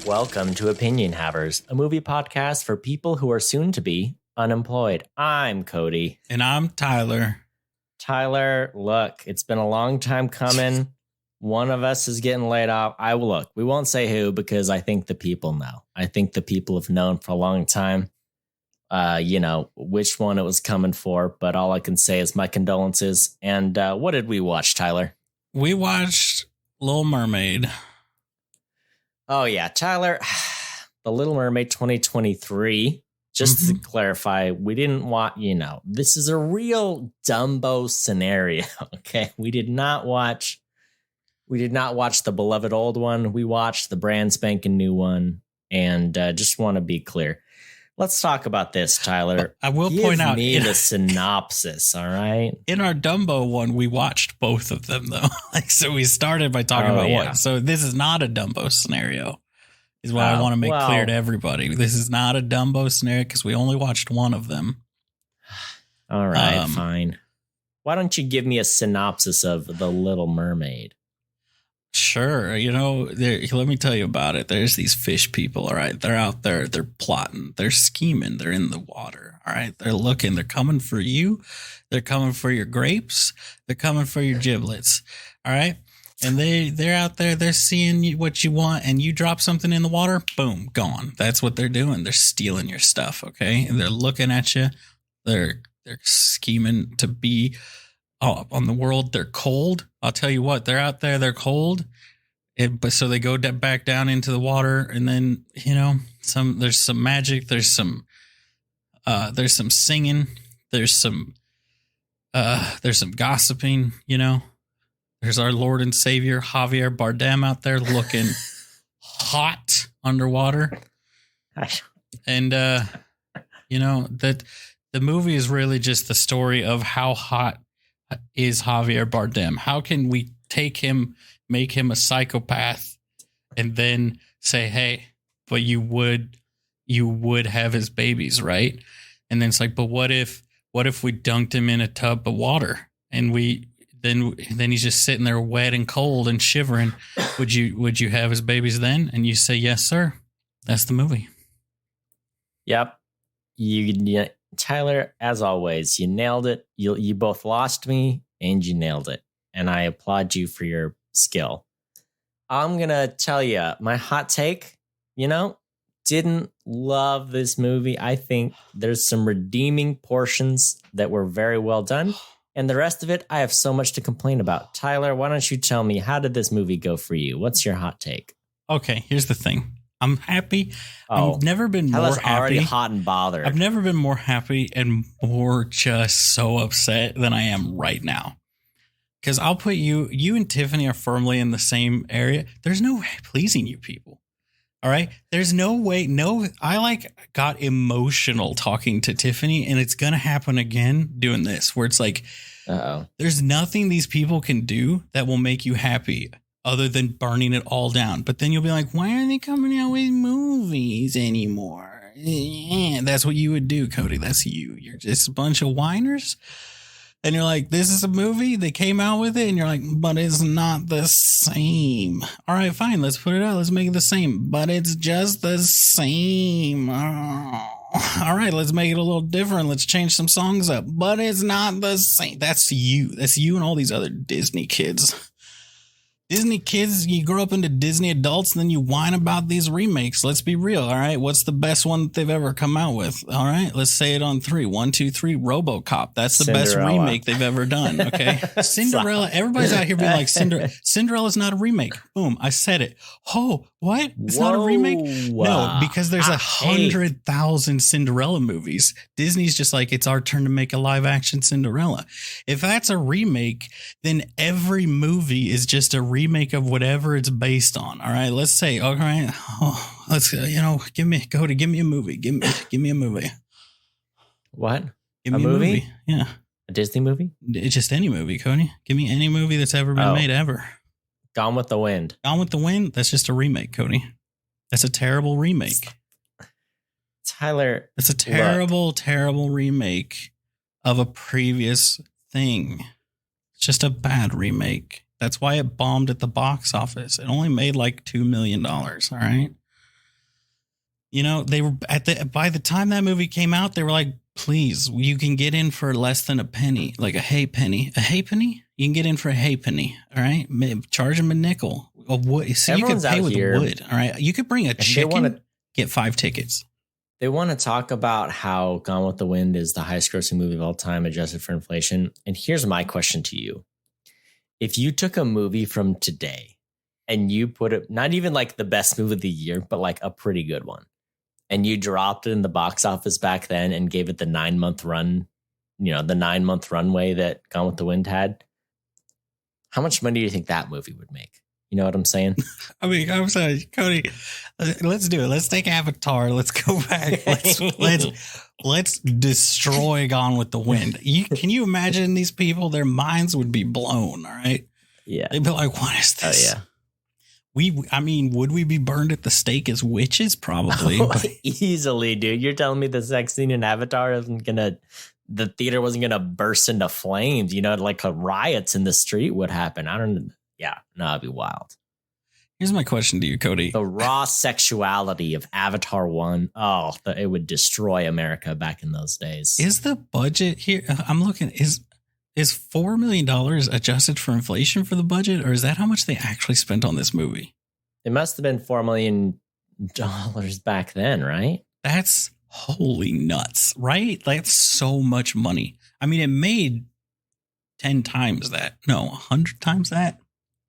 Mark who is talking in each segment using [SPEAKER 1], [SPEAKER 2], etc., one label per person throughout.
[SPEAKER 1] Welcome to Opinion Havers, a movie podcast for people who are soon to be unemployed. I'm Cody.
[SPEAKER 2] And I'm Tyler.
[SPEAKER 1] Tyler, look, it's been a long time coming. One of us is getting laid off. We won't say who because I think the people know. I think the people have known for a long time, which one it was coming for. But all I can say is my condolences. And what did we watch, Tyler?
[SPEAKER 2] We watched Little Mermaid.
[SPEAKER 1] Oh, yeah, Tyler, the Little Mermaid 2023. Just to clarify, we didn't watch, this is a real Dumbo scenario. Okay, we did not watch the beloved old one. We watched the brand spanking new one, and just want to be clear. Let's talk about this, Tyler.
[SPEAKER 2] I will point out
[SPEAKER 1] the synopsis. All right.
[SPEAKER 2] In our Dumbo one, we watched both of them though. So we started by talking about one. So this is not a Dumbo scenario. Is what I want to make clear to everybody. This is not a Dumbo scenario because we only watched one of them.
[SPEAKER 1] All right, fine. Why don't you give me a synopsis of The Little Mermaid?
[SPEAKER 2] Sure. Let me tell you about it. There's these fish people, all right? They're out there. They're plotting. They're scheming. They're in the water, all right? They're looking. They're coming for you. They're coming for your grapes. They're coming for your giblets, all right? And they're out there. They're seeing what you want, and you drop something in the water, boom, gone. That's what they're doing. They're stealing your stuff, okay? And they're looking at you. They're scheming to be on the world. They're cold. I'll tell you what, they're out there. They're cold. But so they go back down into the water, and then there's some magic. There's some singing. There's some gossiping. There's our Lord and Savior Javier Bardem out there looking hot underwater, and that the movie is really just the story of how hot is Javier Bardem. How can we take him, make him a psychopath, and then say, hey, but you would have his babies, right? And then it's like, but what if we dunked him in a tub of water and then he's just sitting there wet and cold and shivering? Would you have his babies then? And you say, yes, sir. That's the movie.
[SPEAKER 1] Yep. Tyler, as always, you nailed it. You both lost me and you nailed it. And I applaud you for your skill. I'm going to tell you my hot take, didn't love this movie. I think there's some redeeming portions that were very well done. And the rest of it, I have so much to complain about. Tyler, why don't you tell me, how did this movie go for you? What's your hot take?
[SPEAKER 2] Okay, here's the thing. I'm happy. I've never been more happy.
[SPEAKER 1] Already hot and bothered.
[SPEAKER 2] I've never been more happy and more just so upset than I am right now. Because I'll put you and Tiffany are firmly in the same area. There's no way pleasing you people. All right. There's no way. No, I got emotional talking to Tiffany, and it's going to happen again doing this, where it's like, there's nothing these people can do that will make you happy other than burning it all down. But then you'll be like, why aren't they coming out with movies anymore? Yeah, that's what you would do, Cody. That's you. You're just a bunch of whiners. And you're like, this is a movie. They came out with it. And you're like, but it's not the same. All right, fine. Let's put it out. Let's make it the same. But it's just the same. Oh. All right, let's make it a little different. Let's change some songs up. But it's not the same. That's you. That's you and all these other Disney kids. Disney kids, you grow up into Disney adults, and then you whine about these remakes. Let's be real, all right? What's the best one that they've ever come out with? All right, let's say it on 3. 1, 2, 3, RoboCop. That's the best remake they've ever done, okay? Cinderella, everybody's out here being like, Cinderella's not a remake. Boom, I said it. Oh, what? It's not a remake? No, because there's 100,000 Cinderella movies. Disney's just like, it's our turn to make a live-action Cinderella. If that's a remake, then every movie is just a remake of whatever it's based on. All right, let's say, all right, let's give me a movie. Give me a movie.
[SPEAKER 1] What?
[SPEAKER 2] Give me a movie? Yeah,
[SPEAKER 1] a Disney movie.
[SPEAKER 2] It's just any movie, Cody. Give me any movie that's ever been made ever.
[SPEAKER 1] Gone with the Wind.
[SPEAKER 2] Gone with the Wind. That's just a remake, Cody. That's a terrible remake.
[SPEAKER 1] Tyler,
[SPEAKER 2] it's a terrible remake of a previous thing. It's just a bad remake. That's why it bombed at the box office. It only made like $2 million. All right. You know, they were by the time that movie came out, they were like, please, you can get in for less than a penny, like a hay penny. A hay penny? You can get in for a hay penny. All right. Charge them a nickel. A wood. So
[SPEAKER 1] Everyone's
[SPEAKER 2] you could pay
[SPEAKER 1] out
[SPEAKER 2] with
[SPEAKER 1] here,
[SPEAKER 2] wood. All right. You could bring a chicken, get 5 tickets.
[SPEAKER 1] They want to talk about how Gone with the Wind is the highest grossing movie of all time, adjusted for inflation. And here's my question to you. If you took a movie from today and you put it, not even like the best movie of the year, but like a pretty good one, and you dropped it in the box office back then and gave it the 9-month run, the 9-month runway that Gone with the Wind had, how much money do you think that movie would make? You know what I'm saying?
[SPEAKER 2] I mean, I'm sorry, Cody, let's do it. Let's take Avatar. Let's go back. Let's destroy Gone with the Wind. Can you imagine these people? Their minds would be blown. All right.
[SPEAKER 1] Yeah.
[SPEAKER 2] They'd be like, what is this?
[SPEAKER 1] Oh, yeah.
[SPEAKER 2] Would we be burned at the stake as witches? Probably.
[SPEAKER 1] Easily, dude. You're telling me the sex scene in Avatar the theater wasn't going to burst into flames, like riots in the street would happen. It'd be wild.
[SPEAKER 2] Here's my question to you, Cody.
[SPEAKER 1] The raw sexuality of Avatar 1. Oh, it would destroy America back in those days.
[SPEAKER 2] Is the budget here? I'm looking. Is $4 million adjusted for inflation for the budget, or is that how much they actually spent on this movie?
[SPEAKER 1] It must have been $4 million back then, right?
[SPEAKER 2] That's holy nuts, right? That's so much money. I mean, it made 10 times that. No, 100 times that.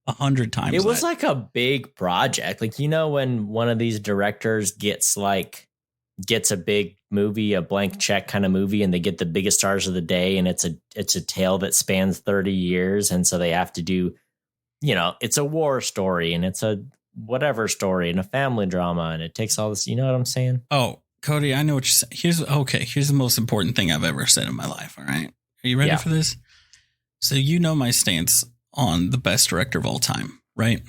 [SPEAKER 2] 100 times.
[SPEAKER 1] It was like a big project. Like, when one of these directors gets a big movie, a blank check kind of movie, and they get the biggest stars of the day, and it's a tale that spans 30 years. And so they have to do, it's a war story and it's a whatever story and a family drama. And it takes all this, you know what I'm saying?
[SPEAKER 2] Oh, Cody, I know what you're saying. Here's the most important thing I've ever said in my life. All right. Are you ready for this? So, my stance on the best director of all time, right?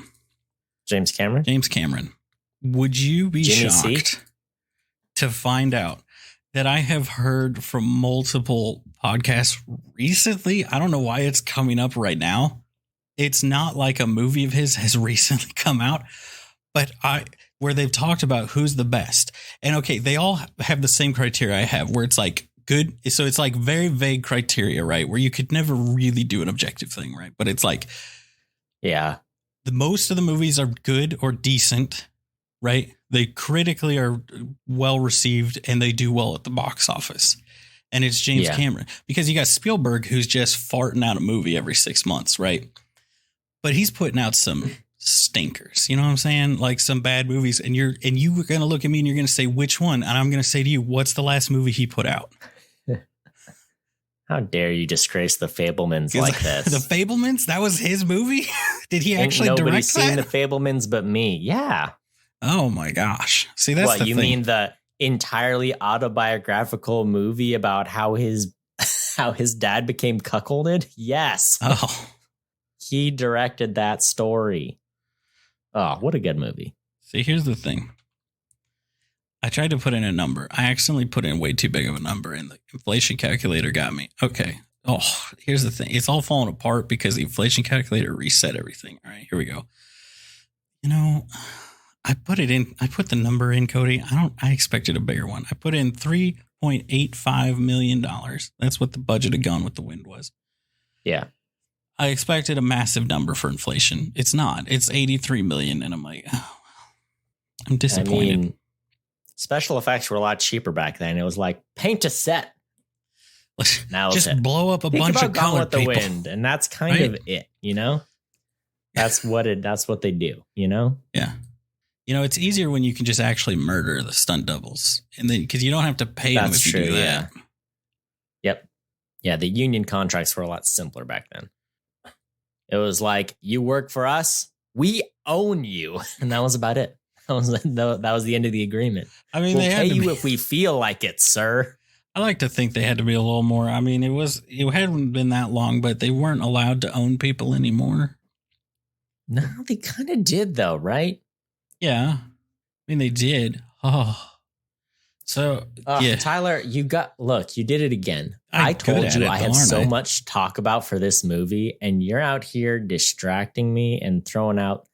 [SPEAKER 1] James Cameron.
[SPEAKER 2] Would you be shocked to find out that I have heard from multiple podcasts recently? I don't know why it's coming up right now. It's not like a movie of his has recently come out, but where they've talked about who's the best. And okay, they all have the same criteria I have, where it's like good. So it's like very vague criteria, right? Where you could never really do an objective thing, right? But it's like,
[SPEAKER 1] yeah,
[SPEAKER 2] most of the movies are good or decent, right? They critically are well received and they do well at the box office. And it's James Cameron, because you got Spielberg, who's just farting out a movie every 6 months, right? But he's putting out some stinkers. You know what I'm saying? Like some bad movies. And you were going to look at me and you're going to say, which one? And I'm going to say to you, what's the last movie he put out?
[SPEAKER 1] How dare you disgrace the Fablemans like this?
[SPEAKER 2] The Fablemans? That was his movie? Did he actually direct that?
[SPEAKER 1] Nobody's seen the Fablemans but me. Yeah.
[SPEAKER 2] Oh my gosh. See, that's the thing. You
[SPEAKER 1] mean the entirely autobiographical movie about how his dad became cuckolded? Yes.
[SPEAKER 2] Oh.
[SPEAKER 1] He directed that story. Oh, what a good movie.
[SPEAKER 2] See, here's the thing. I tried to put in a number. I accidentally put in way too big of a number, and the inflation calculator got me. Okay. Oh, here's the thing. It's all falling apart because the inflation calculator reset everything. All right, here we go. I put the number in, Cody. I expected a bigger one. I put in $3.85 million. That's what the budget of Gone with the Wind was.
[SPEAKER 1] Yeah.
[SPEAKER 2] I expected a massive number for inflation. It's not. It's 83 million. And I'm like, oh, I'm disappointed.
[SPEAKER 1] Special effects were a lot cheaper back then. It was like paint a set. Now
[SPEAKER 2] just blow up a bunch of colored people.
[SPEAKER 1] With the Wind, and that's kind of it, That's what they do,
[SPEAKER 2] Yeah. It's easier when you can just actually murder the stunt doubles, and then because you don't have to pay them if you do that.
[SPEAKER 1] Yeah. Yep. Yeah, the union contracts were a lot simpler back then. It was like, you work for us, we own you, and that was about it. That was the end of the agreement. I mean, we'll pay you if we feel like it, sir.
[SPEAKER 2] I like to think they had to be a little more. I mean, it hadn't been that long, but they weren't allowed to own people anymore.
[SPEAKER 1] No, they kind of did, though, right?
[SPEAKER 2] Yeah. I mean, they did. Oh. So, yeah.
[SPEAKER 1] Tyler, you did it again. I told you I had so much to talk about for this movie, and you're out here distracting me and throwing out.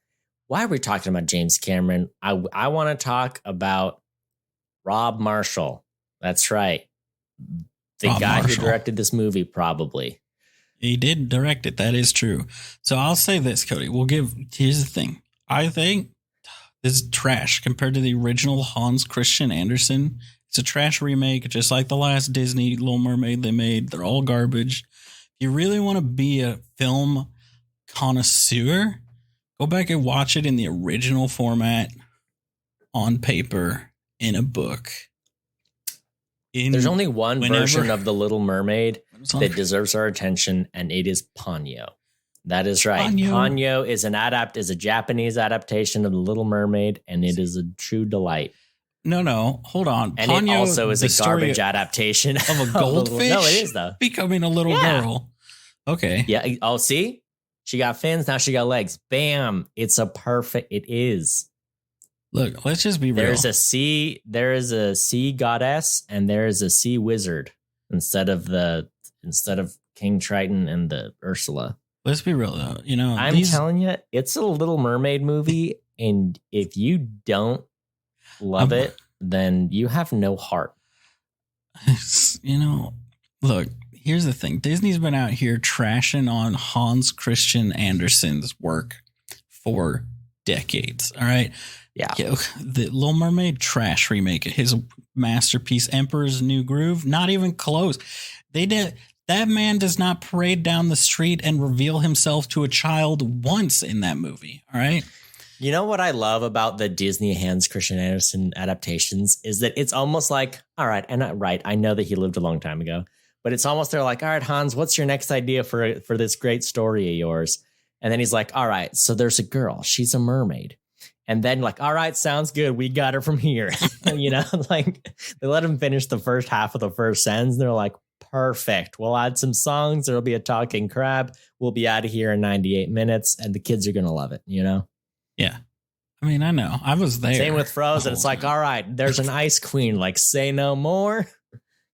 [SPEAKER 1] Why are we talking about James Cameron? I want to talk about Rob Marshall. That's right. The
[SPEAKER 2] Rob
[SPEAKER 1] guy
[SPEAKER 2] Marshall.
[SPEAKER 1] who directed this movie, probably.
[SPEAKER 2] He did direct it. That is true. So I'll say this, Cody. Here's the thing. I think this is trash compared to the original Hans Christian Andersen. It's a trash remake, just like the last Disney Little Mermaid they made. They're all garbage. If you really want to be a film connoisseur, go back and watch it in the original format on paper in a book.
[SPEAKER 1] There's only one version of The Little Mermaid that deserves our attention, and it is Ponyo. That is right. Ponyo is a Japanese adaptation of The Little Mermaid, and it is a true delight.
[SPEAKER 2] No, hold on.
[SPEAKER 1] And Ponyo, it also is a garbage adaptation
[SPEAKER 2] of a goldfish.
[SPEAKER 1] No, it is though.
[SPEAKER 2] Becoming a little girl. Okay.
[SPEAKER 1] Yeah. Oh, see, she got fins. Now she got legs. Bam! It is.
[SPEAKER 2] Look, let's just be real.
[SPEAKER 1] There is a sea goddess, and there is a sea wizard instead of King Triton and the Ursula.
[SPEAKER 2] Let's be real though.
[SPEAKER 1] I'm telling you, it's a Little Mermaid movie, and if you don't love it, then you have no heart.
[SPEAKER 2] Look, here's the thing. Disney's been out here trashing on Hans Christian Andersen's work for decades. All right.
[SPEAKER 1] Yeah.
[SPEAKER 2] The Little Mermaid trash remake, his masterpiece, Emperor's New Groove, not even close. That man does not parade down the street and reveal himself to a child once in that movie. All right.
[SPEAKER 1] You know what I love about the Disney Hans Christian Andersen adaptations is that it's almost like, all right, I know that he lived a long time ago, but it's almost they're like, all right, Hans, what's your next idea for this great story of yours? And then he's like, all right, so there's a girl, she's a mermaid. And then like, all right, sounds good. We got her from here. Like they let him finish the first half of the first sentence. And they're like, perfect. We'll add some songs. There'll be a talking crab. We'll be out of here in 98 minutes. And the kids are going to love it,
[SPEAKER 2] Yeah. I mean, I know. I was there.
[SPEAKER 1] Same with Frozen. It's like, all right, there's an ice queen. Like, say no more.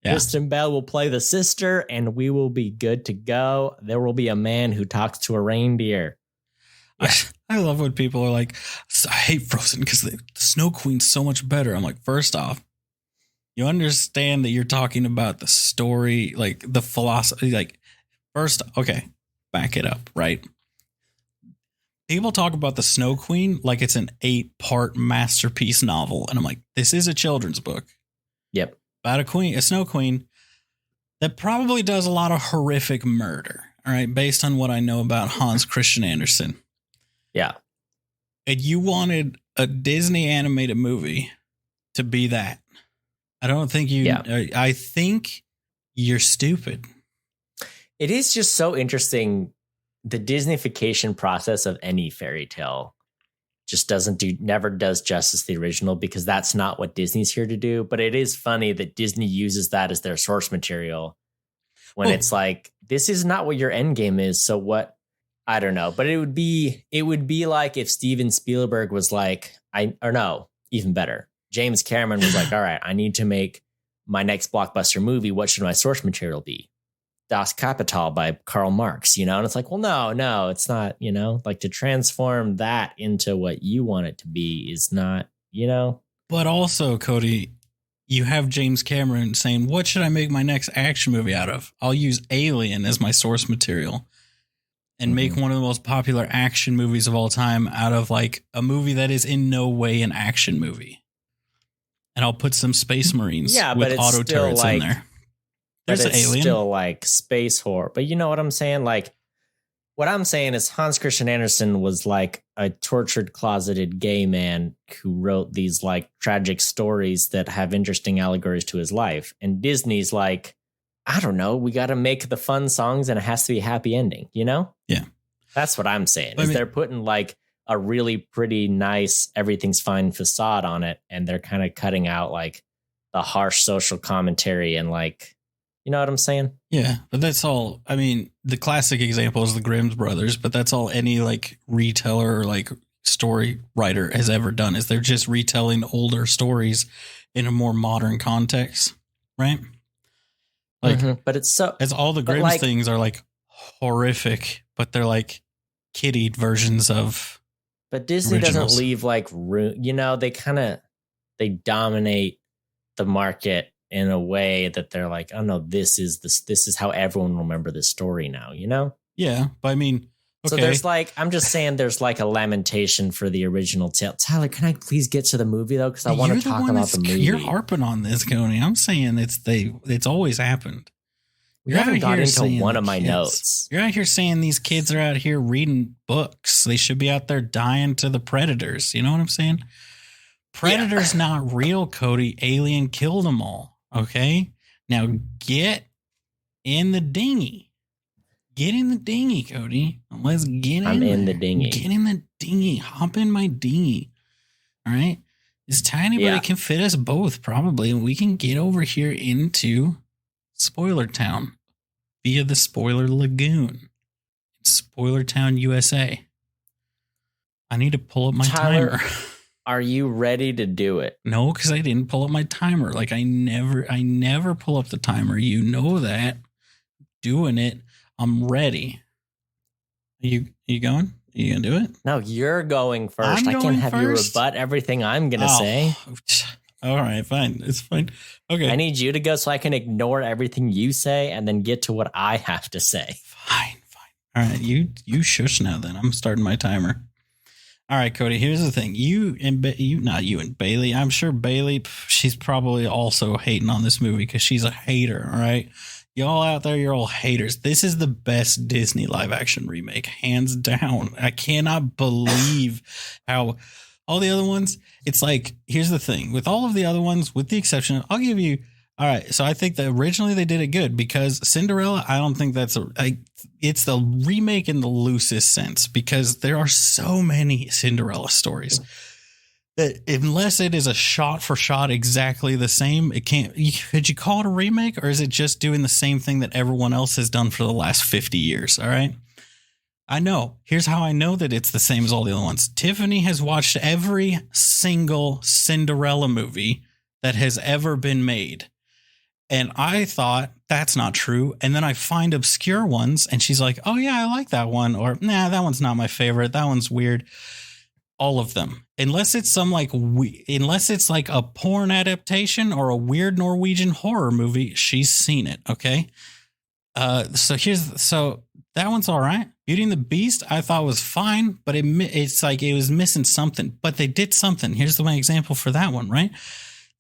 [SPEAKER 1] Yeah. Kristen Bell will play the sister, and we will be good to go. There will be a man who talks to a reindeer.
[SPEAKER 2] Yeah. I love when people are like, I hate Frozen because the Snow Queen's so much better. I'm like, first off, you understand that you're talking about the story, like the philosophy, like first, okay, back it up, right? People talk about the Snow Queen like it's an 8-part masterpiece novel. And I'm like, this is a children's book.
[SPEAKER 1] Yep.
[SPEAKER 2] About a snow queen that probably does a lot of horrific murder. All right. Based on what I know about Hans Christian Andersen.
[SPEAKER 1] Yeah.
[SPEAKER 2] And you wanted a Disney animated movie to be that. I don't think I think you're stupid.
[SPEAKER 1] It is just so interesting. The Disneyfication process of any fairy tale just never does justice to the original because that's not what Disney's here to do. But it is funny that Disney uses that as their source material when it's like, this is not what your end game is. So what? I don't know. But it would be like if Steven Spielberg was like, even better. James Cameron was like, all right, I need to make my next blockbuster movie. What should my source material be? Das Kapital by Karl Marx, and it's like, well, no, it's not, like to transform that into what you want it to be is not,
[SPEAKER 2] But also, Cody, you have James Cameron saying, what should I make my next action movie out of? I'll use Alien as my source material and make one of the most popular action movies of all time out of like a movie that is in no way an action movie. And I'll put some Space Marines with auto turrets in there.
[SPEAKER 1] There's an Alien. Still like space horror. But you know what I'm saying? Like, what I'm saying is Hans Christian Andersen was like a tortured, closeted gay man who wrote these like tragic stories that have interesting allegories to his life. And Disney's like, I don't know, we got to make the fun songs and it has to be a happy ending, Yeah. That's what I'm saying. They're putting like a really pretty nice, everything's fine facade on it. And they're kind of cutting out like the harsh social commentary and like, you know what I'm saying?
[SPEAKER 2] Yeah, but that's all. I mean, the classic example is the Grimm's brothers, but that's all any like retailer or like story writer has ever done is they're just retelling older stories in a more modern context, right? Like,
[SPEAKER 1] but it's so
[SPEAKER 2] as all the Grimm's things are like horrific, but they're like kiddied versions of.
[SPEAKER 1] But Disney doesn't leave like room. They dominate the market in a way that they're like, oh no, this is how everyone will remember this story now, you know?
[SPEAKER 2] Yeah, but I mean, okay.
[SPEAKER 1] So there's like, I'm just saying there's like a lamentation for the original tale. Tyler, can I please get to the movie though? Because I want to talk about the movie.
[SPEAKER 2] You're harping on this, Cody. I'm saying it's always happened.
[SPEAKER 1] We haven't got into one of my notes.
[SPEAKER 2] You're out here saying these kids are out here reading books. They should be out there dying to the predators. You know what I'm saying? Predator's not real, Cody. Alien killed them all. Okay? Now get in the dinghy. Get in the dinghy, Cody. Let's get in.
[SPEAKER 1] I'm in the dinghy.
[SPEAKER 2] Get in the dinghy. Hop in my dinghy. All right? This tiny, but it can fit us both, probably. And we can get over here into Spoiler Town via the Spoiler Lagoon. Spoiler Town, USA. I need to pull up my timer.
[SPEAKER 1] Are you ready to do it?
[SPEAKER 2] No, because I didn't pull up my timer. Like I never pull up the timer. You know that. Doing it. I'm ready. Are you going? Are you gonna do it?
[SPEAKER 1] No, you're going first. I can't have you rebut everything I'm gonna say.
[SPEAKER 2] All right, fine. It's fine. Okay.
[SPEAKER 1] I need you to go so I can ignore everything you say and then get to what I have to say.
[SPEAKER 2] Fine. All right, you shush now then. I'm starting my timer. All right, Cody, here's the thing. Not you and Bailey. I'm sure Bailey, she's probably also hating on this movie because she's a hater, all right? Y'all out there, you're all haters. This is the best Disney live action remake, hands down. I cannot believe how all the other ones, it's like, here's the thing. With all of the other ones, with the exception, I'll give you, all right, so I think that originally they did it good because Cinderella, I don't think it's the remake in the loosest sense because there are so many Cinderella stories that unless it is a shot for shot exactly the same, it can't. Could you call it a remake or is it just doing the same thing that everyone else has done for the last 50 years? All right. I know. Here's how I know that it's the same as all the other ones. Tiffany has watched every single Cinderella movie that has ever been made. And I thought that's not true. And then I find obscure ones and she's like, oh yeah, I like that one. Or nah, that one's not my favorite. That one's weird. All of them. Unless it's unless it's like a porn adaptation or a weird Norwegian horror movie, she's seen it. Okay. So that one's all right. Beauty and the Beast, I thought was fine, but it's like it was missing something, but they did something. Here's my example for that one, right?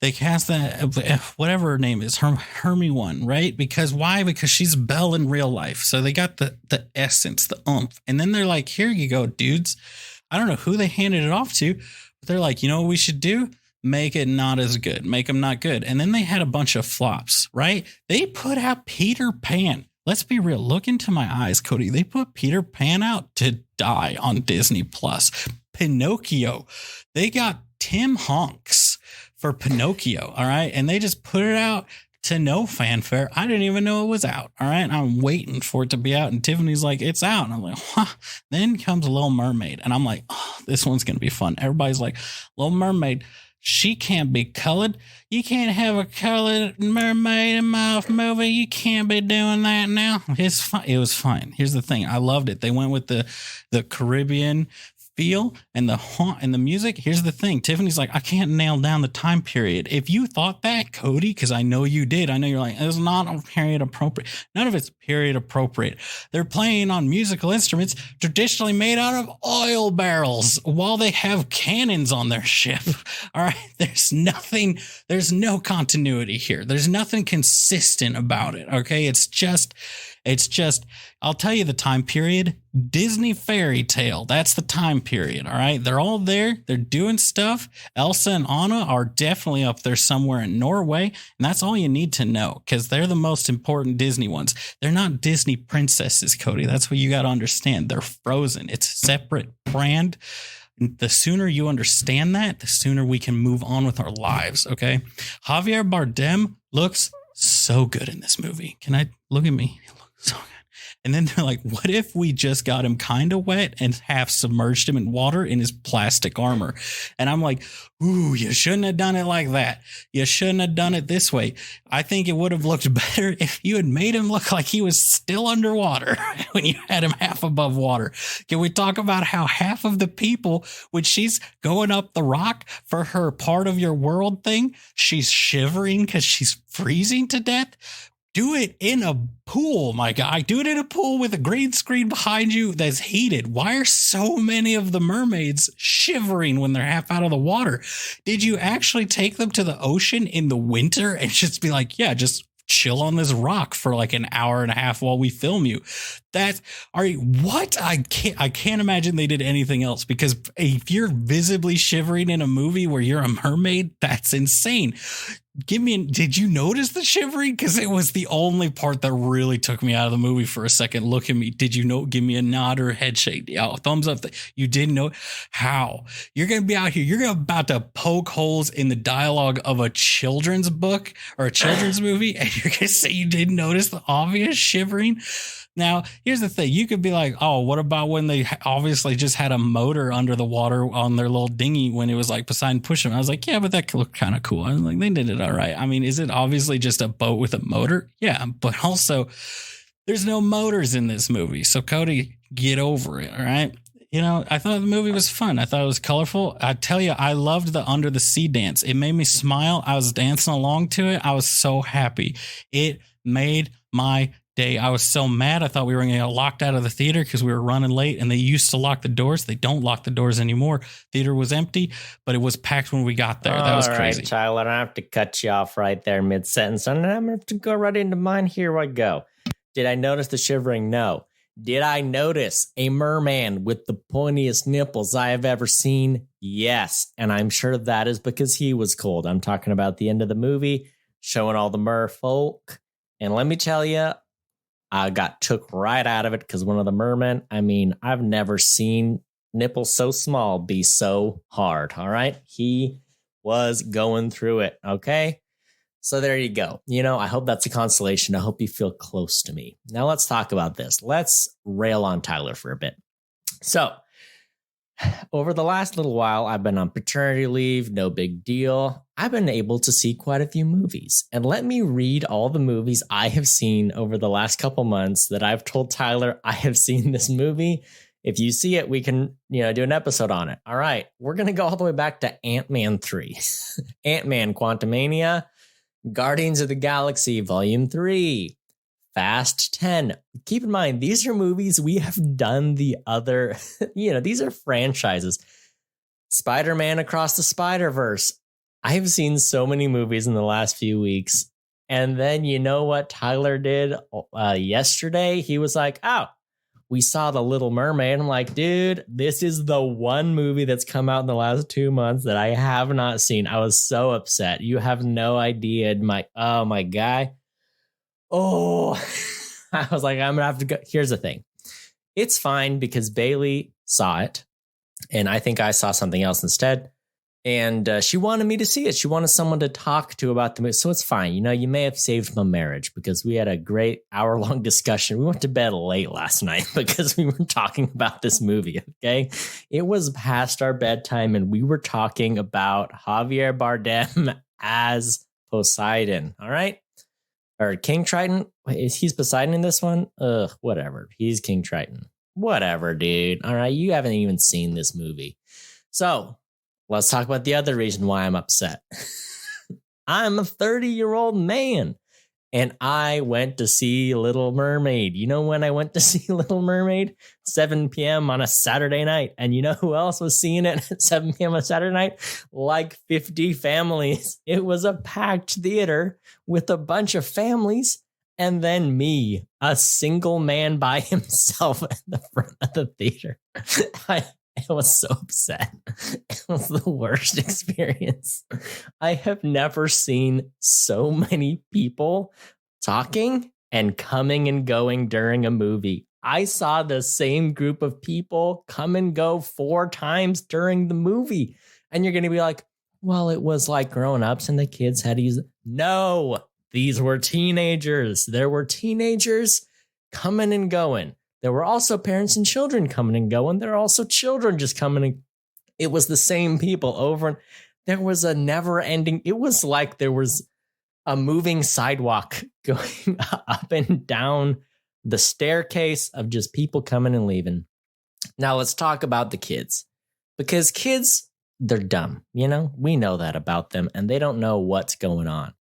[SPEAKER 2] They cast that, whatever her name is, Hermie one, right? Because why? Because she's Belle in real life. So they got the essence, the oomph. And then they're like, here you go, dudes. I don't know who they handed it off to, but they're like, you know what we should do? Make it not as good. Make them not good. And then they had a bunch of flops, right? They put out Peter Pan. Let's be real. Look into my eyes, Cody. They put Peter Pan out to die on Disney Plus. Pinocchio. They got Tim Hanks for Pinocchio. All right. And they just put it out to no fanfare. I didn't even know it was out. All right. I'm waiting for it to be out. And Tiffany's like, it's out. And I'm like, huh. Then comes Little Mermaid. And I'm like, oh, this one's going to be fun. Everybody's like, Little Mermaid, she can't be colored. You can't have a colored mermaid in my movie. You can't be doing that now. It's fine. It was fine. Here's the thing. I loved it. They went with the Caribbean feel and the music. Here's the thing. Tiffany's like, I can't nail down the time period. If you thought that, Cody, because I know you did, I know you're like, it's not a period appropriate. None of it's period appropriate. They're playing on musical instruments traditionally made out of oil barrels while they have cannons on their ship. All right. There's no continuity here. There's nothing consistent about it. Okay. It's just, I'll tell you the time period. Disney fairy tale. That's the time period. All right. They're all there. They're doing stuff. Elsa and Anna are definitely up there somewhere in Norway. And that's all you need to know because they're the most important Disney ones. They're not Disney princesses, Cody. That's what you got to understand. They're Frozen. It's a separate brand. The sooner you understand that, the sooner we can move on with our lives. Okay. Javier Bardem looks so good in this movie. Can I look at me? He looks so good. And then they're like, what if we just got him kind of wet and half submerged him in water in his plastic armor? And I'm like, ooh, you shouldn't have done it like that. You shouldn't have done it this way. I think it would have looked better if you had made him look like he was still underwater when you had him half above water. Can we talk about how half of the people, when she's going up the rock for her part of your world thing, she's shivering because she's freezing to death? Do it in a pool, my guy. Do it in a pool with a green screen behind you that's heated. Why are so many of the mermaids shivering when they're half out of the water? Did you actually take them to the ocean in the winter and just be like, yeah, just chill on this rock for like an hour and a half while we film you? What? I can't imagine they did anything else, because if you're visibly shivering in a movie where you're a mermaid, that's insane. Did you notice the shivering? Because it was the only part that really took me out of the movie for a second. Look at me. Did you know? Give me a nod or a head shake. Yeah, thumbs up. You didn't know how. You're going to be out here. You're about to poke holes in the dialogue of a children's book or a children's movie, and you're going to say you didn't notice the obvious shivering. Now, here's the thing. You could be like, oh, what about when they obviously just had a motor under the water on their little dinghy when it was like Poseidon push them? I was like, yeah, but that looked kind of cool. I was like, they did it all right. I mean, is it obviously just a boat with a motor? Yeah, but also there's no motors in this movie. So Cody, get over it. All right. You know, I thought the movie was fun. I thought it was colorful. I tell you, I loved the under the sea dance. It made me smile. I was dancing along to it. I was so happy. It made my day. I was so mad. I thought we were going to get locked out of the theater because we were running late, and they used to lock the doors. They don't lock the doors anymore. Theater was empty, but it was packed when we got there. That was crazy.
[SPEAKER 1] All right, Tyler, I have to cut you off right there mid-sentence, and I'm going to go right into mine. Here I go. Did I notice the shivering? No. Did I notice a merman with the pointiest nipples I have ever seen? Yes. And I'm sure that is because he was cold. I'm talking about the end of the movie, showing all the merfolk. And let me tell you, I got took right out of it because one of the mermen, I mean, I've never seen nipples so small be so hard. All right. He was going through it. Okay. So there you go. You know, I hope that's a consolation. I hope you feel close to me. Now let's talk about this. Let's rail on Tyler for a bit. So over the last little while, I've been on paternity leave. No big deal. I've been able to see quite a few movies. And let me read all the movies I have seen over the last couple months that I've told Tyler I have seen this movie. If you see it, we can, do an episode on it. All right. We're going to go all the way back to Ant-Man 3. Ant-Man Quantumania, Guardians of the Galaxy Volume 3, Fast 10. Keep in mind, these are movies we have done the other, these are franchises. Spider-Man Across the Spider-Verse. I have seen so many movies in the last few weeks. And then you know what Tyler did yesterday? He was like, oh, we saw The Little Mermaid. I'm like, dude, this is the one movie that's come out in the last 2 months that I have not seen. I was so upset. You have no idea. My guy. Oh, I was like, I'm going to have to go. Here's the thing. It's fine because Bailey saw it. And I think I saw something else instead. And she wanted me to see it. She wanted someone to talk to about the movie. So it's fine. You may have saved my marriage because we had a great hour-long discussion. We went to bed late last night because we were talking about this movie, okay? It was past our bedtime, and we were talking about Javier Bardem as Poseidon, all right? Or King Triton. He's Poseidon in this one? Whatever. He's King Triton. Whatever, dude. All right, you haven't even seen this movie. So let's talk about the other reason why I'm upset. I'm a 30-year-old man, and I went to see Little Mermaid. You know when I went to see Little Mermaid? 7 p.m. on a Saturday night. And you know who else was seeing it at 7 p.m. on a Saturday night? Like 50 families. It was a packed theater with a bunch of families. And then me, a single man by himself at the front of the theater. I was so upset. It was the worst experience. I have never seen so many people talking and coming and going during a movie. I saw the same group of people come and go 4 times during the movie. And you're going to be like, well, it was like grown-ups and the kids had to use it. No, these were teenagers. There were teenagers coming and going. There were also parents and children coming and going. There are also children just coming and it was the same people over. And there was a never ending. It was like there was a moving sidewalk going up and down the staircase of just people coming and leaving. Now let's talk about the kids, because kids, they're dumb. You know, we know that about them and they don't know what's going on.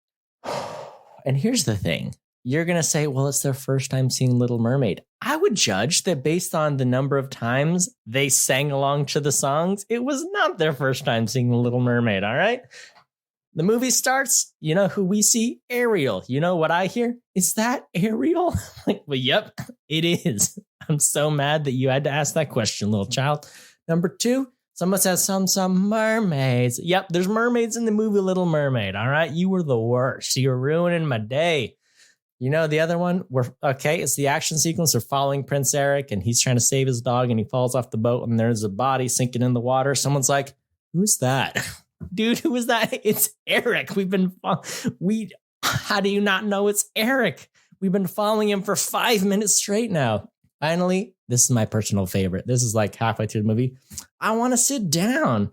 [SPEAKER 1] And here's the thing. You're going to say, well, it's their first time seeing Little Mermaid. I would judge that based on the number of times they sang along to the songs, it was not their first time seeing The Little Mermaid, all right? The movie starts, you know who we see? Ariel. You know what I hear? Is that Ariel? Like, well, yep, it is. I'm so mad that you had to ask that question, little child. Number 2, someone says some mermaids. Yep, there's mermaids in the movie Little Mermaid, all right? You were the worst. You're ruining my day. You know, the other one, it's the action sequence. They're following Prince Eric and he's trying to save his dog and he falls off the boat and there's a body sinking in the water. Someone's like, who's that? Dude, who is that? It's Eric. How do you not know it's Eric? We've been following him for 5 minutes straight now. Finally, this is my personal favorite. This is like halfway through the movie. I want to sit down.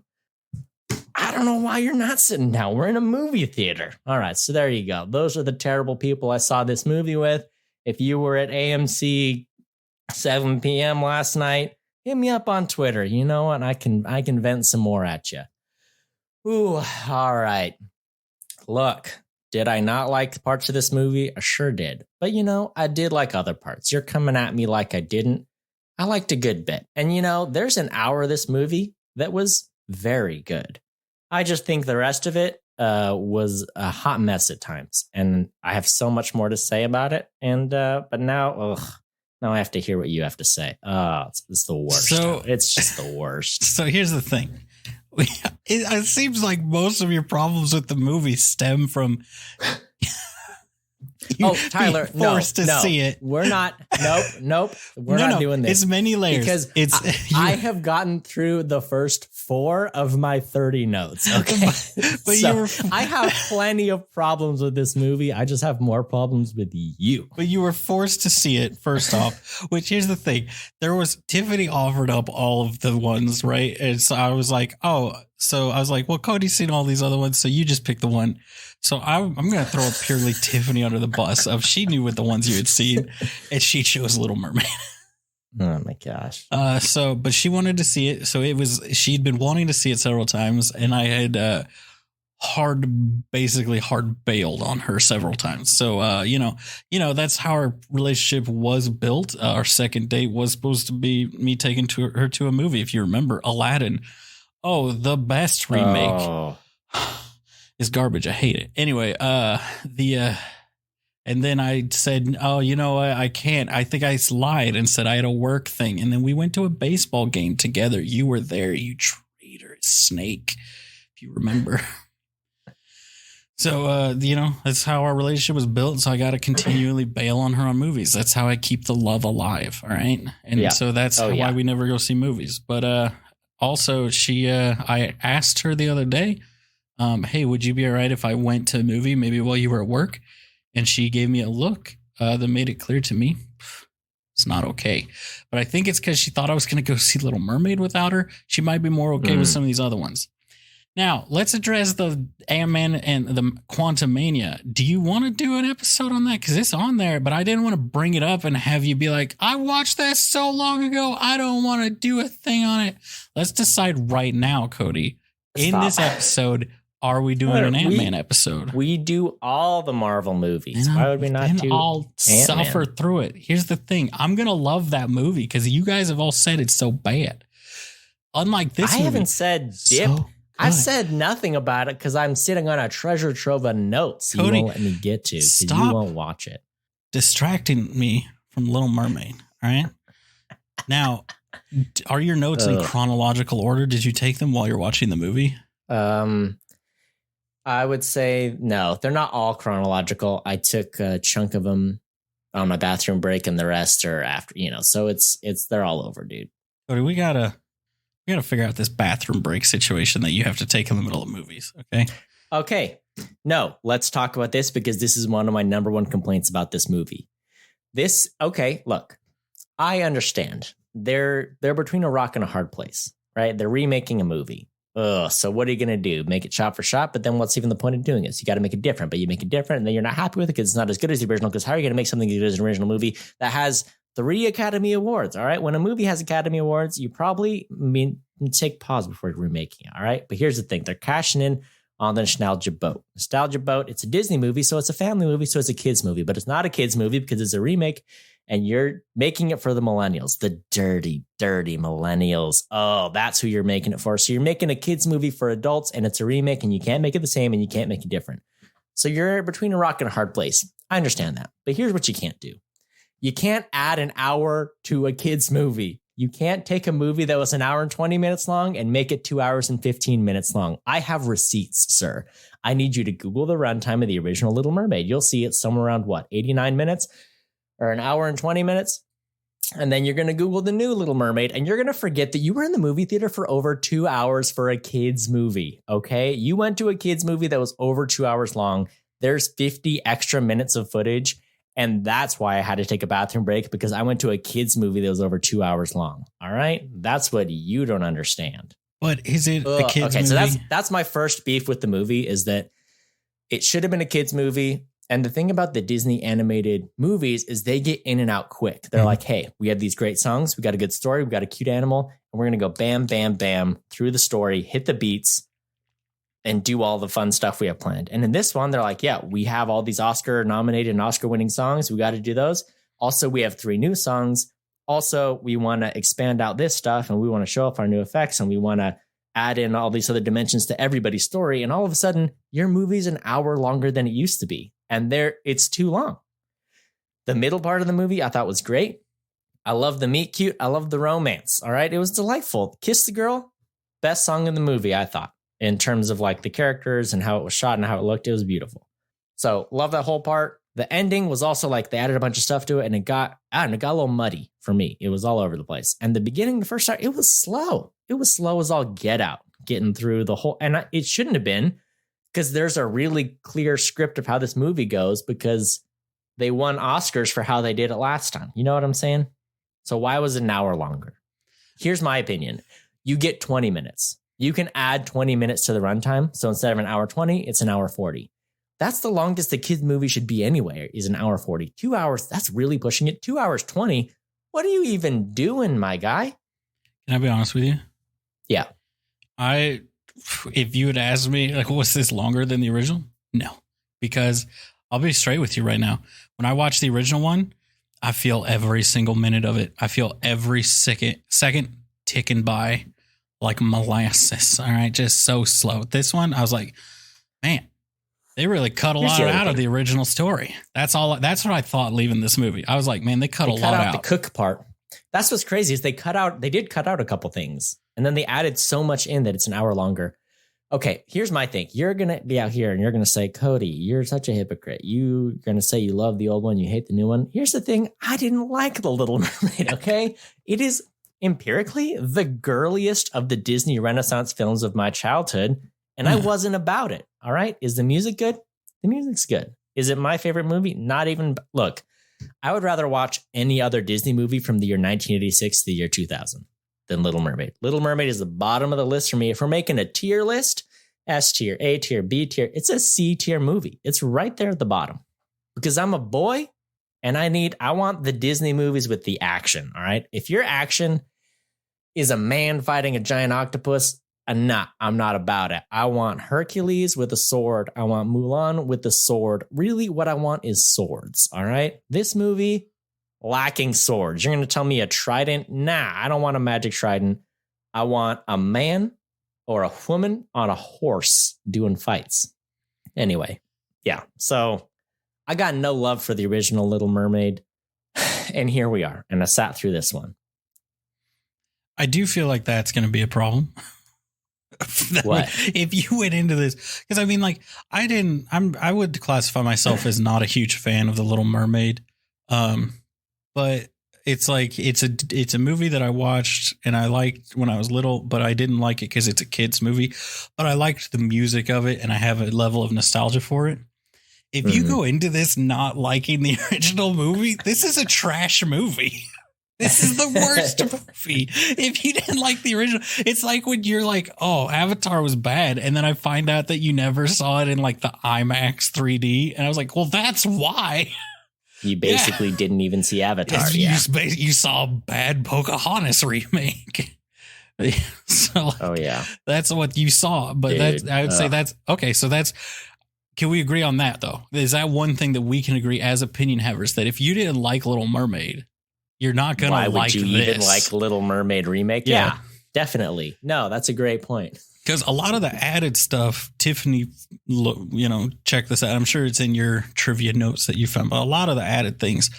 [SPEAKER 1] I don't know why you're not sitting down. We're in a movie theater. All right, so there you go. Those are the terrible people I saw this movie with. If you were at AMC 7 p.m. last night, hit me up on Twitter. You know what? I can vent some more at you. Ooh, all right. Look, did I not like parts of this movie? I sure did. But, you know, I did like other parts. You're coming at me like I didn't. I liked a good bit. And, you know, there's an hour of this movie that was very good. I just think the rest of it was a hot mess at times. And I have so much more to say about it. And but now I have to hear what you have to say. It's the worst. So, it's just the worst.
[SPEAKER 2] So here's the thing. It seems like most of your problems with the movie stem from
[SPEAKER 1] Tyler,
[SPEAKER 2] forced to see it.
[SPEAKER 1] We're not. Nope. We're not doing this.
[SPEAKER 2] It's many layers.
[SPEAKER 1] Because I have gotten through the first 4 of my 30 notes. Okay, but I have plenty of problems with this movie. I just have more problems with you.
[SPEAKER 2] But you were forced to see it first off. Which here's the thing: Tiffany offered up all of the ones, right? And so I was like, well, Cody's seen all these other ones, so you just pick the one. So I'm going to throw purely Tiffany under the bus of she knew what the ones you had seen, and she chose Little Mermaid.
[SPEAKER 1] Oh my gosh.
[SPEAKER 2] But she wanted to see it. So she'd been wanting to see it several times, and I had hard bailed on her several times. So, you know, that's how our relationship was built. Our second date was supposed to be me taking her to a movie. If you remember, Aladdin. Oh, the best remake. Is garbage. I hate it. Anyway, and then I said, oh, you know what? I can't. I think I lied and said I had a work thing. And then we went to a baseball game together. You were there, you traitor snake, if you remember. So, you know, that's how our relationship was built. So I got to continually bail on her on movies. That's how I keep the love alive. All right. And so that's why we never go see movies. But also I asked her the other day, hey, would you be all right if I went to a movie maybe while you were at work? And she gave me a look that made it clear to me it's not okay. But I think it's because she thought I was going to go see Little Mermaid without her. She might be more okay with some of these other ones. Now, let's address the Ant-Man and the Quantumania. Do you want to do an episode on that? Because it's on there, but I didn't want to bring it up and have you be like, I watched that so long ago. I don't want to do a thing on it. Let's decide right now, Cody. In this episode, are we doing an Ant-Man episode?
[SPEAKER 1] We do all the Marvel movies. Why would we not do
[SPEAKER 2] I'll suffer through it. Here's the thing. I'm going to love that movie because you guys have all said it's so bad. Unlike this movie.
[SPEAKER 1] I haven't said dip. So I said nothing about it because I'm sitting on a treasure trove of notes Cody, you won't let me get to because you won't watch it.
[SPEAKER 2] Distracting me from Little Mermaid. All right. Now, are your notes in chronological order? Did you take them while you're watching the movie?
[SPEAKER 1] I would say no, they're not all chronological. I took a chunk of them on my bathroom break and the rest are after, you know, so they're all over, dude.
[SPEAKER 2] Cody, we gotta figure out this bathroom break situation that you have to take in the middle of movies. Okay.
[SPEAKER 1] No, let's talk about this because this is one of my number one complaints about this movie. Okay, look, I understand. They're between a rock and a hard place, right? They're remaking a movie. Ugh, so what are you going to do? Make it shot for shot? But then what's even the point of doing it? So you got to make it different, but you make it different and then you're not happy with it because it's not as good as the original. Because how are you going to make something as good as an original movie that has 3 Academy Awards? All right. When a movie has Academy Awards, you probably take pause before you're remaking it. All right. But here's the thing. They're cashing in on the nostalgia boat. Nostalgia boat. It's a Disney movie. So it's a family movie. So it's a kid's movie, but it's not a kid's movie because it's a remake. And you're making it for the millennials, the dirty, dirty millennials. Oh, that's who you're making it for. So you're making a kid's movie for adults and it's a remake and you can't make it the same and you can't make it different. So you're between a rock and a hard place. I understand that. But here's what you can't do. You can't add an hour to a kid's movie. You can't take a movie that was an hour and 20 minutes long and make it 2 hours and 15 minutes long. I have receipts, sir. I need you to Google the runtime of the original Little Mermaid. You'll see it's somewhere around 89 minutes? Or an hour and 20 minutes. And then you're going to Google the new Little Mermaid and you're going to forget that you were in the movie theater for over 2 hours for a kid's movie. Okay. You went to a kid's movie that was over 2 hours long. There's 50 extra minutes of footage. And that's why I had to take a bathroom break because I went to a kid's movie that was over 2 hours long. All right. That's what you don't understand.
[SPEAKER 2] But is it a kid's movie?
[SPEAKER 1] So that's my first beef with the movie is that it should have been a kid's movie. And the thing about the Disney animated movies is they get in and out quick. They're like, hey, we have these great songs. We got a good story. We got a cute animal. And we're going to go bam, bam, bam through the story, hit the beats and do all the fun stuff we have planned. And in this one, they're like, yeah, we have all these Oscar nominated and Oscar winning songs. We got to do those. Also, we have 3 new songs. Also, we want to expand out this stuff and we want to show off our new effects and we want to add in all these other dimensions to everybody's story. And all of a sudden, your movie's an hour longer than it used to be. And it's too long. The middle part of the movie I thought was great. I love the meet cute. I love the romance. All right. It was delightful. Kiss the Girl, best song in the movie, I thought, in terms of like the characters and how it was shot and how it looked. It was beautiful. So love that whole part. The ending was also like they added a bunch of stuff to it and it got a little muddy for me. It was all over the place. And the beginning, the first start, it was slow. It was slow as all get out, getting through the whole. And it shouldn't have been. Because there's a really clear script of how this movie goes because they won Oscars for how they did it last time. You know what I'm saying? So why was it an hour longer? Here's my opinion. You get 20 minutes. You can add 20 minutes to the runtime. So instead of an hour 20, it's an hour 40. That's the longest the kid's movie should be anyway, is an hour 40. 2 hours, that's really pushing it. 2 hours 20. What are you even doing, my guy?
[SPEAKER 2] Can I be honest with you?
[SPEAKER 1] Yeah.
[SPEAKER 2] If you had asked me, like, was this longer than the original? No, because I'll be straight with you right now. When I watch the original one, I feel every single minute of it. I feel every second ticking by like molasses. All right. Just so slow. This one, I was like, man, they really cut a lot out of the original story. That's what I thought leaving this movie. I was like, man, they cut a lot out.
[SPEAKER 1] The cook part. That's what's crazy is they did cut out a couple things. And then they added so much in that it's an hour longer. Okay, here's my thing. You're going to be out here and you're going to say, Cody, you're such a hypocrite. You're going to say you love the old one, you hate the new one. Here's the thing. I didn't like The Little Mermaid, okay? It is empirically the girliest of the Disney Renaissance films of my childhood. And I wasn't about it, all right? Is the music good? The music's good. Is it my favorite movie? Not even. Look, I would rather watch any other Disney movie from the year 1986 to the year 2000. Than Little Mermaid. Little Mermaid is the bottom of the list for me. If we're making a tier list, S tier, A tier, B tier, it's a C tier movie. It's right there at the bottom because I'm a boy and I want the Disney movies with the action. All right. If your action is a man fighting a giant octopus, I'm not about it. I want Hercules with a sword. I want Mulan with the sword. Really, what I want is swords. All right. This movie, lacking swords. You're going to tell me a trident? Nah, I don't want a magic trident. I want a man or a woman on a horse doing fights. Anyway, yeah. So I got no love for the original Little Mermaid. And here we are. And I sat through this one.
[SPEAKER 2] I do feel like that's going to be a problem.
[SPEAKER 1] What?
[SPEAKER 2] If you went into this, because I mean, like, I would classify myself as not a huge fan of The Little Mermaid. But it's like it's a movie that I watched and I liked when I was little, but I didn't like it because it's a kid's movie. But I liked the music of it and I have a level of nostalgia for it. If you go into this not liking the original movie, this is a trash movie. This is the worst movie. If you didn't like the original, it's like when you're like, oh, Avatar was bad. And then I find out that you never saw it in like the IMAX 3D. And I was like, well, that's why.
[SPEAKER 1] You basically didn't even see Avatar.
[SPEAKER 2] You saw a bad Pocahontas remake. So that's what you saw. But
[SPEAKER 1] dude,
[SPEAKER 2] I would say that's okay. So can we agree on that though? Is that one thing that we can agree as opinion havers that if you didn't like Little Mermaid, you're not going to like this? Why would you even like
[SPEAKER 1] Little Mermaid remake? Yeah, definitely. No, that's a great point.
[SPEAKER 2] Because a lot of the added stuff, Tiffany, check this out. I'm sure it's in your trivia notes that you found, but a lot of the added things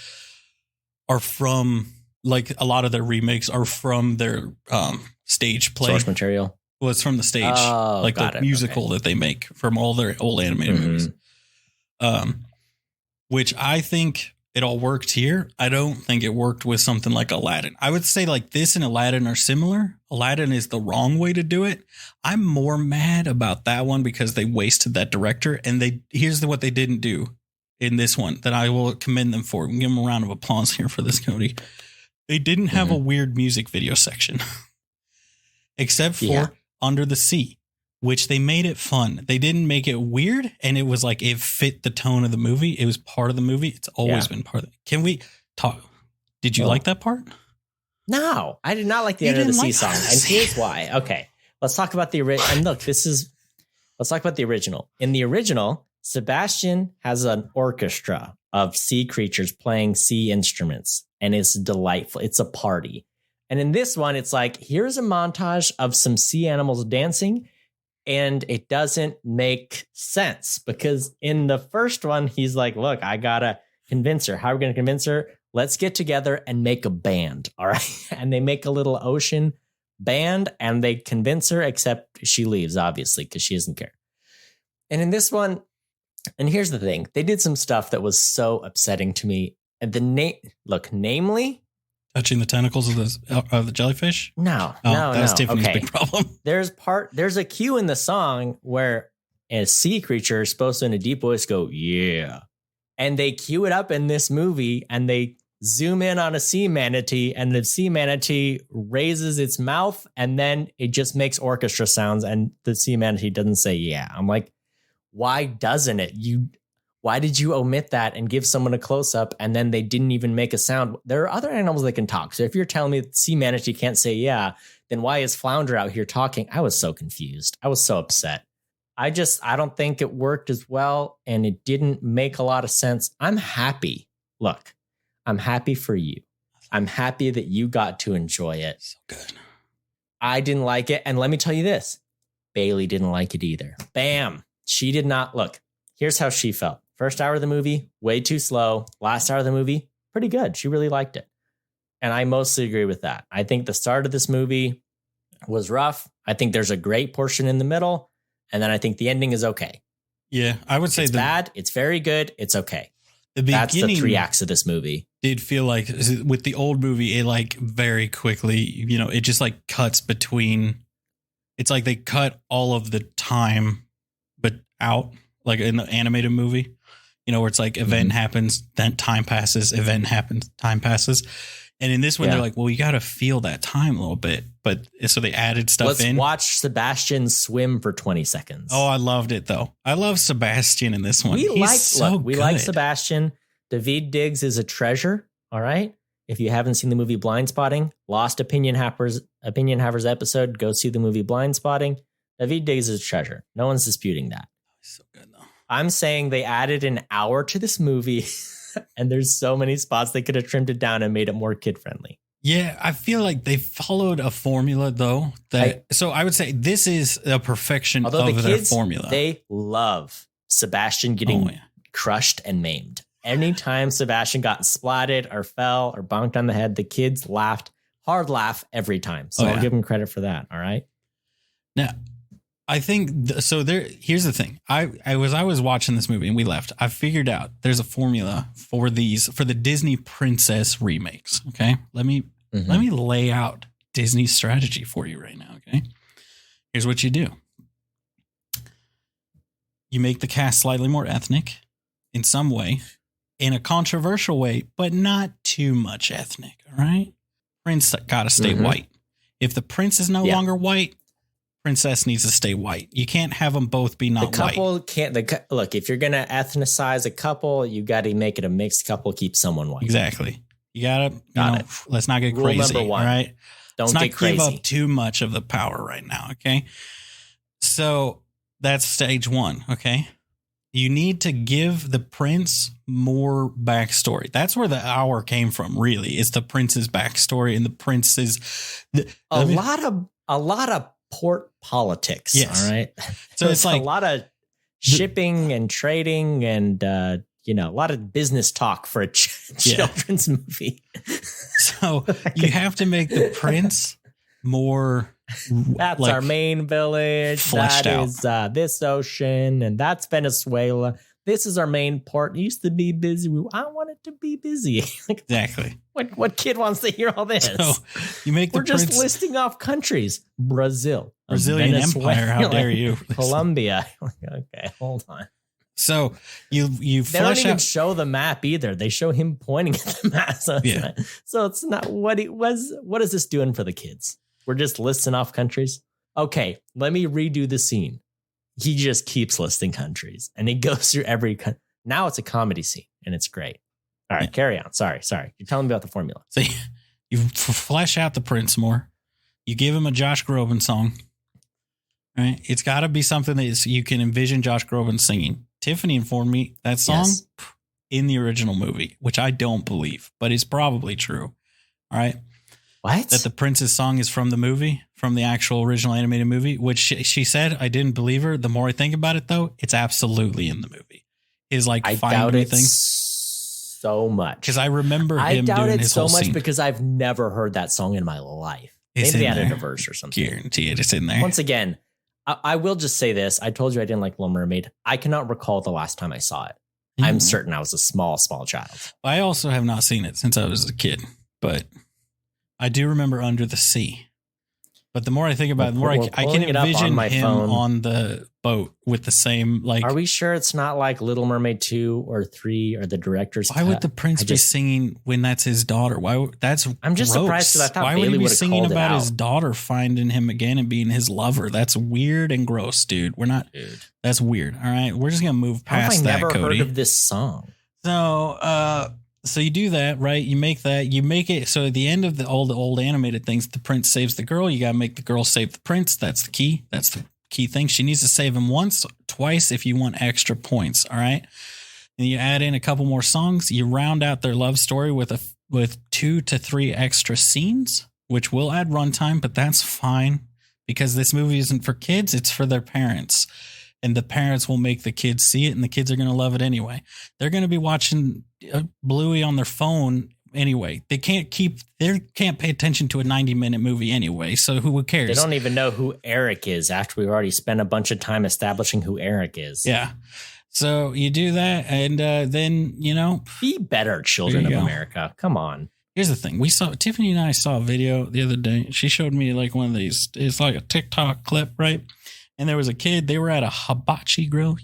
[SPEAKER 2] are from, like, a lot of their remakes are from their stage play.
[SPEAKER 1] Source material?
[SPEAKER 2] Well, it's from the stage, like the musical that they make from all their old animated movies. Which I think it all worked here. I don't think it worked with something like Aladdin. I would say like this and Aladdin are similar. Aladdin is the wrong way to do it. I'm more mad about that one because they wasted that director. And here's what they didn't do in this one that I will commend them for. Give them a round of applause here for this, Cody. They didn't have a weird music video section except for Under the Sea, which they made it fun. They didn't make it weird. And it was like, it fit the tone of the movie. It was part of the movie. It's always been part of it. Can we talk? Did you like that part?
[SPEAKER 1] No, I did not like the Under the Sea song. And here's why. Okay. Let's talk about the original. And look, let's talk about the original. In the original, Sebastian has an orchestra of sea creatures playing sea instruments. And it's delightful. It's a party. And in this one, it's like, here's a montage of some sea animals dancing. And it doesn't make sense because in the first one, he's like, look, I got to convince her. How are we going to convince her? Let's get together and make a band. All right. And they make a little ocean band and they convince her, except she leaves, obviously, because she doesn't care. And in this one, and here's the thing, they did some stuff that was so upsetting to me. And namely,
[SPEAKER 2] touching the tentacles of the jellyfish?
[SPEAKER 1] No,
[SPEAKER 2] that's Tiffany's big problem.
[SPEAKER 1] There's a cue in the song where a sea creature is supposed to, in a deep voice, go, yeah. And they cue it up in this movie and they zoom in on a sea manatee and the sea manatee raises its mouth and then it just makes orchestra sounds and the sea manatee doesn't say, yeah. I'm like, why doesn't it? Why did you omit that and give someone a close-up and then they didn't even make a sound? There are other animals that can talk. So if you're telling me that sea manatee can't say yeah, then why is Flounder out here talking? I was so confused. I was so upset. I don't think it worked as well and it didn't make a lot of sense. I'm happy. Look, I'm happy for you. I'm happy that you got to enjoy it.
[SPEAKER 2] So good.
[SPEAKER 1] I didn't like it. And let me tell you this. Bailey didn't like it either. Bam. She did not. Look, here's how she felt. First hour of the movie, way too slow. Last hour of the movie, pretty good. She really liked it. And I mostly agree with that. I think the start of this movie was rough. I think there's a great portion in the middle. And then I think the ending is okay.
[SPEAKER 2] Yeah, I would say
[SPEAKER 1] it's bad. It's very good. It's okay.
[SPEAKER 2] That's
[SPEAKER 1] the 3 acts of this movie.
[SPEAKER 2] Did feel like with the old movie, it like very quickly, it just like cuts between. It's like they cut all of the time, but out like in the animated movie. Where it's like event happens, then time passes, event happens, time passes. And in this one, they're like, well, you got to feel that time a little bit. But so they added stuff in.
[SPEAKER 1] Let's watch Sebastian swim for 20 seconds.
[SPEAKER 2] Oh, I loved it, though. I love Sebastian in this one.
[SPEAKER 1] We like Sebastian. David Diggs is a treasure. All right. If you haven't seen the movie Blind Spotting, Lost Opinion Havers episode, go see the movie Blind Spotting. David Diggs is a treasure. No one's disputing that.
[SPEAKER 2] So good, though.
[SPEAKER 1] I'm saying they added an hour to this movie and there's so many spots they could have trimmed it down and made it more kid friendly.
[SPEAKER 2] Yeah, I feel like they followed a formula, though. So I would say this is a perfection of their formula.
[SPEAKER 1] They love Sebastian getting crushed and maimed. Anytime Sebastian got splatted or fell or bonked on the head, the kids laughed. Hard laugh every time. So I'll give them credit for that. All right.
[SPEAKER 2] Now, I think so. Here's the thing. I was watching this movie and we left. I figured out there's a formula for the Disney princess remakes. Okay, let me lay out Disney's strategy for you right now. Okay, here's what you do. You make the cast slightly more ethnic. in some way, in a controversial way, but not too much ethnic. All right. Prince got to stay white. If the prince is no longer white, princess needs to stay white. You can't have them both be not white.
[SPEAKER 1] The couple can't. Look, if you're going to ethnicize a couple, you got to make it a mixed couple, keep someone white.
[SPEAKER 2] Exactly. You got to, let's not get crazy. Rule number one. All right.
[SPEAKER 1] Don't get crazy.
[SPEAKER 2] Give up too much of the power right now. Okay. So that's stage one. Okay. You need to give the prince more backstory. That's where the hour came from, really. It's the prince's backstory and the prince's
[SPEAKER 1] a lot of port politics.
[SPEAKER 2] Yes.
[SPEAKER 1] All right.
[SPEAKER 2] So it's like
[SPEAKER 1] a lot of shipping and trading and a lot of business talk for a children's movie.
[SPEAKER 2] So you have to make the prince more.
[SPEAKER 1] That's our main village.
[SPEAKER 2] Fleshed out.
[SPEAKER 1] Is this ocean, and that's Venezuela. This is our main port. It used to be busy. I want it to be busy.
[SPEAKER 2] Exactly.
[SPEAKER 1] What kid wants to hear all this?
[SPEAKER 2] So you make
[SPEAKER 1] We're just listing off countries. Brazilian
[SPEAKER 2] Venezuela, Empire. How dare you?
[SPEAKER 1] Colombia. Okay, hold on.
[SPEAKER 2] So you
[SPEAKER 1] they don't even show the map either. They show him pointing at the map. So it's not what it was. What is this doing for the kids? We're just listing off countries. Okay, let me redo the scene. He just keeps listing countries and he goes through every country. Now it's a comedy scene and it's great. All right, carry on. Sorry. You're telling me about the formula.
[SPEAKER 2] So you flesh out the prince more. You give him a Josh Groban song. Right? It's got to be something that you can envision Josh Groban singing. Tiffany informed me that song in the original movie, which I don't believe, but it's probably true. All right.
[SPEAKER 1] What?
[SPEAKER 2] That the prince's song is from the movie, from the actual original animated movie, which she said. I didn't believe her. The more I think about it, though, it's absolutely in the movie. Is like
[SPEAKER 1] I doubt it so much
[SPEAKER 2] because I remember him doing his whole scene.
[SPEAKER 1] Because I've never heard that song in my life.
[SPEAKER 2] Maybe
[SPEAKER 1] they added a verse or something.
[SPEAKER 2] Guarantee it. It's in there.
[SPEAKER 1] Once again, I will just say this. I told you I didn't like Little Mermaid. I cannot recall the last time I saw it. Mm-hmm. I'm certain I was a small child.
[SPEAKER 2] I also have not seen it since I was a kid, but I do remember Under the Sea. But the more I think about it, the more I can envision him on the boat with the same, like...
[SPEAKER 1] Are we sure it's not like Little Mermaid 2 or 3 or the director's cut?
[SPEAKER 2] Why would the prince be singing when that's his daughter? I'm just surprised because I thought Bailey would have called it out. Why would he be singing about his daughter finding him again and being his lover? That's weird and gross, dude. We're not... Dude. That's weird. All right? We're just going to move past that, Cody. I've never
[SPEAKER 1] heard of this song.
[SPEAKER 2] So you do that, right? You make it. So at the end of all the old animated things, the prince saves the girl. You got to make the girl save the prince. That's the key. That's the key thing. She needs to save him once, twice if you want extra points. All right. And you add in a couple more songs. You round out their love story with 2 to 3 extra scenes, which will add runtime, but that's fine because this movie isn't for kids. It's for their parents. And the parents will make the kids see it, and the kids are going to love it anyway. They're going to be watching Bluey on their phone anyway. They can't pay attention to a 90-minute movie anyway. So who cares?
[SPEAKER 1] They don't even know who Eric is after we've already spent a bunch of time establishing who Eric is.
[SPEAKER 2] Yeah. So you do that, and then
[SPEAKER 1] be better, children of America. Come on.
[SPEAKER 2] Here's the thing. Tiffany and I saw a video the other day. She showed me like one of these. It's like a TikTok clip, right? And there was a kid, they were at a hibachi grill,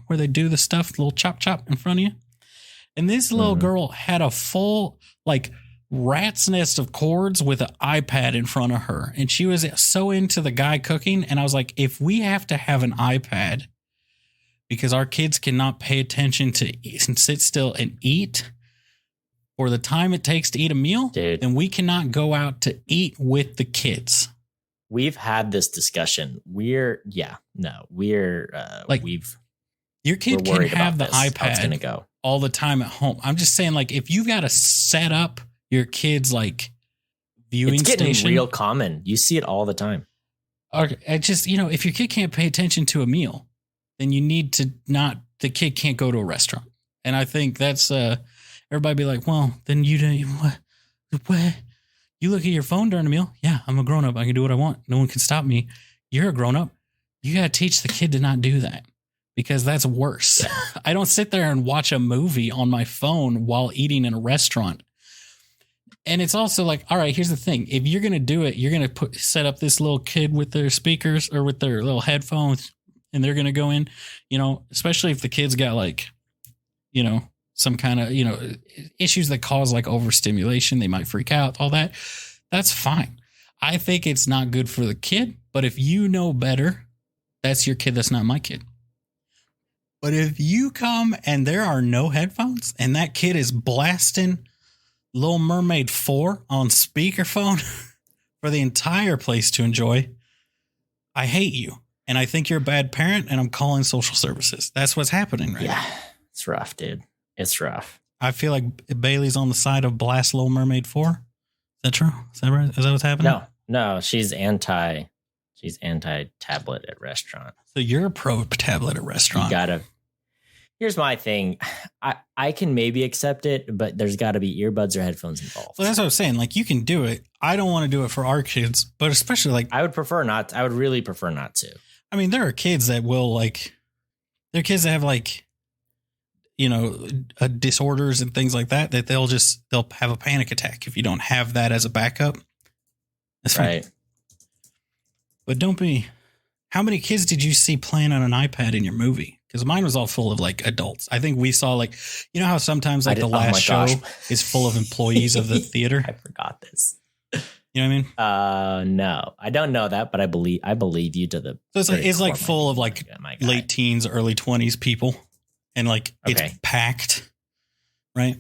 [SPEAKER 2] where they do the stuff, little chop in front of you. And this little girl had a full, like, rat's nest of cords with an iPad in front of her. And she was so into the guy cooking. And I was like, if we have to have an iPad because our kids cannot pay attention to eat and sit still and eat for the time it takes to eat a meal, then we cannot go out to eat with the kids.
[SPEAKER 1] We've had this discussion. Your kid can have the iPad
[SPEAKER 2] all the time at home. I'm just saying, like, if you got to set up your kids like viewing
[SPEAKER 1] it's getting
[SPEAKER 2] station,
[SPEAKER 1] real common. You see it all the time.
[SPEAKER 2] Okay, if your kid can't pay attention to a meal, then you need to the kid can't go to a restaurant. And I think that's everybody be like, well, then what? You look at your phone during a meal. Yeah, I'm a grown up. I can do what I want. No one can stop me. You're a grown up. You got to teach the kid to not do that because that's worse. I don't sit there and watch a movie on my phone while eating in a restaurant. And it's also like, all right, here's the thing. If you're going to do it, you're going to set up this little kid with their speakers or with their little headphones and they're going to go in, especially if the kid's got like some kind of, issues that cause like overstimulation. They might freak out, all that. That's fine. I think it's not good for the kid, but if you know better, that's your kid. That's not my kid. But if you come and there are no headphones and that kid is blasting Little Mermaid 4 on speakerphone for the entire place to enjoy, I hate you. And I think you're a bad parent, and I'm calling social services. That's what's happening right now.
[SPEAKER 1] It's rough, dude. It's rough.
[SPEAKER 2] I feel like Bailey's on the side of blast Little Mermaid 4. Is that true? Is that right? Is that what's happening?
[SPEAKER 1] No, she's anti tablet at restaurant.
[SPEAKER 2] So you're a pro tablet at restaurant.
[SPEAKER 1] Here's my thing. I can maybe accept it, but there's got to be earbuds or headphones involved.
[SPEAKER 2] Well, that's what I'm saying. Like, you can do it. I don't want to do it for our kids, but especially like
[SPEAKER 1] I would prefer not. I would really prefer not to.
[SPEAKER 2] I mean, there are kids that will like. There are kids that have like, disorders and things like that. That they'll have a panic attack if you don't have that as a backup. That's right. Fine. But don't be. How many kids did you see playing on an iPad in your movie? Because mine was all full of like adults. I think we saw like, how sometimes like the last show is full of employees of the theater.
[SPEAKER 1] I forgot this.
[SPEAKER 2] You know what I
[SPEAKER 1] mean? No, I don't know that, but I believe you to the.
[SPEAKER 2] So it's like full of like late teens, early 20s people, and like it's packed, right?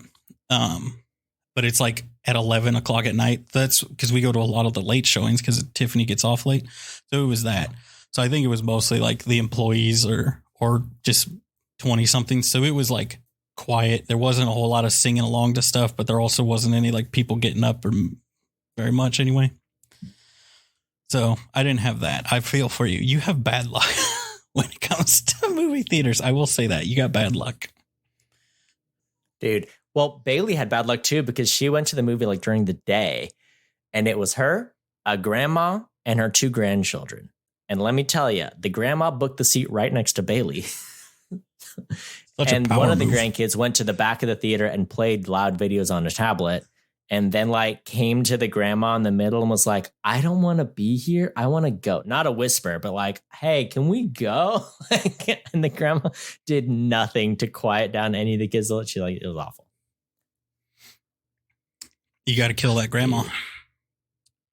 [SPEAKER 2] But it's like at 11 o'clock at night. That's because we go to a lot of the late showings because Tiffany gets off late. So it was that. So I think it was mostly like the employees or just 20 something. So it was like quiet. There wasn't a whole lot of singing along to stuff, but there also wasn't any like people getting up or very much anyway. So I didn't have that. I feel for you. You have bad luck when it comes to movie theaters. I will say that you got bad luck,
[SPEAKER 1] dude. Well, Bailey had bad luck too, because she went to the movie like during the day and it was her, a grandma, and her 2 grandchildren. And let me tell you, the grandma booked the seat right next to Bailey. And one of the grandkids went to the back of the theater and played loud videos on a tablet. And then like came to the grandma in the middle and was like, I don't want to be here. I want to go. Not a whisper, but like, hey, can we go? And the grandma did nothing to quiet down any of the kids. It was awful.
[SPEAKER 2] You got to kill that grandma.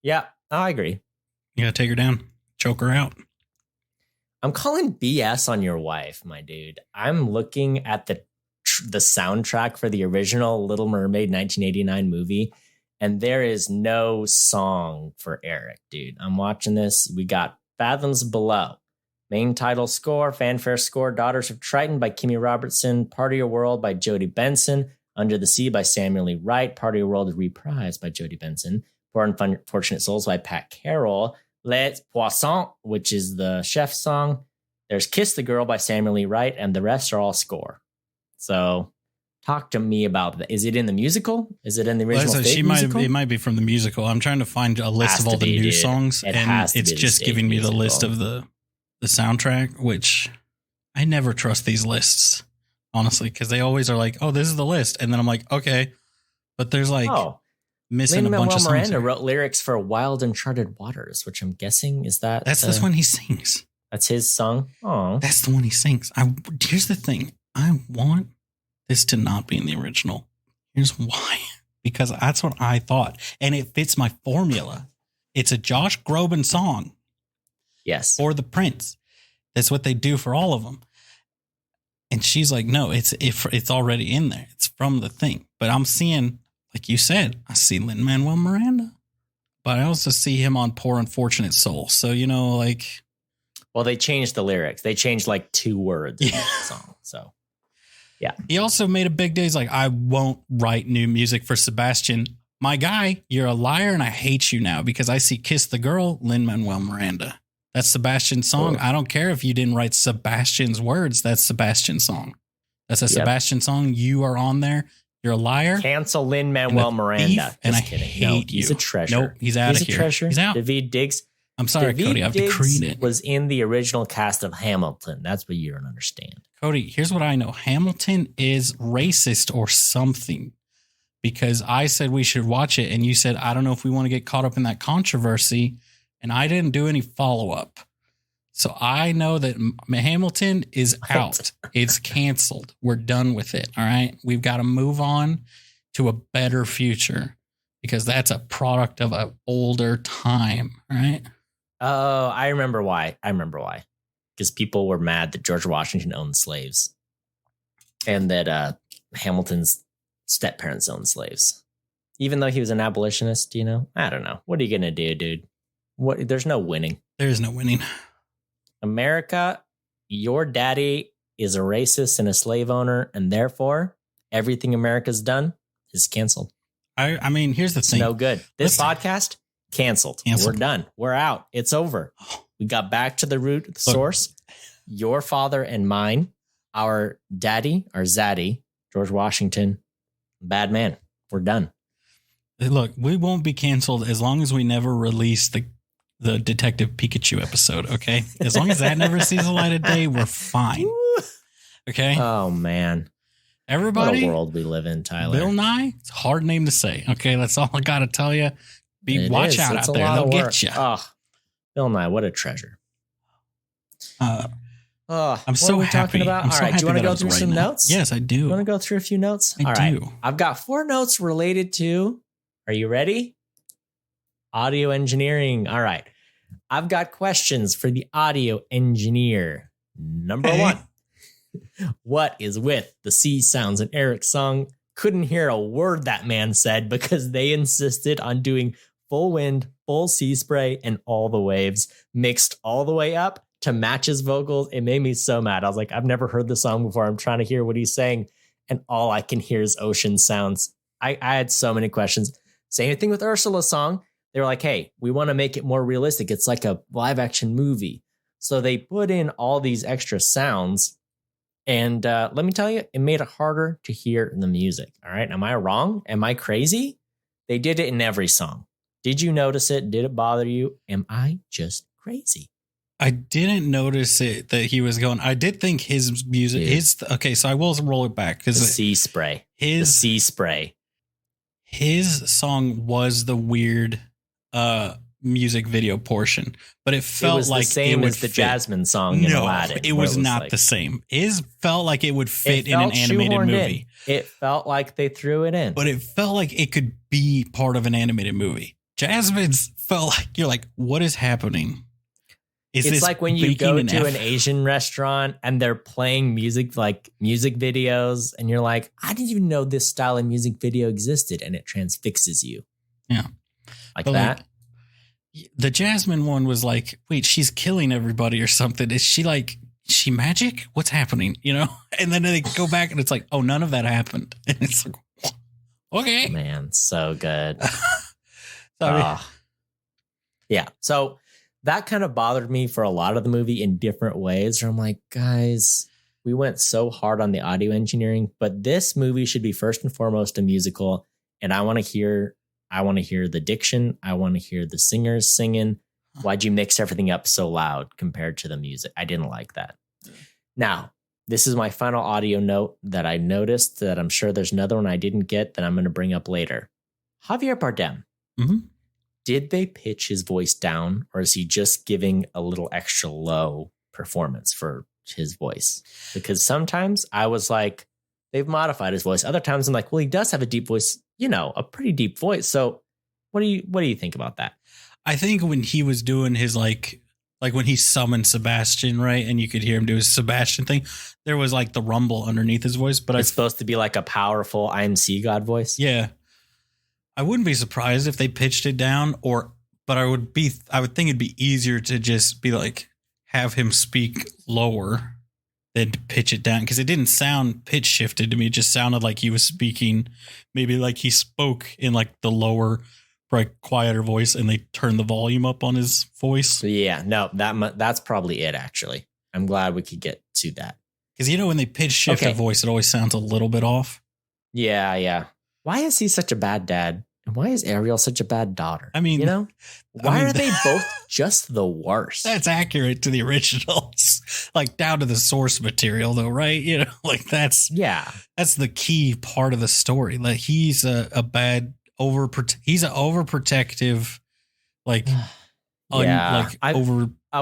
[SPEAKER 1] Yeah, I agree.
[SPEAKER 2] You got to take her down. Choke her out.
[SPEAKER 1] I'm calling BS on your wife, my dude. I'm looking at the soundtrack for the original Little Mermaid 1989 movie, and there is no song for Eric, dude. I'm watching this. We got Fathoms Below, main title score, fanfare score, Daughters of Triton by Kimmy Robertson, Part of Your World by Jodie Benson, Under the Sea by Samuel Lee Wright, Part of Your World reprised by Jodie Benson, Poor Unfortunate Souls by Pat Carroll, Les Poissons, which is the chef's song. There's Kiss the Girl by Samuel Lee Wright, and the rest are all score. So talk to me about that. Is it in the musical? Is it in the original musical?
[SPEAKER 2] It might be from the musical. I'm trying to find a list of all the new songs, and it's just giving me the list of the soundtrack, which I never trust these lists, honestly, because they always are like, oh, this is the list. And then I'm like, okay. But there's like... missing a bunch of songs.
[SPEAKER 1] Miranda wrote lyrics for Wild Uncharted Waters, which I'm guessing is that.
[SPEAKER 2] That's this one he sings.
[SPEAKER 1] That's his song. Oh,
[SPEAKER 2] that's the one he sings. Here's the thing. I want this to not be in the original. Here's why. Because that's what I thought. And it fits my formula. It's a Josh Groban song.
[SPEAKER 1] Yes.
[SPEAKER 2] Or the Prince. That's what they do for all of them. And she's like, no, it's already in there. It's from the thing. But I'm seeing... Like you said, I see Lin-Manuel Miranda, but I also see him on Poor Unfortunate Soul. So, like...
[SPEAKER 1] Well, they changed the lyrics. They changed like 2 words in that song. So, yeah.
[SPEAKER 2] He also made a big day. He's like, I won't write new music for Sebastian. My guy, you're a liar and I hate you now because I see Kiss the Girl, Lin-Manuel Miranda. That's Sebastian's song. I don't care if you didn't write Sebastian's words. That's Sebastian's song. That's a Sebastian song. You are on there. You're a liar.
[SPEAKER 1] Cancel Lin-Manuel Miranda.
[SPEAKER 2] And I hate you.
[SPEAKER 1] He's a treasure.
[SPEAKER 2] Nope, he's out of here.
[SPEAKER 1] He's a treasure.
[SPEAKER 2] He's out.
[SPEAKER 1] Daveed Diggs.
[SPEAKER 2] I'm sorry, Cody. I've decreed it.
[SPEAKER 1] Was in the original cast of Hamilton. That's what you don't understand.
[SPEAKER 2] Cody, here's what I know. Hamilton is racist or something because I said we should watch it. And you said, I don't know if we want to get caught up in that controversy. And I didn't do any follow-up. So I know that Hamilton is out. It's canceled. We're done with it. All right. We've got to move on to a better future because that's a product of an older time. Right.
[SPEAKER 1] Oh, I remember why. Because people were mad that George Washington owned slaves and that Hamilton's step parents owned slaves. Even though he was an abolitionist, you know, I don't know. What are you going to do, dude? There's no winning.
[SPEAKER 2] There is no winning.
[SPEAKER 1] America, your daddy is a racist and a slave owner, and therefore everything America's done is canceled.
[SPEAKER 2] I mean, here's the thing.
[SPEAKER 1] No good. This podcast, canceled. We're done. We're out. It's over. We got back to the root, the source. Your father and mine, our daddy, our zaddy, George Washington, bad man. We're done.
[SPEAKER 2] Look, we won't be canceled as long as we never release the Detective Pikachu episode, okay? As long as that never sees the light of day, we're fine. Okay?
[SPEAKER 1] Oh, man.
[SPEAKER 2] Everybody.
[SPEAKER 1] What a world we live in, Tyler.
[SPEAKER 2] Bill Nye, it's a hard name to say, okay? That's all I got to tell you. Watch out out there. They'll get you.
[SPEAKER 1] Oh, Bill Nye, what a treasure.
[SPEAKER 2] I'm so happy.
[SPEAKER 1] Talking about? All right, do you want to go through some notes?
[SPEAKER 2] Yes, I do.
[SPEAKER 1] You want to go through a few notes?
[SPEAKER 2] I do.
[SPEAKER 1] I've got 4 notes related to, are you ready? Audio engineering. All right. I've got questions for the audio engineer. Number 1. What is with the sea sounds in Eric's song? Couldn't hear a word that man said because they insisted on doing full wind, full sea spray, and all the waves mixed all the way up to match his vocals. It made me so mad. I was like, I've never heard the song before. I'm trying to hear what he's saying, and all I can hear is ocean sounds. I had so many questions. Same thing with Ursula's song. They were like, hey, we want to make it more realistic. It's like a live action movie. So they put in all these extra sounds. And let me tell you, it made it harder to hear the music. All right. Am I wrong? Am I crazy? They did it in every song. Did you notice it? Did it bother you? Am I just crazy?
[SPEAKER 2] I didn't notice it that he was going. I did think his music, okay, so I will roll it back because
[SPEAKER 1] the sea spray.
[SPEAKER 2] His song was the weird music video portion, but it felt like
[SPEAKER 1] the same as the Jasmine song in Aladdin.
[SPEAKER 2] It was not the same. His felt like it would fit in an animated movie.
[SPEAKER 1] It felt like they threw it in.
[SPEAKER 2] But it felt like it could be part of an animated movie. Jasmine's felt like you're like, what is happening?
[SPEAKER 1] It's like when you go to an Asian restaurant and they're playing music, like music videos, and you're like, I didn't even know this style of music video existed, and it transfixes you.
[SPEAKER 2] Yeah.
[SPEAKER 1] Like that.
[SPEAKER 2] The Jasmine one was like, wait, she's killing everybody or something. Is she magic? What's happening? You know? And then they go back and it's like, oh, none of that happened. And it's like, okay.
[SPEAKER 1] Man, so good.
[SPEAKER 2] Sorry.
[SPEAKER 1] Yeah. So that kind of bothered me for a lot of the movie in different ways. Where I'm like, guys, we went so hard on the audio engineering, but this movie should be first and foremost a musical. And I want to hear the diction. I want to hear the singers singing. Why'd you mix everything up so loud compared to the music? I didn't like that. Now, this is my final audio note that I noticed that I'm sure there's another one I didn't get that I'm going to bring up later. Javier Bardem.
[SPEAKER 2] Mm-hmm.
[SPEAKER 1] Did they pitch his voice down, or is he just giving a little extra low performance for his voice? Because sometimes I was like, they've modified his voice. Other times I'm like, well, he does have a deep voice, a pretty deep voice. So what do you think about that?
[SPEAKER 2] I think when he was doing his like when he summoned Sebastian, right, and you could hear him do his Sebastian thing, there was like the rumble underneath his voice. But
[SPEAKER 1] it's supposed to be like a powerful IMC God voice.
[SPEAKER 2] Yeah. I wouldn't be surprised if they pitched it down, but I would think it'd be easier to just be like, have him speak lower than to pitch it down. Cause it didn't sound pitch shifted to me. It just sounded like he was speaking, maybe like he spoke in like the lower, like quieter voice, and they turned the volume up on his voice.
[SPEAKER 1] Yeah, no, that's probably it. Actually, I'm glad we could get to that.
[SPEAKER 2] Cause when they pitch shift a voice, it always sounds a little bit off.
[SPEAKER 1] Yeah. Why is he such a bad dad? And why is Ariel such a bad daughter?
[SPEAKER 2] I mean,
[SPEAKER 1] why are they both just the worst?
[SPEAKER 2] That's accurate to the originals, like down to the source material, though, right? That's the key part of the story. Like he's he's an overprotective,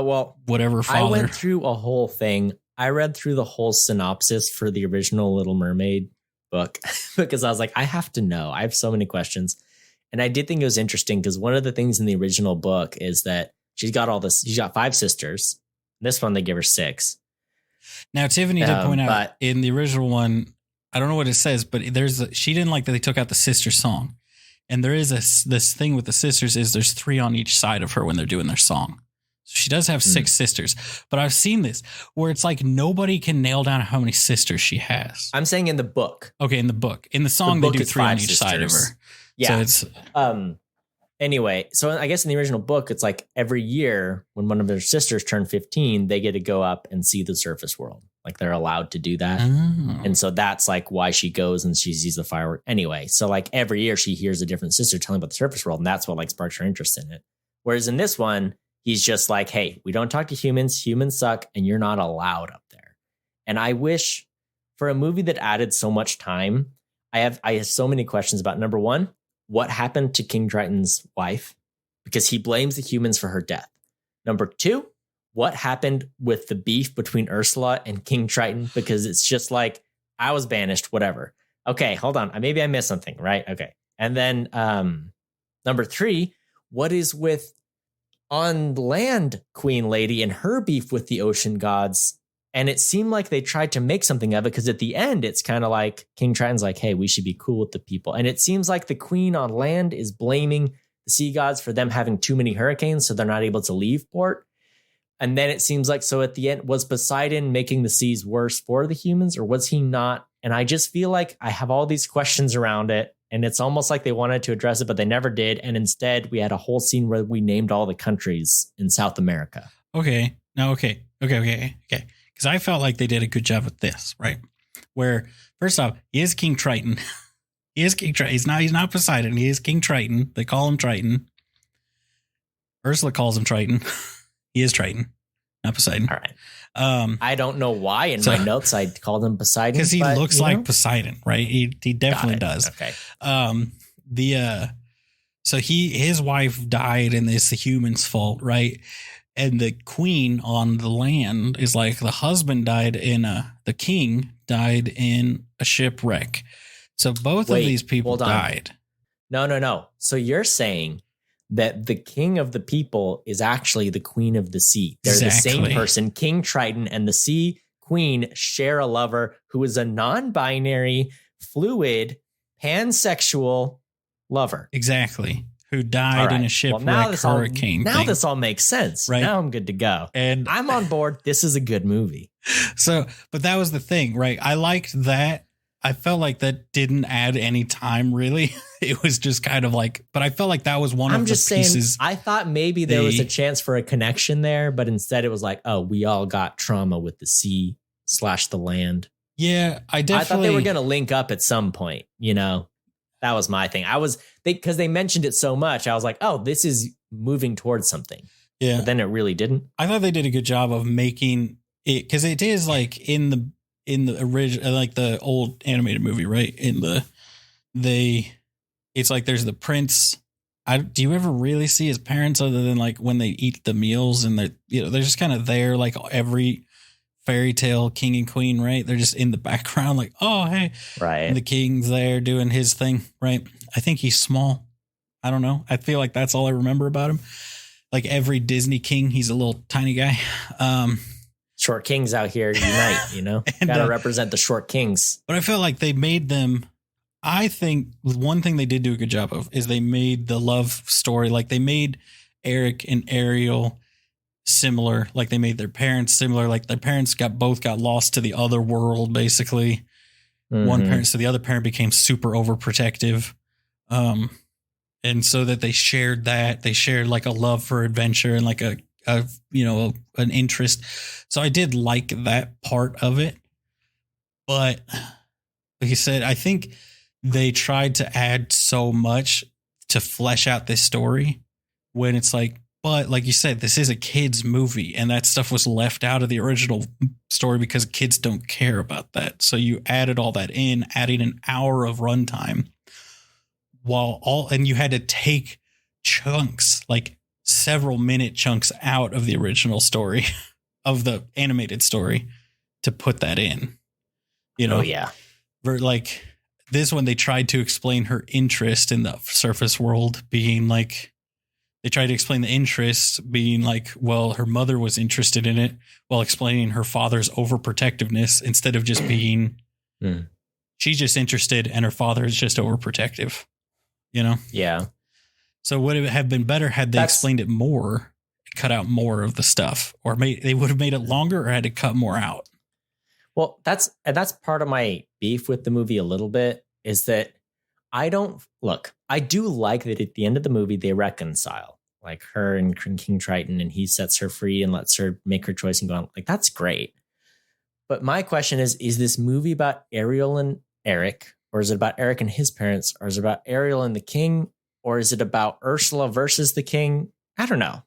[SPEAKER 1] Well,
[SPEAKER 2] whatever father.
[SPEAKER 1] I went through a whole thing. I read through the whole synopsis for the original Little Mermaid book because I was like, I have to know. I have so many questions. And I did think it was interesting because one of the things in the original book is that she's got 5 sisters. This one, they give her 6.
[SPEAKER 2] Now, Tiffany did point out in the original one, I don't know what it says, but she didn't like that they took out the sister song. And there is this thing with the sisters is there's 3 on each side of her when they're doing their song. So she does have 6 sisters, but I've seen this where it's like nobody can nail down how many sisters she has.
[SPEAKER 1] I'm saying in the book.
[SPEAKER 2] Okay, in the book. In the song, they do 3 on each side of her.
[SPEAKER 1] Yeah.
[SPEAKER 2] So it's
[SPEAKER 1] anyway, so I guess in the original book, it's like every year when one of their sisters turn 15, they get to go up and see the surface world. Like they're allowed to do that.
[SPEAKER 2] Oh.
[SPEAKER 1] And so that's like why she goes and she sees the firework. Anyway, so like every year she hears a different sister telling about the surface world. And that's what like sparks her interest in it. Whereas in this one, he's just like, hey, we don't talk to humans. Humans suck and you're not allowed up there. And I wish for a movie that added so much time, I have so many questions about, number one, what happened to King Triton's wife? Because he blames the humans for her death. Number 2, what happened with the beef between Ursula and King Triton? Because it's just like, I was banished, whatever. Okay, hold on. Maybe I missed something, right? Okay. And then number 3, what is with on land Queen Lady and her beef with the ocean gods? And it seemed like they tried to make something of it because at the end, it's kind of like King Triton's like, hey, we should be cool with the people. And it seems like the queen on land is blaming the sea gods for them having too many hurricanes, so they're not able to leave port. And then it seems like, so at the end, was Poseidon making the seas worse for the humans or was he not? And I just feel like I have all these questions around it. And it's almost like they wanted to address it, but they never did. And instead, we had a whole scene where we named all the countries in South America.
[SPEAKER 2] Okay. Now, okay. Because I felt like they did a good job with this, right? Where, first off, he is King Triton. He's not Poseidon. He is King Triton. They call him Triton. Ursula calls him Triton. He is Triton, not Poseidon.
[SPEAKER 1] All right. I don't know why in my notes I called him Poseidon.
[SPEAKER 2] Because he looks like Poseidon, right? He definitely does.
[SPEAKER 1] Okay.
[SPEAKER 2] So his wife died and it's the human's fault, right? And the queen on the land is like the husband died the king died in a shipwreck. So both of these people died.
[SPEAKER 1] No. So you're saying that the king of the people is actually the queen of the sea. They're the same person. King Triton and the sea queen share a lover who is a non-binary, fluid, pansexual lover.
[SPEAKER 2] Exactly. Who died in a shipwreck hurricane.
[SPEAKER 1] Now this all makes sense. Right. Now I'm good to go. And I'm on board. This is a good movie.
[SPEAKER 2] So, but that was the thing, right? I liked that. I felt like that didn't add any time, really. It was just kind of like, but I felt like that was one of the pieces.
[SPEAKER 1] I thought maybe there was a chance for a connection there, but instead it was like, oh, we all got trauma with the sea / the land.
[SPEAKER 2] Yeah, I thought
[SPEAKER 1] they were going to link up at some point, That was my thing. Because they mentioned it so much, I was like, oh, this is moving towards something.
[SPEAKER 2] Yeah.
[SPEAKER 1] But then it really didn't.
[SPEAKER 2] I thought they did a good job of making it, because it is like in the original, like the old animated movie, right? It's like there's the prince. Do you ever really see his parents other than like when they eat the meals and they're just kind of there like every fairy tale king and queen, right? They're just in the background like, oh, hey.
[SPEAKER 1] Right.
[SPEAKER 2] And the king's there doing his thing, right? I think he's small. I don't know. I feel like that's all I remember about him. Like every Disney king, he's a little tiny guy.
[SPEAKER 1] Short kings out here unite, Gotta represent the short kings.
[SPEAKER 2] But I felt like they made them, I think one thing they did do a good job of is they made the love story, like they made Eric and Ariel similar, like they made their parents similar, like their parents both got lost to the other world, basically. Mm-hmm. One parent, so the other parent became super overprotective. And so that they shared like a love for adventure and like an interest. So I did like that part of it. But like you said, I think they tried to add so much to flesh out this story when it's like, but like you said, this is a kid's movie and that stuff was left out of the original story because kids don't care about that. So you added all that in, adding an hour of runtime and you had to take chunks, like several minute chunks out of the original story of the animated story to put that in, you know,
[SPEAKER 1] Oh, yeah.
[SPEAKER 2] like this one, they tried to explain her interest in the surface world being like, they tried to explain the interest being like, well, her mother was interested in it while explaining her father's overprotectiveness instead of just being, she's just interested and her father is just overprotective, you know?
[SPEAKER 1] Yeah.
[SPEAKER 2] So would it have been better had they explained it more, cut out more of the stuff, or they would have made it longer or had to cut more out?
[SPEAKER 1] Well, that's part of my beef with the movie a little bit is that I do like that at the end of the movie, they reconcile, like her and King Triton, and he sets her free and lets her make her choice and go on. Like, that's great. But my question is this movie about Ariel and Eric, or is it about Eric and his parents, or is it about Ariel and the king, or is it about Ursula versus the king? I don't know.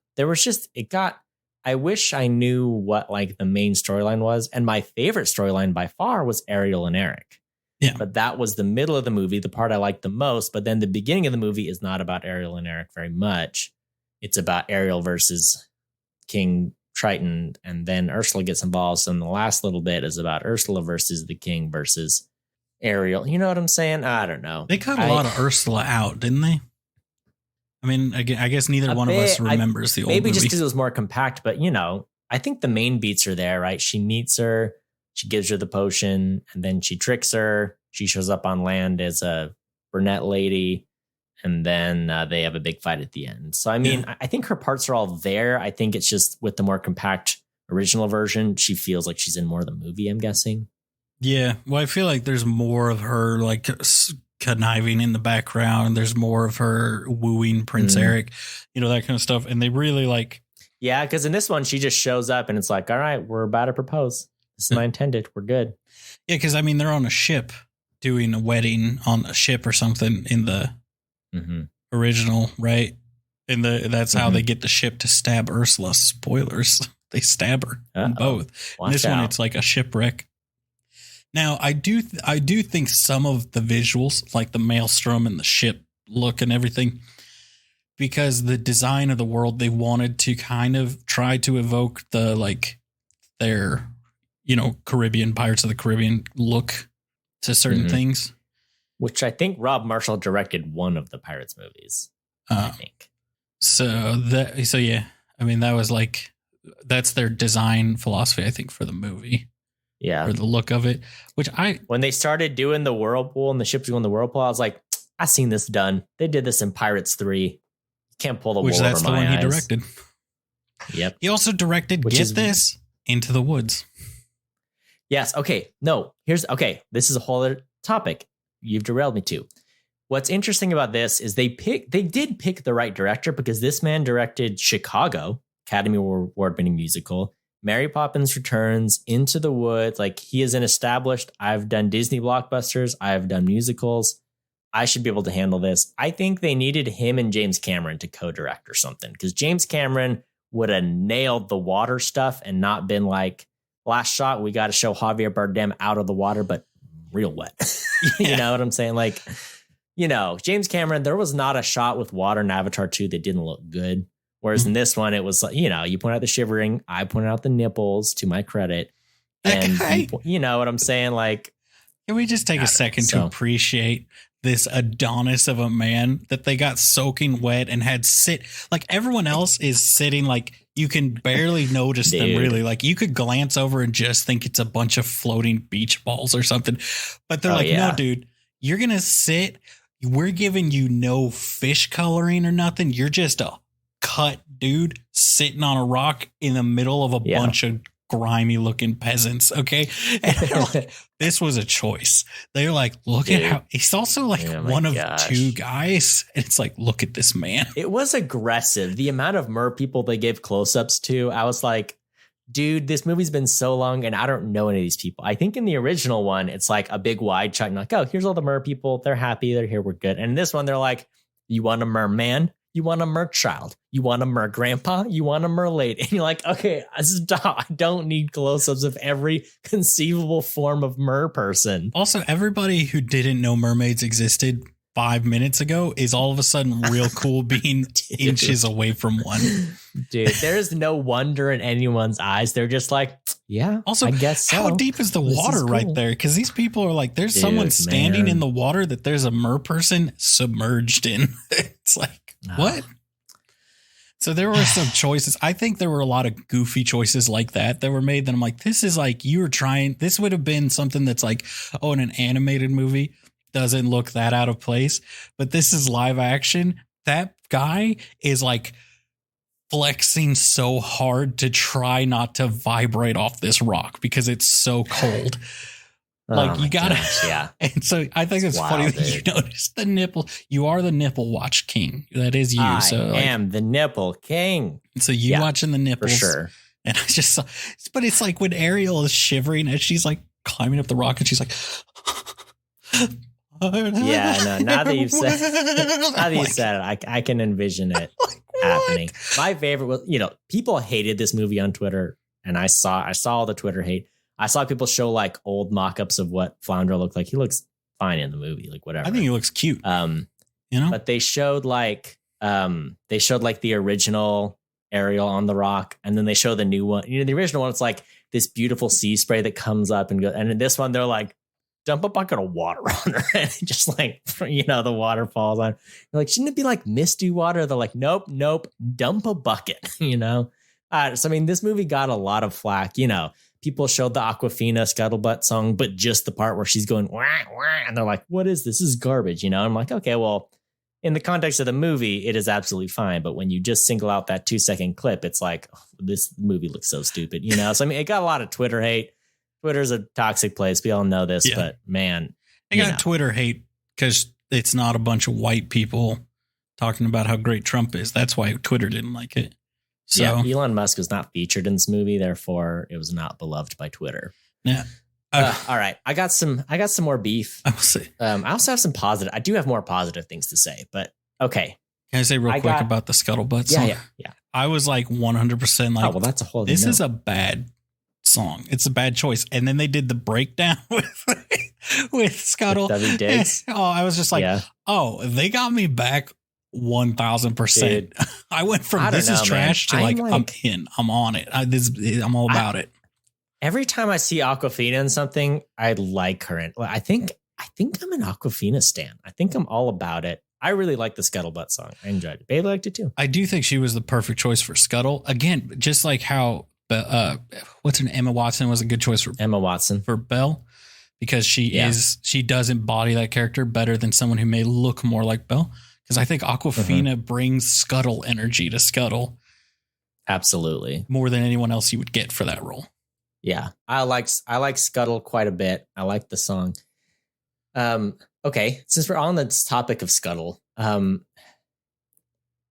[SPEAKER 1] I wish I knew what like the main storyline was. And my favorite storyline by far was Ariel and Eric.
[SPEAKER 2] Yeah.
[SPEAKER 1] But that was the middle of the movie, the part I liked the most. But then the beginning of the movie is not about Ariel and Eric very much. It's about Ariel versus King Triton. And then Ursula gets involved. So the last little bit is about Ursula versus the king versus Ariel. You know what I'm saying? I don't know.
[SPEAKER 2] They cut a lot of Ursula out, didn't they? I mean, I guess neither one of us remembers the old movie.
[SPEAKER 1] Maybe just because it was more compact, but I think the main beats are there, right? She meets her, she gives her the potion, and then she tricks her. She shows up on land as a brunette lady, and then they have a big fight at the end. So, I mean, I think her parts are all there. I think it's just with the more compact original version, she feels like she's in more of the movie, I'm guessing.
[SPEAKER 2] Yeah. Well, I feel like there's more of her, like, conniving in the background. There's more of her wooing Prince Eric, that kind of stuff. And they really like,
[SPEAKER 1] yeah, because in this one she just shows up and it's like, all right, we're about to propose. This is my intended. We're good.
[SPEAKER 2] Yeah, because I mean they're on a ship doing a wedding on a ship or something in the original, right? And that's how they get the ship to stab Ursula. Spoilers. They stab her in both. In this one, it's like a shipwreck. Now, I do think some of the visuals, like the maelstrom and the ship look and everything, because the design of the world, they wanted to kind of try to evoke the, like, their, Caribbean, Pirates of the Caribbean look to certain things.
[SPEAKER 1] Which I think Rob Marshall directed one of the Pirates movies, I think. So
[SPEAKER 2] yeah, I mean, that was like, that's their design philosophy, I think, for the movie.
[SPEAKER 1] Yeah.
[SPEAKER 2] Or the look of it, when
[SPEAKER 1] they started doing the whirlpool and the ships going the whirlpool, I was like, I've seen this done. They did this in Pirates 3. Can't pull the wool over my eyes. Which that's the one he
[SPEAKER 2] directed.
[SPEAKER 1] Yep.
[SPEAKER 2] He also directed, Into the Woods.
[SPEAKER 1] Yes. Okay. No, this is a whole other topic you've derailed me to. What's interesting about this is they did pick the right director, because this man directed Chicago, Academy Award-winning musical, Mary Poppins Returns, Into the Woods. Like, he is an established, I've done Disney blockbusters, I've done musicals. I should be able to handle this. I think they needed him and James Cameron to co-direct or something, because James Cameron would have nailed the water stuff and not been like, last shot, we got to show Javier Bardem out of the water, but real wet. You know what I'm saying? Like, James Cameron, there was not a shot with water in Avatar 2 that didn't look good. Whereas in this one, it was like, you point out the shivering. I pointed out the nipples, to my credit. And you know what I'm saying? Like,
[SPEAKER 2] can we just take a second to appreciate this Adonis of a man that they got soaking wet and had sit, like, everyone else is sitting, like, you can barely notice them, really. Like, you could glance over and just think it's a bunch of floating beach balls or something. But they're no, dude, you're going to sit. We're giving you no fish coloring or nothing. You're just a cut dude sitting on a rock in the middle of a bunch of grimy looking peasants. And they're like, this was a choice. They're like, look at how he's also like one of two guys. And it's like, look at this man.
[SPEAKER 1] It was aggressive. The amount of mer people they gave close-ups to, I was like, dude, this movie's been so long and I don't know any of these people. I think in the original one, it's like a big wide shot and like, oh, here's all the mer people. They're happy. They're here. We're good. And in this one, they're like, you want a mer man? You want a mer child? You want a mer grandpa? You want a mer lady? And you're like, okay, stop. I don't need close-ups of every conceivable form of mer person.
[SPEAKER 2] Also, everybody who didn't know mermaids existed 5 minutes ago is all of a sudden real cool being inches away from one.
[SPEAKER 1] Dude, there is no wonder in anyone's eyes. They're just like, yeah,
[SPEAKER 2] also,
[SPEAKER 1] I guess so.
[SPEAKER 2] How deep is the water right there? Because these people are like, there's someone standing in the water that there's a mer person submerged in. It's like, what? So there were some choices. I think there were a lot of goofy choices like that were made that I'm like, this is like, you were trying, this would have been something that's like, oh, in an animated movie doesn't look that out of place, but this is live action. That guy is like flexing so hard to try not to vibrate off this rock because it's so cold. Like you gotta,
[SPEAKER 1] yeah.
[SPEAKER 2] And so I think it's funny that you notice the nipple. You are the nipple watch king. That is you.
[SPEAKER 1] I
[SPEAKER 2] so
[SPEAKER 1] am the nipple king.
[SPEAKER 2] So you watching the nipples,
[SPEAKER 1] for sure.
[SPEAKER 2] And I just saw, but it's like when Ariel is shivering as she's like climbing up the rock, and she's like,
[SPEAKER 1] yeah, I know. Now that you've said, it, I can envision it happening. My favorite was, people hated this movie on Twitter, and I saw all the Twitter hate. I saw people show like old mock-ups of what Flounder looked like. He looks fine in the movie, like whatever.
[SPEAKER 2] I think he looks cute.
[SPEAKER 1] But they showed like the original Ariel on the rock, and then they show the new one. The original one, it's like this beautiful sea spray that comes up and goes. And in this one, they're like, dump a bucket of water on her, and just like the water falls on. You're like, shouldn't it be like misty water? They're like, nope, dump a bucket. So I mean, this movie got a lot of flack. People showed the Aquafina Scuttlebutt song, but just the part where she's going, wah, wah, and they're like, what is this? This is garbage, I'm like, okay, well, in the context of the movie, it is absolutely fine. But when you just single out that 2-second clip, it's like, oh, this movie looks so stupid, So, I mean, it got a lot of Twitter hate. Twitter's a toxic place. We all know this, but man.
[SPEAKER 2] They got Twitter hate because it's not a bunch of white people talking about how great Trump is. That's why Twitter didn't like it. So,
[SPEAKER 1] yeah, Elon Musk was not featured in this movie, therefore it was not beloved by Twitter.
[SPEAKER 2] Yeah.
[SPEAKER 1] All right, I got some more beef.
[SPEAKER 2] I will say.
[SPEAKER 1] I also have some positive. I do have more positive things to say, but okay.
[SPEAKER 2] Can I say real quick about the Scuttlebutt song?
[SPEAKER 1] Yeah.
[SPEAKER 2] I was like 100% like,
[SPEAKER 1] oh well, that's a whole.
[SPEAKER 2] This is a bad song. It's a bad choice. And then they did the breakdown with Scuttle.
[SPEAKER 1] With W. Diggs.
[SPEAKER 2] Oh, I was just like, oh, they got me back 1,000%. I went from this is trash to like I'm in. I'm on it. I'm all about it.
[SPEAKER 1] Every time I see Aquafina in something, I like her. I think I'm an Aquafina stan. I think I'm all about it. I really like the Scuttlebutt song. I enjoyed it. Bailey liked it too.
[SPEAKER 2] I do think she was the perfect choice for Scuttle. Again, just like how Emma Watson was a good choice for
[SPEAKER 1] Emma Watson
[SPEAKER 2] for Belle, because she does embody that character better than someone who may look more like Belle. Because I think Aquafina brings Scuttle energy to Scuttle.
[SPEAKER 1] Absolutely.
[SPEAKER 2] More than anyone else you would get for that role.
[SPEAKER 1] Yeah. I like Scuttle quite a bit. I like the song. Okay. Since we're on this topic of Scuttle,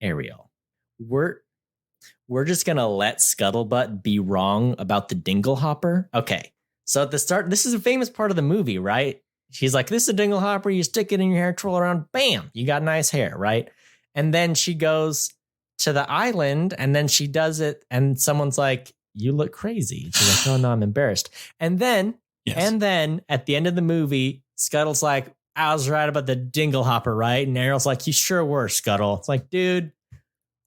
[SPEAKER 1] Ariel, we're just going to let Scuttlebutt be wrong about the Dinglehopper. Okay. So at the start, this is a famous part of the movie, right? She's like, this is a Dinglehopper. You stick it in your hair, twirl around, bam, you got nice hair, right? And then she goes to the island and then she does it. And someone's like, you look crazy. She's like, oh, no, I'm embarrassed. And then at the end of the movie, Scuttle's like, I was right about the Dinglehopper, right? And Ariel's like, you sure were, Scuttle. It's like, dude,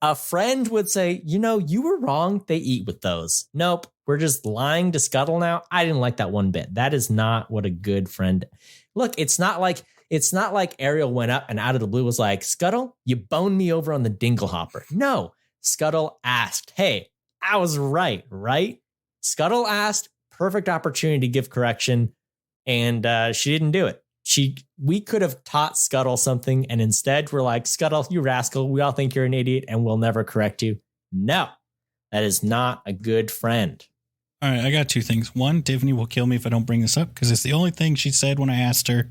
[SPEAKER 1] a friend would say, you were wrong. They eat with those. Nope. We're just lying to Scuttle now. I didn't like that one bit. That is not what a good friend. Look, it's not like Ariel went up and out of the blue was like, Scuttle, you boned me over on the Dinglehopper. No, Scuttle asked, hey, I was right? Scuttle asked, perfect opportunity to give correction, and she didn't do it. We could have taught Scuttle something, and instead we're like, Scuttle, you rascal, we all think you're an idiot and we'll never correct you. No, that is not a good friend.
[SPEAKER 2] All right, I got two things. One, Tiffany will kill me if I don't bring this up because it's the only thing she said when I asked her if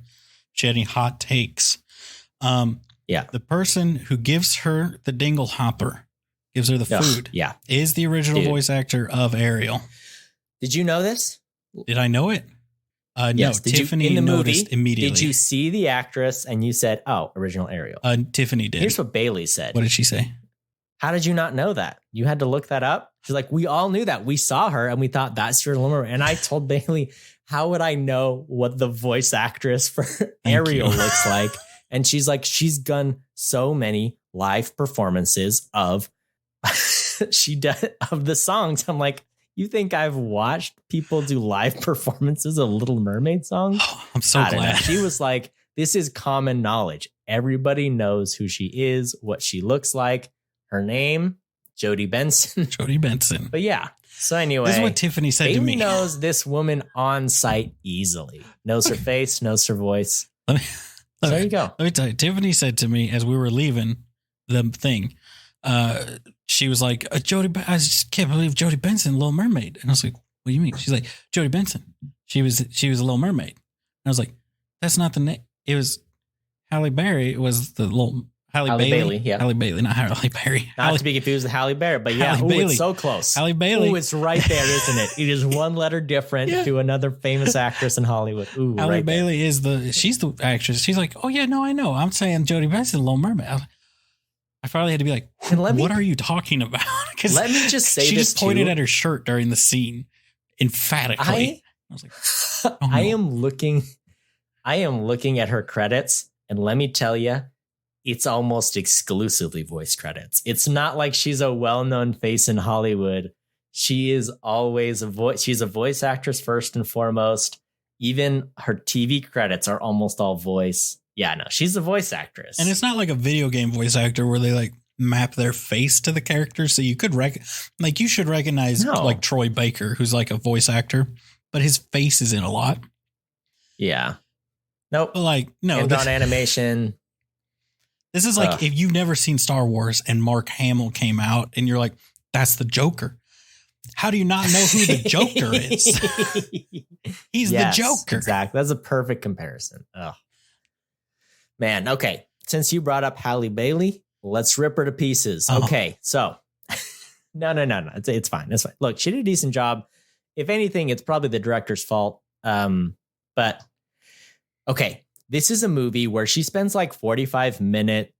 [SPEAKER 2] she had any hot takes. The person who gives her the Dinglehopper, gives her the food, is the original voice actor of Ariel.
[SPEAKER 1] Did you know this?
[SPEAKER 2] Did I know it?
[SPEAKER 1] Yes.
[SPEAKER 2] No, Tiffany noticed immediately.
[SPEAKER 1] Did you see the actress and you said, oh, original Ariel?
[SPEAKER 2] Tiffany did.
[SPEAKER 1] Here's what Bailey said.
[SPEAKER 2] What did she say?
[SPEAKER 1] How did you not know that? You had to look that up? She's like, we all knew that. We saw her and we thought that's your Little Mermaid. And I told Bailey, how would I know what the voice actress for Ariel looks like? And she's like, she's done so many live performances of of the songs. I'm like, you think I've watched people do live performances of Little Mermaid songs?
[SPEAKER 2] Oh, I'm so glad.
[SPEAKER 1] She was like, this is common knowledge. Everybody knows who she is, what she looks like, her name, Jodie Benson.
[SPEAKER 2] Jodie Benson.
[SPEAKER 1] But yeah. So anyway,
[SPEAKER 2] this is what Tiffany said to me.
[SPEAKER 1] Knows this woman on site easily. Knows her face, knows her voice. There you go.
[SPEAKER 2] Let me tell you, Tiffany said to me as we were leaving the thing, she was like, I just can't believe Jodie Benson, Little Mermaid. And I was like, what do you mean? She's like, Jodie Benson. She was a Little Mermaid. And I was like, that's not the name. It was Halle Berry. It was the little Halle Bailey.
[SPEAKER 1] Yeah.
[SPEAKER 2] Halle Bailey, not Halle Berry.
[SPEAKER 1] Not to be confused with Halle Berry, but yeah, it's so close.
[SPEAKER 2] Halle Bailey.
[SPEAKER 1] Ooh, it's right there, isn't it? It is one letter different to another famous actress in Hollywood. Ooh,
[SPEAKER 2] Halle Bailey she's the actress. She's like, oh yeah, no, I know. I'm saying Jodie Benson, Little Mermaid. I finally had to be like, what are you talking about? Because
[SPEAKER 1] let me just say
[SPEAKER 2] she
[SPEAKER 1] this
[SPEAKER 2] just pointed at her shirt during the scene emphatically. I was like, oh, no.
[SPEAKER 1] I am looking at her credits, and let me tell you, it's almost exclusively voice credits. It's not like she's a well-known face in Hollywood. She is always a voice. She's a voice actress first and foremost. Even her TV credits are almost all voice. Yeah, no, she's a voice actress.
[SPEAKER 2] And it's not like a video game voice actor where they like map their face to the character. So you could you should recognize like Troy Baker, who's like a voice actor, but his face is in a lot.
[SPEAKER 1] Yeah. Nope.
[SPEAKER 2] But no.
[SPEAKER 1] On animation.
[SPEAKER 2] This is like if you've never seen Star Wars and Mark Hamill came out and you're like, that's the Joker. How do you not know who the Joker is? He's the Joker.
[SPEAKER 1] Exactly. That's a perfect comparison. Oh, man. Okay. Since you brought up Halle Bailey, let's rip her to pieces. Okay. So no. It's fine. It's fine. Look, she did a decent job. If anything, it's probably the director's fault. But okay. This is a movie where she spends like 45 minutes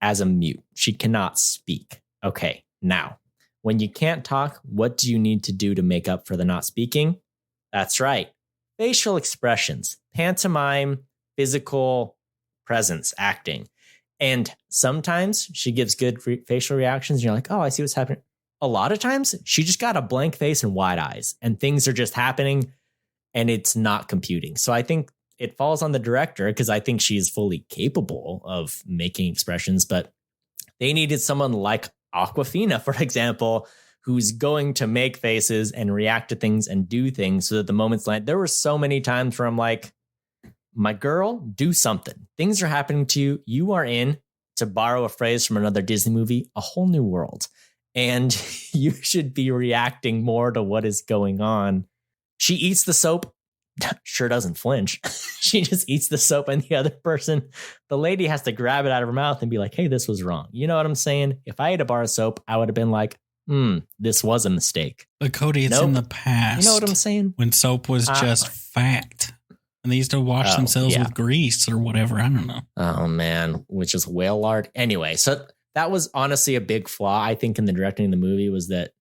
[SPEAKER 1] as a mute. She cannot speak. Okay, now, when you can't talk, what do you need to do to make up for the not speaking? That's right. Facial expressions, pantomime, physical presence, acting. And sometimes she gives good facial reactions. And you're like, oh, I see what's happening. A lot of times she just got a blank face and wide eyes and things are just happening and it's not computing. So I think it falls on the director because I think she's fully capable of making expressions, but they needed someone like Awkwafina, for example, who's going to make faces and react to things and do things so that the moments land. There were so many times where I'm like, my girl, do something. Things are happening to you. You are in, to borrow a phrase from another Disney movie, a whole new world. And you should be reacting more to what is going on. She eats the soap. Sure doesn't flinch. She just eats the soap, and the other person, the lady, has to grab it out of her mouth and be like, hey, this was wrong. You know what I'm saying? If I ate a bar of soap, I would have been like, this was a mistake.
[SPEAKER 2] But Cody, it's in the past.
[SPEAKER 1] You know what I'm saying?
[SPEAKER 2] When soap was just fat. And they used to wash themselves with grease or whatever. I don't know.
[SPEAKER 1] Oh, man. Which is whale lard. Anyway, so that was honestly a big flaw, I think, in the directing of the movie, was that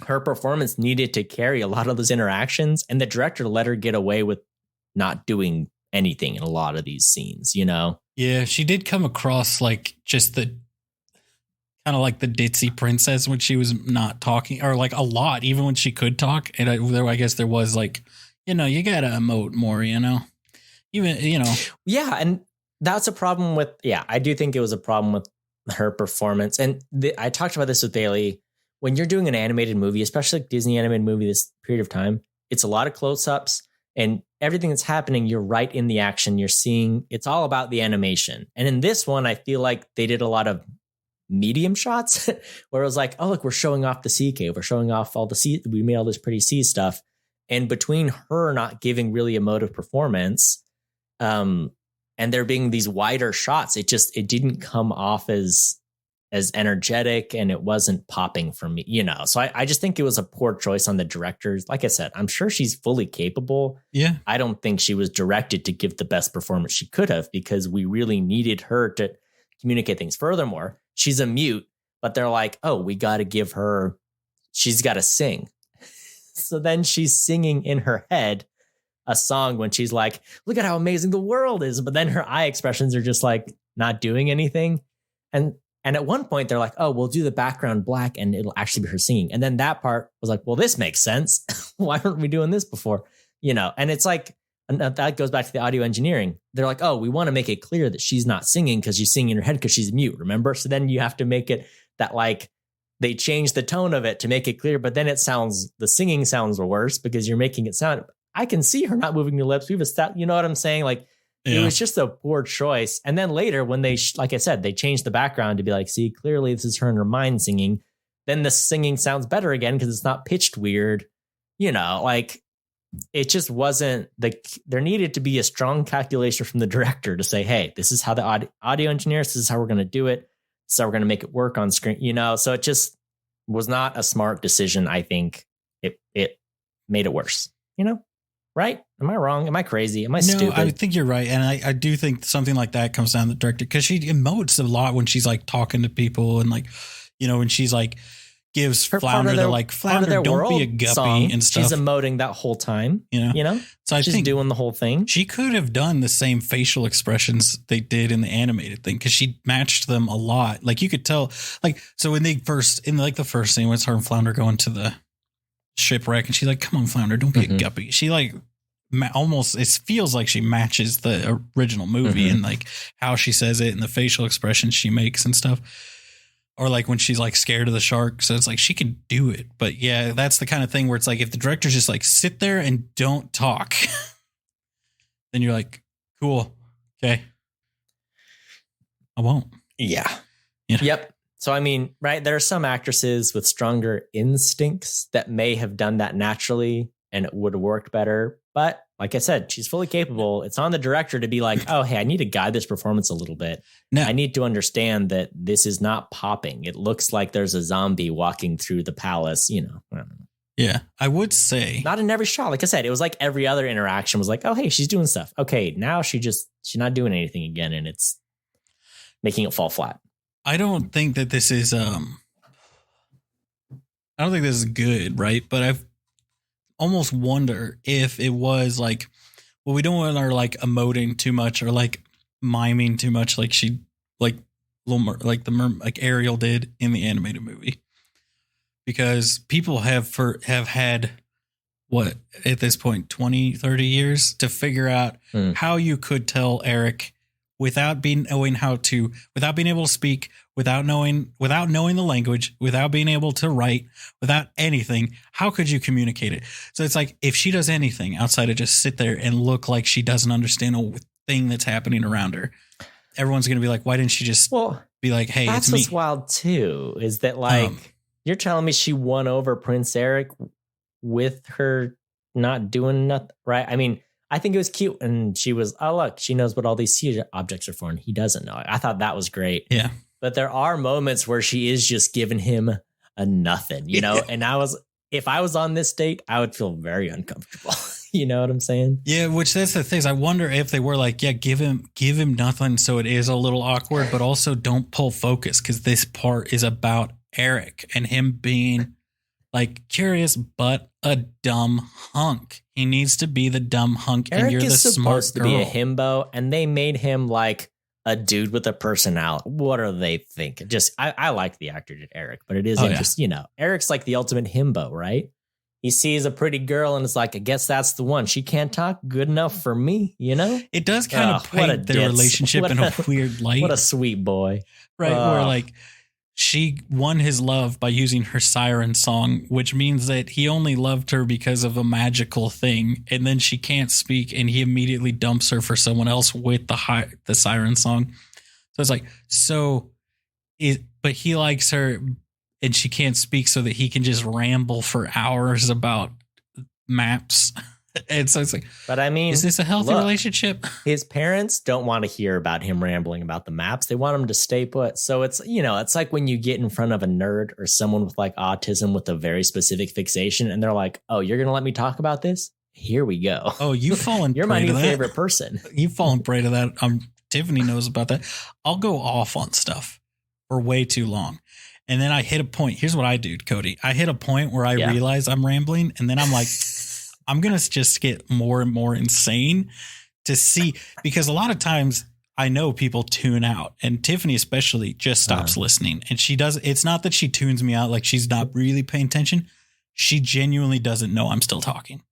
[SPEAKER 1] her performance needed to carry a lot of those interactions, and the director let her get away with not doing anything in a lot of these scenes, you know?
[SPEAKER 2] Yeah, she did come across like just the kind of like the ditzy princess when she was not talking, or like a lot, even when she could talk. And I guess there was like, you got to emote more, even.
[SPEAKER 1] Yeah, and that's a problem with, I do think it was a problem with her performance. And I talked about this with Bailey. When you're doing an animated movie, especially like Disney animated movie this period of time, it's a lot of close-ups and everything that's happening, you're right in the action. You're seeing, it's all about the animation. And in this one, I feel like they did a lot of medium shots where it was like, oh, look, we're showing off the sea cave. We're showing off all the sea. We made all this pretty sea stuff. And between her not giving really emotive performance, and there being these wider shots, it didn't come off as energetic, and it wasn't popping for me, So I just think it was a poor choice on the directors. Like I said, I'm sure she's fully capable.
[SPEAKER 2] Yeah.
[SPEAKER 1] I don't think she was directed to give the best performance she could have, because we really needed her to communicate things. Furthermore, she's a mute, but they're like, oh, we got to give her, she's got to sing. So then she's singing in her head a song when she's like, look at how amazing the world is. But then her eye expressions are just like not doing anything. And at one point they're like, oh, we'll do the background black and it'll actually be her singing. And then that part was like, well, this makes sense. Why aren't we doing this before? And it's like, and that goes back to the audio engineering. They're like, oh, we want to make it clear that she's not singing because she's singing in her head because she's mute, remember? So then you have to make it that like they change the tone of it to make it clear, but then the singing sounds worse because you're making it sound, I can see her not moving her lips. We've established, you know what I'm saying? Like It was just a poor choice. And then later when they, like I said, they changed the background to be like, see, clearly this is her in her mind singing. Then the singing sounds better again because it's not pitched weird. Like it just wasn't there needed to be a strong calculation from the director to say, hey, this is how the audio engineers, this is how we're going to do it. So we're going to make it work on screen, so it just was not a smart decision. I think it made it worse, right? Am I wrong? Am I crazy? Am I stupid?
[SPEAKER 2] No, I think you're right. And I do think something like that comes down to the director because she emotes a lot when she's like talking to people and like, when she's like, gives Flounder the like Flounder, don't be a guppy song, and stuff.
[SPEAKER 1] She's emoting that whole time, So
[SPEAKER 2] she's
[SPEAKER 1] doing the whole thing.
[SPEAKER 2] She could have done the same facial expressions they did in the animated thing because she matched them a lot. Like you could tell, like so when the first scene was her and Flounder going to the shipwreck, and she's like, "Come on, Flounder, don't be a guppy." She like almost it feels like she matches the original movie and like how she says it and the facial expressions she makes and stuff. Or like when she's like scared of the shark. So it's like she can do it. But yeah, that's the kind of thing where it's like if the director's just like sit there and don't talk, then you're like, cool. Okay. I won't.
[SPEAKER 1] Yeah. Yep. So, I mean, right. There are some actresses with stronger instincts that may have done that naturally and it would have worked better. But like I said, she's fully capable. It's on the director to be like, oh, hey, I need to guide this performance a little bit. No. I need to understand that this is not popping. It looks like there's a zombie walking through the palace, I don't know.
[SPEAKER 2] Yeah, I would say.
[SPEAKER 1] Not in every shot. Like I said, it was like every other interaction was like, oh, hey, she's doing stuff. Okay, now she's not doing anything again. And it's making it fall flat.
[SPEAKER 2] I don't think that this is, I don't think this is good, right? But I've almost wonder if it was like, well, we don't want her like emoting too much or like miming too much, like she like like Ariel did in the animated movie, because people have had what at this point 20-30 years to figure out how you could tell Eric without being able to speak, without knowing the language, without being able to write, without anything. How could you communicate it? So it's like if she does anything outside of just sit there and look like she doesn't understand a thing that's happening around her, everyone's going to be like, why didn't she just be like, hey, it's me?
[SPEAKER 1] That's what's wild too, is that like you're telling me she won over Prince Eric with her not doing nothing, right? I mean, I think it was cute. And she was, oh, look, she knows what all these sea objects are for. And he doesn't know. I thought that was great.
[SPEAKER 2] Yeah.
[SPEAKER 1] But there are moments where she is just giving him a nothing, and if I was on this date, I would feel very uncomfortable. You know what I'm saying?
[SPEAKER 2] Yeah. Which that's the thing. I wonder if they were like, yeah, give him nothing. So it is a little awkward, but also don't pull focus. Cause this part is about Eric and him being like curious, but a dumb hunk. He needs to be the dumb hunk.
[SPEAKER 1] Eric
[SPEAKER 2] and you're
[SPEAKER 1] is
[SPEAKER 2] the
[SPEAKER 1] supposed
[SPEAKER 2] smart
[SPEAKER 1] to
[SPEAKER 2] girl.
[SPEAKER 1] be a himbo, and they made him like a dude with a personality. What are they thinking? Just, I like the actor did Eric, but it is interesting. Eric's like the ultimate himbo, right? He sees a pretty girl and is like, I guess that's the one. She can't talk good enough for me, It
[SPEAKER 2] does kind of paint their relationship in a weird light.
[SPEAKER 1] What a sweet boy.
[SPEAKER 2] Right, where like she won his love by using her siren song, which means that he only loved her because of a magical thing. And then she can't speak and he immediately dumps her for someone else with the siren song. So it's like, but he likes her and she can't speak so that he can just ramble for hours about maps. And so it's like,
[SPEAKER 1] but I mean,
[SPEAKER 2] is this a healthy relationship?
[SPEAKER 1] His parents don't want to hear about him rambling about the maps. They want him to stay put. So it's, it's like when you get in front of a nerd or someone with like autism with a very specific fixation and they're like, oh, you're going to let me talk about this? Here we go.
[SPEAKER 2] Oh, you've fallen
[SPEAKER 1] You're my new favorite person.
[SPEAKER 2] You've fallen prey to that. Tiffany knows about that. I'll go off on stuff for way too long. And then I hit a point. Here's what I do, Cody. I hit a point where I realize I'm rambling and then I'm like, I'm going to just get more and more insane to see, because a lot of times I know people tune out, and Tiffany especially just stops listening. And she does. It's not that she tunes me out like she's not really paying attention. She genuinely doesn't know I'm still talking.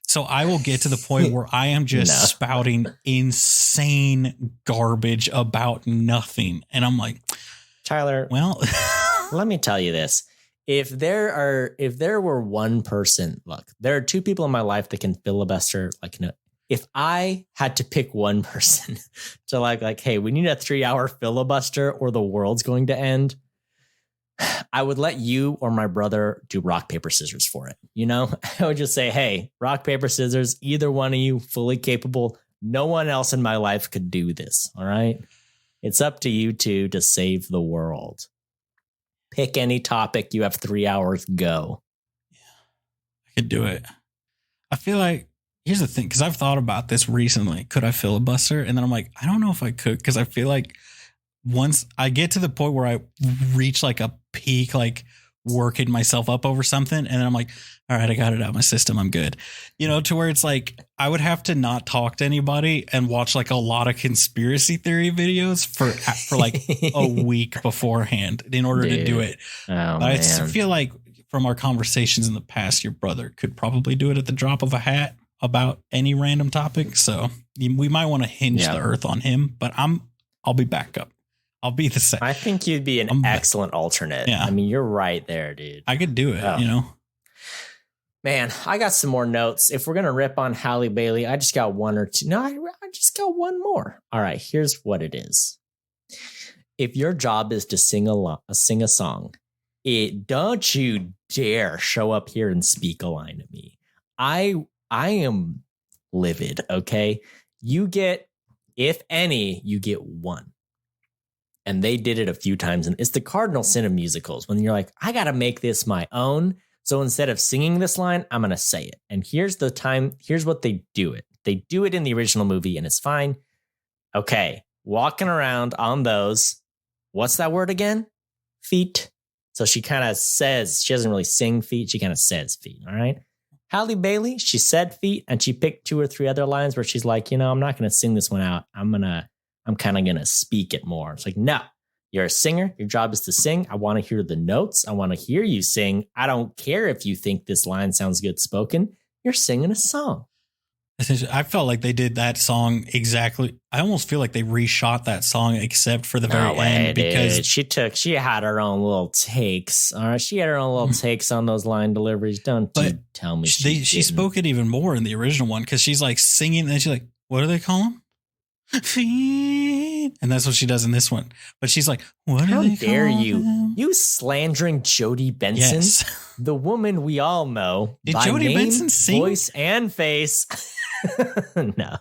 [SPEAKER 2] So I will get to the point where I am just spouting insane garbage about nothing. And I'm like,
[SPEAKER 1] Tyler,
[SPEAKER 2] well,
[SPEAKER 1] let me tell you this. If there were one person, look, there are two people in my life that can filibuster. Like, no, if I had to pick one person to like, hey, we need a 3-hour filibuster or the world's going to end, I would let you or my brother do rock, paper, scissors for it. You know, I would just say, hey, rock, paper, scissors, either one of you fully capable. No one else in my life could do this. All right. It's up to you two to save the world. Pick any topic. You have 3 hours. Go.
[SPEAKER 2] Yeah, I could do it. I feel like, here's the thing, because I've thought about this recently. Could I filibuster? And then I'm like, I don't know if I could, because I feel like once I get to the point where I reach like a peak, like working myself up over something, and then I'm like, all right, I got it out of my system, I'm good. You know, to where it's like I would have to not talk to anybody and watch like a lot of conspiracy theory videos for like a week beforehand in order to do it. But I feel like from our conversations in the past, your brother could probably do it at the drop of a hat about any random topic. So we might want to hinge the earth on him, but I'll be back up. I'll be the same.
[SPEAKER 1] I think you'd be an excellent alternate.
[SPEAKER 2] Yeah.
[SPEAKER 1] I mean, you're right there, dude.
[SPEAKER 2] I could do it, you know?
[SPEAKER 1] Man, I got some more notes. If we're going to rip on Halle Bailey, I just got one or two. No, I just got one more. All right, here's what it is. If your job is to sing a song, don't you dare show up here and speak a line to me. I am livid, okay? You get, if any, you get one. And they did it a few times. And it's the cardinal sin of musicals when you're like, I got to make this my own. So instead of singing this line, I'm going to say it. And here's what they do it. They do it in the original movie and it's fine. Okay. Walking around on those. What's that word again? Feet. So she kind of says, she doesn't really sing feet. She kind of says feet. All right. Halle Bailey, she said feet and she picked 2 or 3 other lines where she's like, I'm not going to sing this one out. I'm kind of going to speak it more. It's like, no, you're a singer. Your job is to sing. I want to hear the notes. I want to hear you sing. I don't care if you think this line sounds good spoken. You're singing a song.
[SPEAKER 2] I felt like they did that song exactly. I almost feel like they reshot that song except for the very end because
[SPEAKER 1] she had her own little takes. All right. She had her own little takes on those line deliveries. Don't you tell me
[SPEAKER 2] she spoke it even more in the original one because she's like singing and she's like, what do they call them? And that's what she does in this one. But she's like, what
[SPEAKER 1] How
[SPEAKER 2] do they
[SPEAKER 1] dare
[SPEAKER 2] call
[SPEAKER 1] you?
[SPEAKER 2] them?
[SPEAKER 1] You slandering Jodie Benson,
[SPEAKER 2] Yes.
[SPEAKER 1] the woman we all know.
[SPEAKER 2] Did
[SPEAKER 1] by
[SPEAKER 2] Jodie
[SPEAKER 1] name,
[SPEAKER 2] Benson sing?
[SPEAKER 1] Voice and face. No.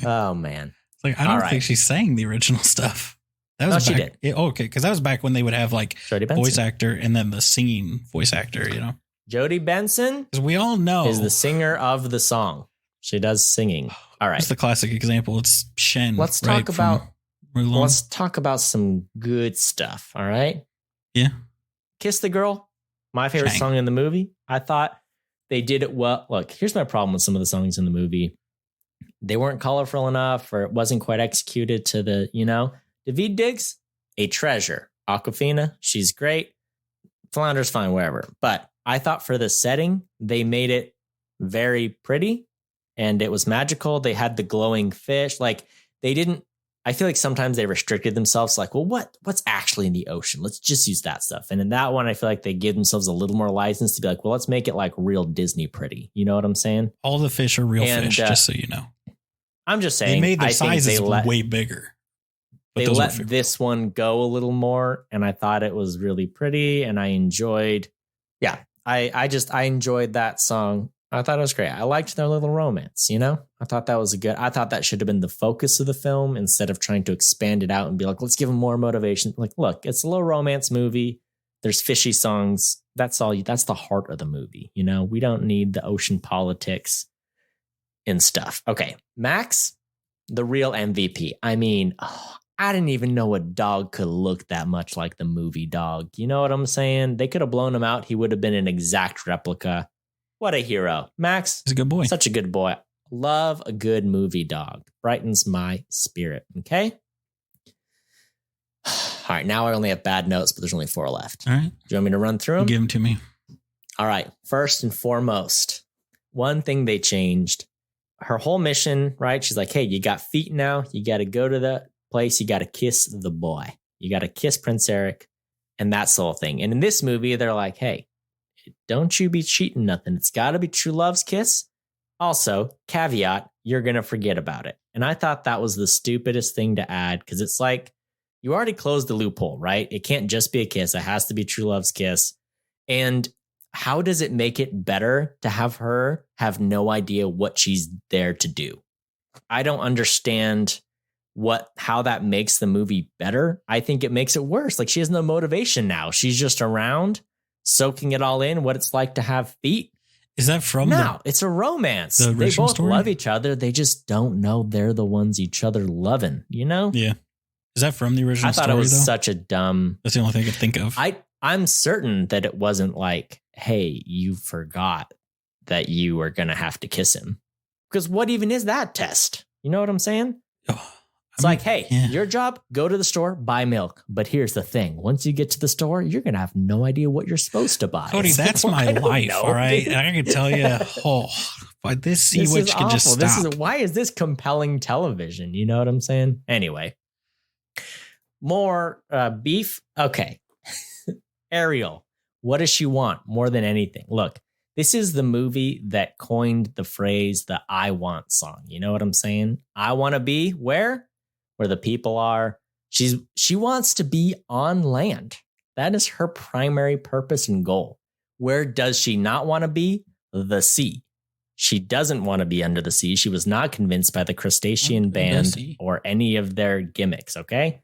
[SPEAKER 1] Oh, man.
[SPEAKER 2] It's like, I don't think she sang the original stuff. That was
[SPEAKER 1] she
[SPEAKER 2] back,
[SPEAKER 1] did.
[SPEAKER 2] Okay, because that was back when they would have like
[SPEAKER 1] Jodie Benson.
[SPEAKER 2] voice actor and then the singing voice actor, you know?
[SPEAKER 1] Jodie Benson
[SPEAKER 2] Because we all know
[SPEAKER 1] is the singer of the song. She does singing. All right.
[SPEAKER 2] It's the classic example. It's Shen.
[SPEAKER 1] Let's
[SPEAKER 2] right,
[SPEAKER 1] talk about
[SPEAKER 2] Mulan.
[SPEAKER 1] let's talk about some good stuff. All right.
[SPEAKER 2] Yeah.
[SPEAKER 1] Kiss the Girl, my favorite
[SPEAKER 2] Shang.
[SPEAKER 1] song in the movie. I thought they did it well. Look, here's my problem with some of the songs in the movie. They weren't colorful enough, or it wasn't quite executed to the, Daveed Diggs, a treasure. Aquafina, she's great. Flounder's fine, wherever. But I thought for the setting, they made it very pretty and it was magical. They had the glowing fish. Like they didn't, I feel like sometimes they restricted themselves like, well, what's actually in the ocean? Let's just use that stuff. And in that one, I feel like they gave themselves a little more license to be like, well, let's make it like real Disney pretty. You know what I'm saying?
[SPEAKER 2] All the fish are real fish, just so you know.
[SPEAKER 1] I'm just saying.
[SPEAKER 2] They made their sizes way bigger.
[SPEAKER 1] They let this one go a little more. And I thought it was really pretty. And I enjoyed, I enjoyed that song. I thought it was great. I liked their little romance, I thought that should have been the focus of the film instead of trying to expand it out and be like, let's give them more motivation. Like, look, it's a little romance movie. There's fishy songs. That's all. That's the heart of the movie. We don't need the ocean politics and stuff. Okay. Max, the real MVP. I mean, I didn't even know a dog could look that much like the movie dog. You know what I'm saying? They could have blown him out. He would have been an exact replica. What a hero. Max,
[SPEAKER 2] He's a good boy.
[SPEAKER 1] such a good boy. Love a good movie, dog. Brightens my spirit. Okay. All right. Now I only have bad notes, but there's only 4 left.
[SPEAKER 2] All right.
[SPEAKER 1] Do you want me to run through them?
[SPEAKER 2] Give them to me.
[SPEAKER 1] All right. First and foremost, one thing they changed, her whole mission, right? She's like, hey, you got feet now. You got to go to the place. You got to kiss the boy. You got to kiss Prince Eric. And that's the whole thing. And in this movie, they're like, hey, don't you be cheating nothing. It's got to be true love's kiss. Also, caveat, you're going to forget about it. And I thought that was the stupidest thing to add because it's like you already closed the loophole, right? It can't just be a kiss. It has to be true love's kiss. And how does it make it better to have her have no idea what she's there to do? I don't understand how that makes the movie better. I think it makes it worse. Like she has no motivation now. She's just around soaking it all in, what it's like to have feet.
[SPEAKER 2] Is that from
[SPEAKER 1] it's a romance.
[SPEAKER 2] The
[SPEAKER 1] they both
[SPEAKER 2] story?
[SPEAKER 1] love each other. They just don't know they're the ones each other loving, you know?
[SPEAKER 2] Yeah. Is that from the original story?
[SPEAKER 1] I thought it was such a dumb.
[SPEAKER 2] That's the only thing I could think of.
[SPEAKER 1] I'm certain that it wasn't like, hey, you forgot that you were going to have to kiss him. Because what even is that test? You know what I'm saying? It's like, hey, your job, go to the store, buy milk. But here's the thing. Once you get to the store, you're going to have no idea what you're supposed to buy.
[SPEAKER 2] Cody, that's my life, all right? And I can tell you, but this sea witch can just stop.
[SPEAKER 1] Why is this compelling television? You know what I'm saying? Anyway, more beef. Okay. Ariel, what does she want more than anything? Look, this is the movie that coined the phrase, the I want song. You know what I'm saying? I want to be where the people are. She wants to be on land. That is her primary purpose and goal. Where does she not want to be? The sea. She doesn't want to be under the sea. She was not convinced by the crustacean band or any of their gimmicks. Okay.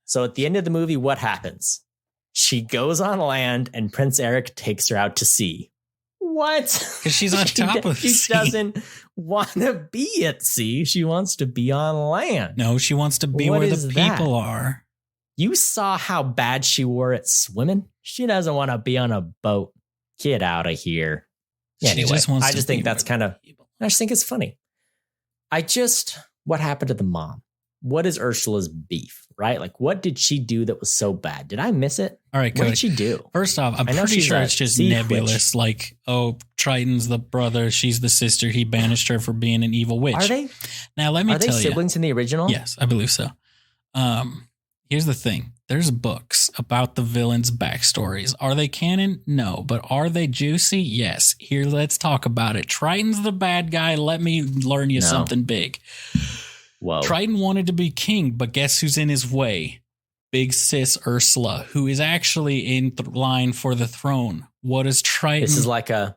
[SPEAKER 1] So at the end of the movie, what happens? She goes on land and Prince Eric takes her out to sea. What?
[SPEAKER 2] Because she's on top of the sea.
[SPEAKER 1] She doesn't want to be at sea. She wants to be on land.
[SPEAKER 2] No, she wants to be where the people are.
[SPEAKER 1] You saw how bad she were at swimming. She doesn't want to be on a boat. Get out of here. Anyway, I just think that's kind of, I just think it's funny. What happened to the mom? What is Ursula's beef, right? Like, what did she do that was so bad? Did I miss it?
[SPEAKER 2] All right,
[SPEAKER 1] what did she do?
[SPEAKER 2] First off, I'm pretty sure it's just nebulous. Like, Triton's the brother, she's the sister. He banished her for being an evil witch.
[SPEAKER 1] Are they?
[SPEAKER 2] Now, let me tell you. Are they
[SPEAKER 1] siblings in the original?
[SPEAKER 2] Yes, I believe so. Here's the thing. There's books about the villains' backstories. Are they canon? No. But are they juicy? Yes. Here, let's talk about it. Triton's the bad guy. Let me learn you something big.
[SPEAKER 1] Whoa.
[SPEAKER 2] Triton wanted to be king, but guess who's in his way? Big sis Ursula, who is actually in line for the throne. What is Triton?
[SPEAKER 1] This is like a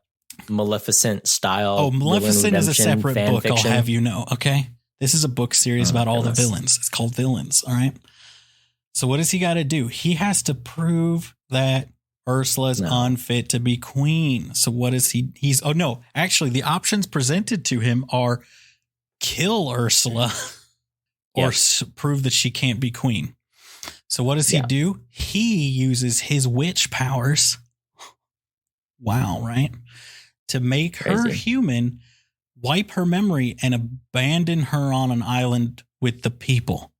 [SPEAKER 1] Maleficent style.
[SPEAKER 2] Oh, Maleficent is a separate book,
[SPEAKER 1] fiction.
[SPEAKER 2] I'll have you know, okay? This is a book series about all the villains. It's called Villains, all right? So what does he got to do? He has to prove that Ursula's unfit to be queen. So what is he? Actually, the options presented to him are kill Ursula or prove that she can't be queen. So what does he do? He uses his witch powers. Wow, right? To make her human, wipe her memory, and abandon her on an island with the people.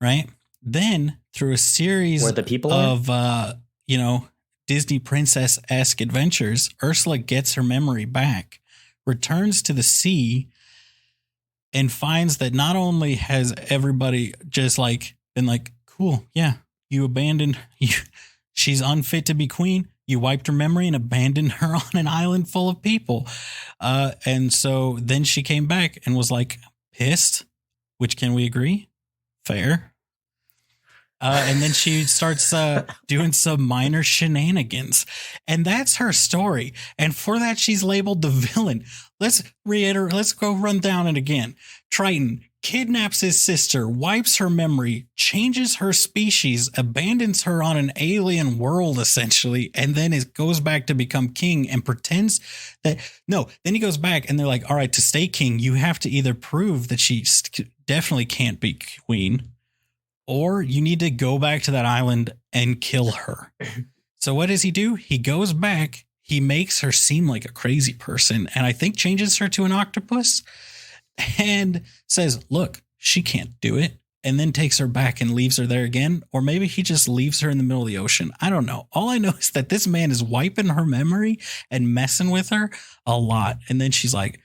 [SPEAKER 2] Right? Then through a series
[SPEAKER 1] where the people
[SPEAKER 2] of Disney princess-esque adventures, Ursula gets her memory back, returns to the sea, and finds that not only has everybody just been like, cool, yeah, you abandoned, she's unfit to be queen. You wiped her memory and abandoned her on an island full of people. And so then she came back and was like pissed, which can we agree? Fair. And then she starts doing some minor shenanigans. And that's her story. And for that, she's labeled the villain. Let's reiterate. Let's go run down it again. Triton kidnaps his sister, wipes her memory, changes her species, abandons her on an alien world, essentially, and then it goes back to become king and pretends that then he goes back and they're like, all right, to stay king, you have to either prove that she definitely can't be queen, or you need to go back to that island and kill her. So what does he do? He goes back. he makes her seem like a crazy person, and I think changes her to an octopus and says, look, she can't do it, and then takes her back and leaves her there again. Or maybe he just leaves her in the middle of the ocean. I don't know. All I know is that this man is wiping her memory and messing with her a lot. And then she's like,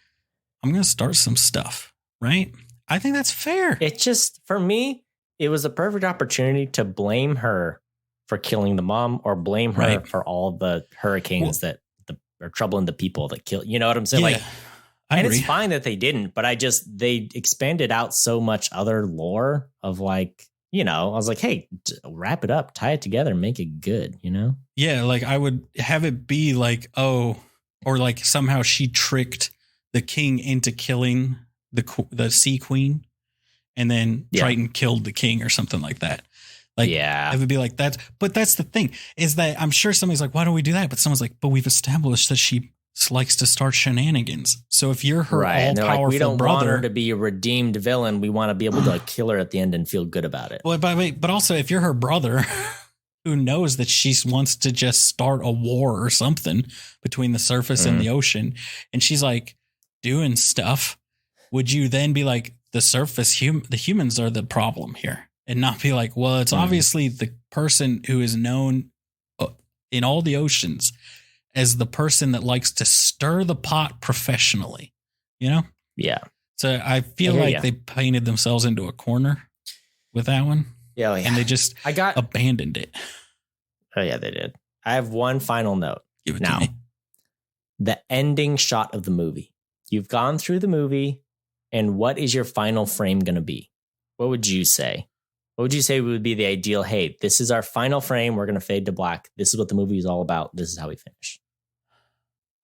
[SPEAKER 2] I'm going to start some stuff, right? I think that's fair.
[SPEAKER 1] It just, for me, it was a perfect opportunity to blame her for killing the mom, or blame her for all the hurricanes that are troubling the people that kill. You know what I'm saying?
[SPEAKER 2] Yeah, I agree.
[SPEAKER 1] It's fine that they didn't, but they expanded out so much other lore of like, you know, I was like, hey, wrap it up, tie it together, make it good, you know?
[SPEAKER 2] Yeah, like I would have it be like, oh, or like somehow she tricked the king into killing the sea queen, and then Triton killed the king or something like that. Like, it would be like that. But that's the thing, is that I'm sure somebody's like, why don't we do that? But someone's like, but we've established that she likes to start shenanigans. So if you're her all-powerful
[SPEAKER 1] like, we don't
[SPEAKER 2] brother,
[SPEAKER 1] want her to be a redeemed villain. We want to be able to kill her at the end and feel good about it.
[SPEAKER 2] Well, but also if you're her brother who knows that she wants to just start a war or something between the surface and the ocean, and she's like doing stuff, would you then be like, the surface, the humans are the problem here? And not be like, well, it's obviously the person who is known in all the oceans as the person that likes to stir the pot professionally, you know?
[SPEAKER 1] Yeah.
[SPEAKER 2] So I feel like they painted themselves into a corner with that one.
[SPEAKER 1] Yeah,
[SPEAKER 2] and they just abandoned it.
[SPEAKER 1] Oh yeah, they did. I have one final note.
[SPEAKER 2] Give it to me.
[SPEAKER 1] The ending shot of the movie. You've gone through the movie, and what is your final frame going to be? What would you say? What would you say would be the ideal? Hey, this is our final frame. We're going to fade to black. This is what the movie is all about. This is how we finish.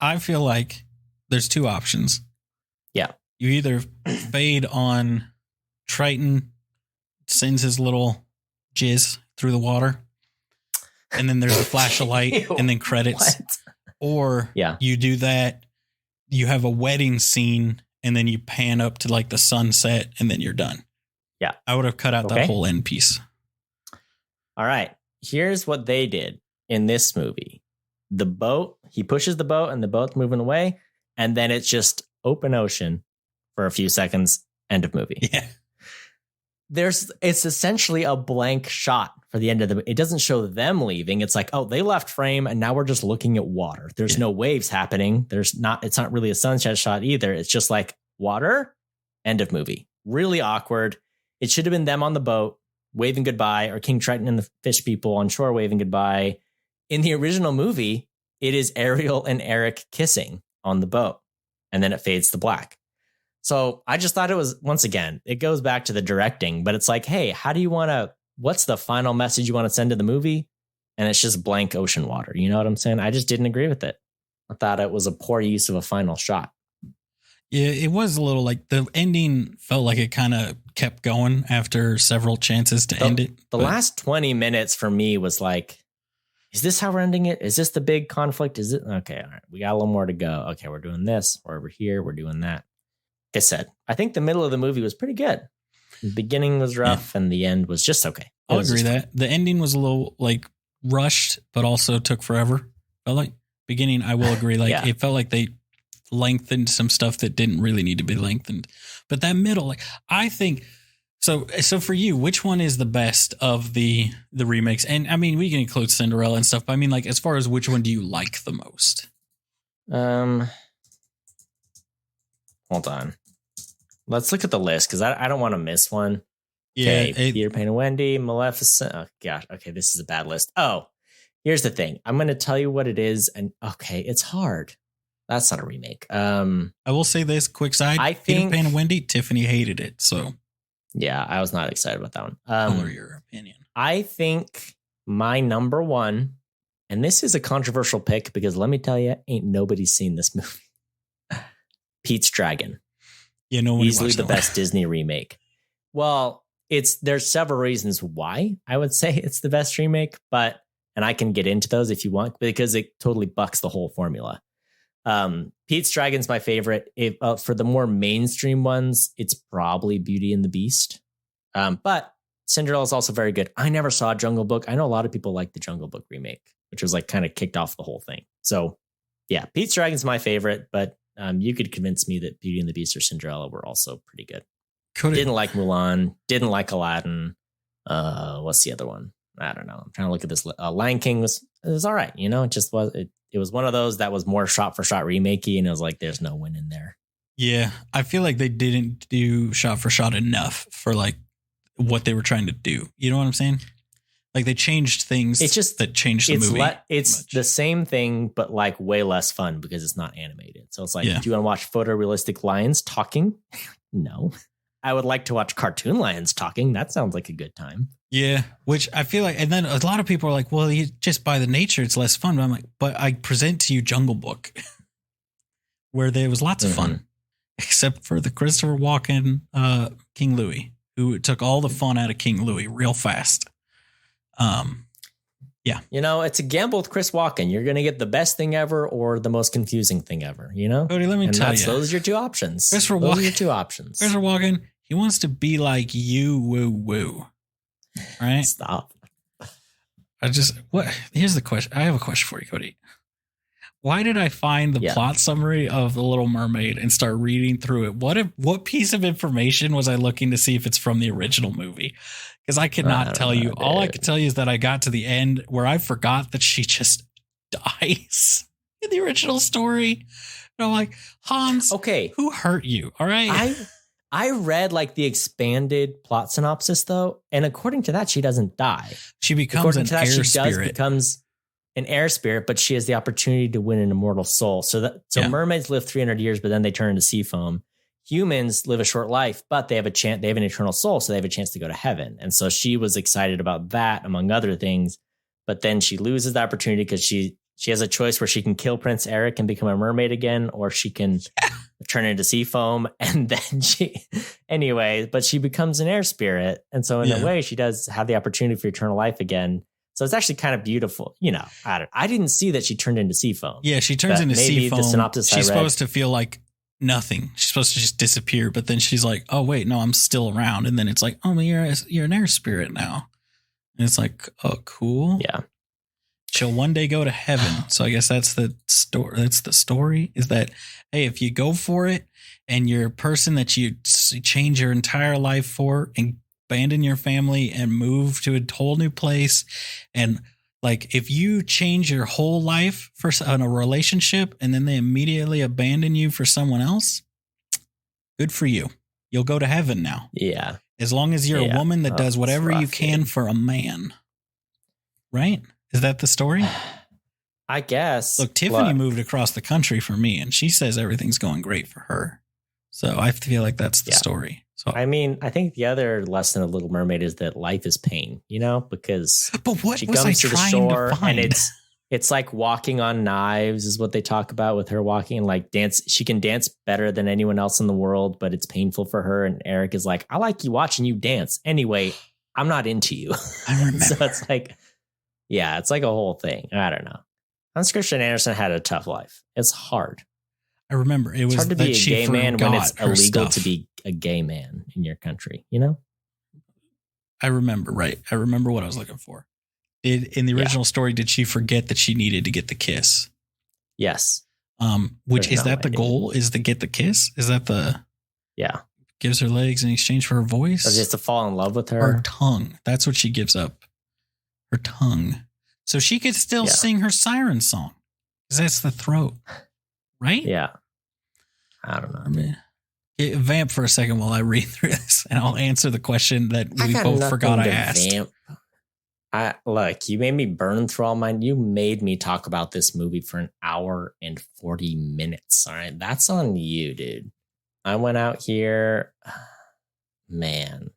[SPEAKER 2] I feel like there's two options.
[SPEAKER 1] Yeah.
[SPEAKER 2] You either fade on Triton, sends his little jizz through the water, and then there's a flash of light and then credits.
[SPEAKER 1] What?
[SPEAKER 2] Or you do that, you have a wedding scene, and then you pan up to like the sunset, and then you're done.
[SPEAKER 1] Yeah.
[SPEAKER 2] I would have cut out that whole end piece.
[SPEAKER 1] All right. Here's what they did in this movie. The boat, he pushes the boat and the boat's moving away. And then it's just open ocean for a few seconds. End of movie.
[SPEAKER 2] Yeah.
[SPEAKER 1] It's essentially a blank shot for the end of it doesn't show them leaving. It's like, oh, they left frame and now we're just looking at water. There's no waves happening. It's not really a sunset shot either. It's just like water, end of movie. Really awkward. It should have been them on the boat waving goodbye, or King Triton and the fish people on shore waving goodbye. In the original movie, it is Ariel and Eric kissing on the boat, and then it fades to black. So I just thought it was, once again, it goes back to the directing, but it's like, hey, what's the final message you want to send to the movie? And it's just blank ocean water. You know what I'm saying? I just didn't agree with it. I thought it was a poor use of a final shot.
[SPEAKER 2] Yeah, it was a little like the ending felt like it kind of kept going after several chances to end it.
[SPEAKER 1] The last 20 minutes for me was like, is this how we're ending it? Is this the big conflict? Is it? Okay, all right. We got a little more to go. Okay, we're doing this. We're over here. We're doing that. Like I said, I think the middle of the movie was pretty good. The beginning was rough and the end was just okay.
[SPEAKER 2] I'll agree that. The ending was a little like rushed, but also took forever. Felt like beginning, I will agree. Like it felt like they lengthened some stuff that didn't really need to be lengthened. But that middle, like I think so for you, which one is the best of the remakes? And I mean, we can include Cinderella and stuff, but I mean, like, as far as which one do you like the most?
[SPEAKER 1] Hold on. Let's look at the list, because I don't want to miss one.
[SPEAKER 2] Yeah.
[SPEAKER 1] Okay, Peter Pan and Wendy, Maleficent. Oh gosh. Okay, this is a bad list. Oh, here's the thing. I'm going to tell you what it is, and okay, it's hard. That's not a remake. I
[SPEAKER 2] will say this quick side.
[SPEAKER 1] I think
[SPEAKER 2] Peter Pan and Wendy, Tiffany hated it. So
[SPEAKER 1] yeah, I was not excited about that one.
[SPEAKER 2] Color your opinion.
[SPEAKER 1] I think my number one, and this is a controversial pick because let me tell you, ain't nobody seen this movie. Pete's Dragon.
[SPEAKER 2] Yeah, no,
[SPEAKER 1] easily the best Disney remake. Well, there's several reasons why I would say it's the best remake, and I can get into those if you want, because it totally bucks the whole formula. Pete's Dragon's my favorite. For the more mainstream ones, it's probably Beauty and the Beast. But Cinderella is also very good. I never saw Jungle Book. I know a lot of people like the Jungle Book remake, which was like kind of kicked off the whole thing. So Yeah, Pete's Dragon's my favorite, but you could convince me that Beauty and the Beast or Cinderella were also pretty good. Didn't like Mulan. Didn't like Aladdin. What's the other one? I don't know. I'm trying to look at this. Lion King was all right. It just was. It was one of those that was more shot for shot remakey, and it was like there's no win in there.
[SPEAKER 2] Yeah, I feel like they didn't do shot for shot enough for like what they were trying to do. You know what I'm saying? Like they changed things. It's just that changed the movie.
[SPEAKER 1] It's the same thing, but like way less fun because it's not animated. So it's like, do you want to watch photorealistic lions talking? No. I would like to watch cartoon lions talking. That sounds like a good time.
[SPEAKER 2] Yeah, which I feel like, and then a lot of people are like, well, just by the nature, it's less fun. But I'm like, but I present to you Jungle Book, where there was lots of fun, except for the Christopher Walken King Louis, who took all the fun out of King Louis real fast. Yeah.
[SPEAKER 1] It's a gamble with Chris Walken. You're going to get the best thing ever or the most confusing thing ever,
[SPEAKER 2] Cody, let me tell you.
[SPEAKER 1] Those are your two options.
[SPEAKER 2] Christopher Walken, he wants to be like you, woo, woo. Right?
[SPEAKER 1] Stop.
[SPEAKER 2] Here's the question. I have a question for you, Cody. Why did I find the plot summary of The Little Mermaid and start reading through it? What piece of information was I looking to see if it's from the original movie? Because I could not tell you. All I could tell you is that I got to the end where I forgot that she just dies in the original story. And I'm like, Hans,
[SPEAKER 1] okay,
[SPEAKER 2] who hurt you? All right.
[SPEAKER 1] I read like the expanded plot synopsis though, and according to that, she doesn't die.
[SPEAKER 2] She becomes an air spirit. She does
[SPEAKER 1] becomes an air spirit, but she has the opportunity to win an immortal soul. So mermaids live 300 years, but then they turn into sea foam. Humans live a short life, but they have a chance. They have an eternal soul, so they have a chance to go to heaven. And so she was excited about that, among other things. But then she loses the opportunity because she has a choice where she can kill Prince Eric and become a mermaid again, or she can turn into sea foam. And then but she becomes an air spirit. And so in a way, she does have the opportunity for eternal life again. So it's actually kind of beautiful. I didn't see that she turned into sea foam.
[SPEAKER 2] Yeah, she turns into sea foam. The synopsis she's supposed to feel like nothing. She's supposed to just disappear. But then she's like, oh, wait, no, I'm still around. And then it's like, oh, you're an air spirit now. And it's like, oh, cool.
[SPEAKER 1] Yeah.
[SPEAKER 2] She'll one day go to heaven. So I guess that's the story. That's the story is that, hey, if you go for it and you're a person that you change your entire life for and abandon your family and move to a whole new place. And like, if you change your whole life in a relationship and then they immediately abandon you for someone else, good for you. You'll go to heaven now.
[SPEAKER 1] Yeah.
[SPEAKER 2] As long as you're a woman that does whatever you can for a man. Right? Is that the story?
[SPEAKER 1] I guess.
[SPEAKER 2] Look, Tiffany moved across the country for me and she says everything's going great for her. So I feel like that's the story. So
[SPEAKER 1] I mean, I think the other lesson of Little Mermaid is that life is pain, because
[SPEAKER 2] she comes to the shore
[SPEAKER 1] and it's like walking on knives is what they talk about with her walking and like dance. She can dance better than anyone else in the world, but it's painful for her. And Eric is like, I like you watching you dance. Anyway, I'm not into you.
[SPEAKER 2] I remember.
[SPEAKER 1] So it's like, it's like a whole thing. I don't know. Hans Christian Andersen had a tough life. It's hard.
[SPEAKER 2] I remember it was
[SPEAKER 1] hard to be a gay man when it's illegal
[SPEAKER 2] stuff.
[SPEAKER 1] To be a gay man in your country,
[SPEAKER 2] I remember, right. I remember what I was looking for. In the original story, did she forget that she needed to get the kiss?
[SPEAKER 1] Yes.
[SPEAKER 2] Which is that the goal? Is to get the kiss? Is that the gives her legs in exchange for her voice?
[SPEAKER 1] Or just to fall in love with her?
[SPEAKER 2] Her tongue. That's what she gives up. Her tongue. So she could still sing her siren song. Because that's the throat. Right?
[SPEAKER 1] Yeah. I don't know.
[SPEAKER 2] Vamp for a second while I read through this, and I'll answer the question that we both forgot I asked.
[SPEAKER 1] Look, you made me burn through all mine. You made me talk about this movie for an hour and 40 minutes. All right. That's on you, dude. I went out here. Man,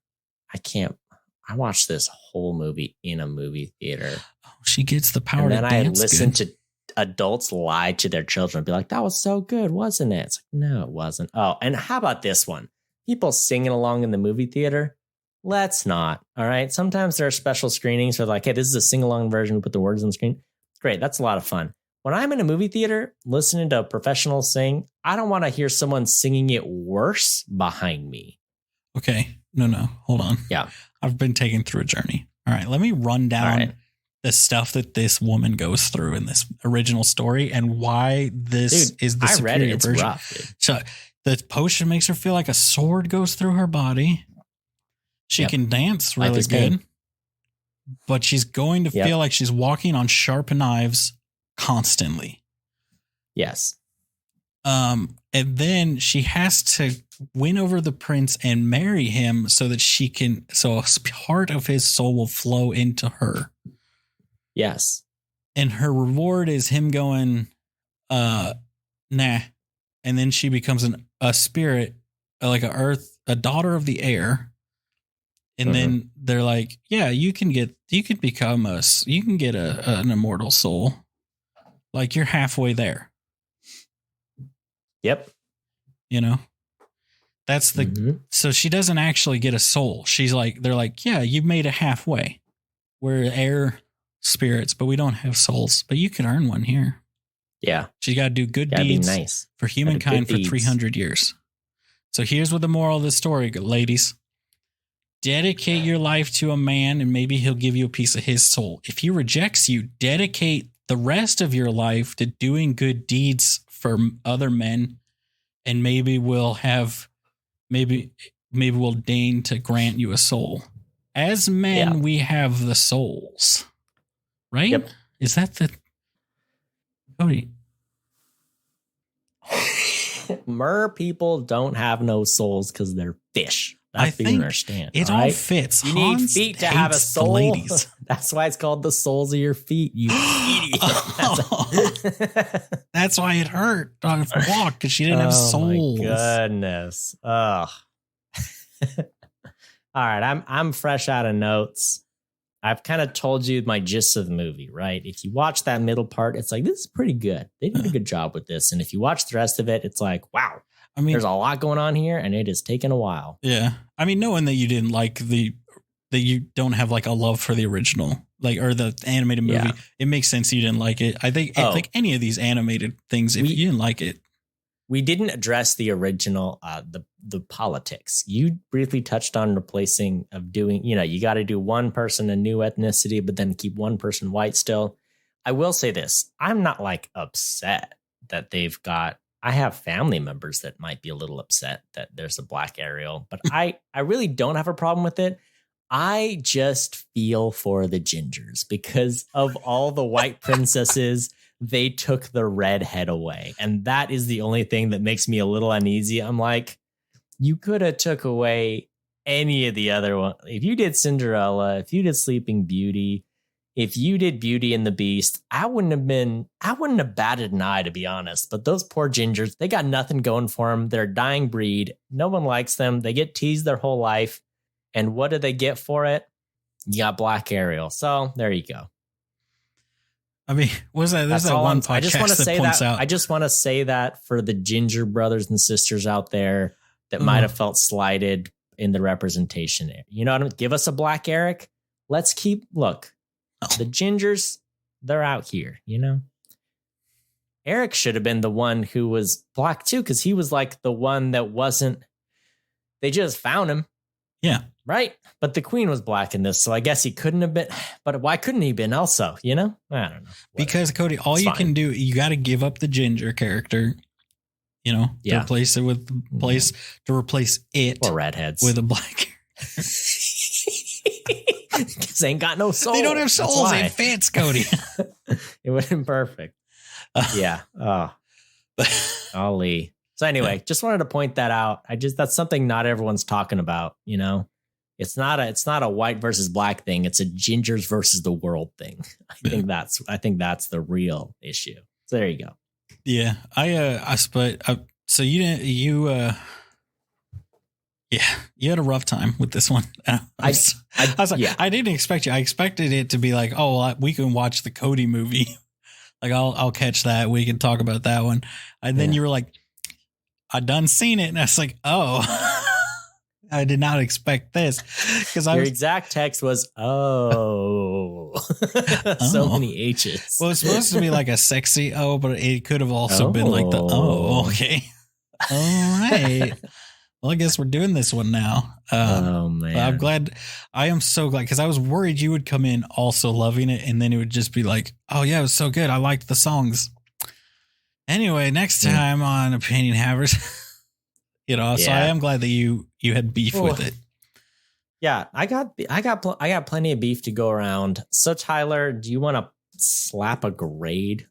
[SPEAKER 1] I watched this whole movie in a movie theater.
[SPEAKER 2] Oh, she gets the power
[SPEAKER 1] to
[SPEAKER 2] dance.
[SPEAKER 1] And then I listened to adults lie to their children and be like, that was so good, wasn't it? It's like, no, it wasn't. Oh, and how about this one? People singing along in the movie theater. Let's not. All right. Sometimes there are special screenings where like, hey, this is a sing-along version. We put the words on the screen. Great. That's a lot of fun. When I'm in a movie theater listening to a professional sing, I don't want to hear someone singing it worse behind me.
[SPEAKER 2] Okay. No. Hold on.
[SPEAKER 1] Yeah.
[SPEAKER 2] I've been taken through a journey. All right. Let me run down the stuff that this woman goes through in this original story and why this is the superior version.
[SPEAKER 1] Rough, dude.
[SPEAKER 2] So the potion makes her feel like a sword goes through her body. She can dance really good, but she's going to feel like she's walking on sharp knives constantly.
[SPEAKER 1] Yes.
[SPEAKER 2] And then she has to win over the prince and marry him so that so a part of his soul will flow into her.
[SPEAKER 1] Yes.
[SPEAKER 2] And her reward is him going, nah. And then she becomes a spirit, like a daughter of the air. And then they're like, yeah, you can get an immortal soul. Like you're halfway there.
[SPEAKER 1] Yep.
[SPEAKER 2] You know, that's so she doesn't actually get a soul. They're like, yeah, you made it halfway. We're air spirits, but we don't have souls, but you can earn one here.
[SPEAKER 1] Yeah.
[SPEAKER 2] She's got to do good deeds for humankind for 300 years. So here's what the moral of the story, ladies. Dedicate your life to a man and maybe he'll give you a piece of his soul. If he rejects you, dedicate the rest of your life to doing good deeds for other men, and maybe we'll deign to grant you a soul. As men, we have the souls, right?
[SPEAKER 1] Yep.
[SPEAKER 2] Is that the Cody?
[SPEAKER 1] Mer people don't have no souls because they're fish. That's what you understand.
[SPEAKER 2] It all fits.
[SPEAKER 1] You need feet to have a soul. Ladies. That's why it's called the soles of your feet, you idiot.
[SPEAKER 2] That's why it hurt on a walk, because she didn't have souls.
[SPEAKER 1] My goodness. Ugh. All right, I'm fresh out of notes. I've kind of told you my gist of the movie, right? If you watch that middle part, it's like, this is pretty good. They did a good job with this. And if you watch the rest of it, it's like, wow. I mean, there's a lot going on here, and it has taken a while.
[SPEAKER 2] Yeah. I mean, knowing that you didn't like that you don't have like a love for the original, like, or the animated movie, it makes sense you didn't like it. I think like any of these animated things, if you didn't like it.
[SPEAKER 1] We didn't address the original, the politics. You briefly touched on replacing of doing, you got to do one person a new ethnicity, but then keep one person white still. I will say this. I'm not like upset that they've got, I have family members that might be a little upset that there's a black Ariel, but I really don't have a problem with it. I just feel for the gingers because of all the white princesses, they took the redhead away. And that is the only thing that makes me a little uneasy. I'm like, you could have took away any of the other one. If you did Cinderella, if you did Sleeping Beauty, if you did Beauty and the Beast, I wouldn't have batted an eye, to be honest. But those poor gingers, they got nothing going for them. They're a dying breed. No one likes them. They get teased their whole life. And what do they get for it? You got Black Ariel. So there you go.
[SPEAKER 2] I mean, there's that one podcast that points out.
[SPEAKER 1] I just want to say that for the ginger brothers and sisters out there that might have felt slighted in the representation. You know what I mean? Give us a Black Eric. Let's look. The gingers, they're out here, Eric should have been the one who was black too, because he was like the one that wasn't. They just found him.
[SPEAKER 2] Yeah.
[SPEAKER 1] Right. But the queen was black in this, so I guess he couldn't have been. But why couldn't he have been also? I don't know. Whatever.
[SPEAKER 2] Because Cody, can do, you got to give up the ginger character. To replace it with to replace it
[SPEAKER 1] or redheads
[SPEAKER 2] with a black.
[SPEAKER 1] Because they ain't got no soul.
[SPEAKER 2] They don't have souls. They have fans, Cody.
[SPEAKER 1] It would have been perfect. Yeah. Oh, golly. So anyway, just wanted to point that out. That's something not everyone's talking about. It's not a white versus black thing. It's a gingers versus the world thing. I think that's the real issue. So there you go.
[SPEAKER 2] Yeah. So you didn't, you had a rough time with this one. I was like, I didn't expect you. I expected it to be like, oh, well, we can watch the Cody movie. Like I'll catch that. We can talk about that one. And then you were like, I done seen it. And I was like, oh, I did not expect this. Because
[SPEAKER 1] your exact text was, so many H's.
[SPEAKER 2] Well, it's supposed to be like a sexy but it could have also been like the okay. All right. Well, I guess we're doing this one now.
[SPEAKER 1] Oh man,
[SPEAKER 2] I'm glad. I am so glad because I was worried you would come in also loving it, and then it would just be like, "Oh yeah, it was so good. I liked the songs." Anyway, next time on Opinion Havers, So I am glad that you had beef with it.
[SPEAKER 1] Yeah, I got plenty of beef to go around. So Tyler, do you want to slap a grade?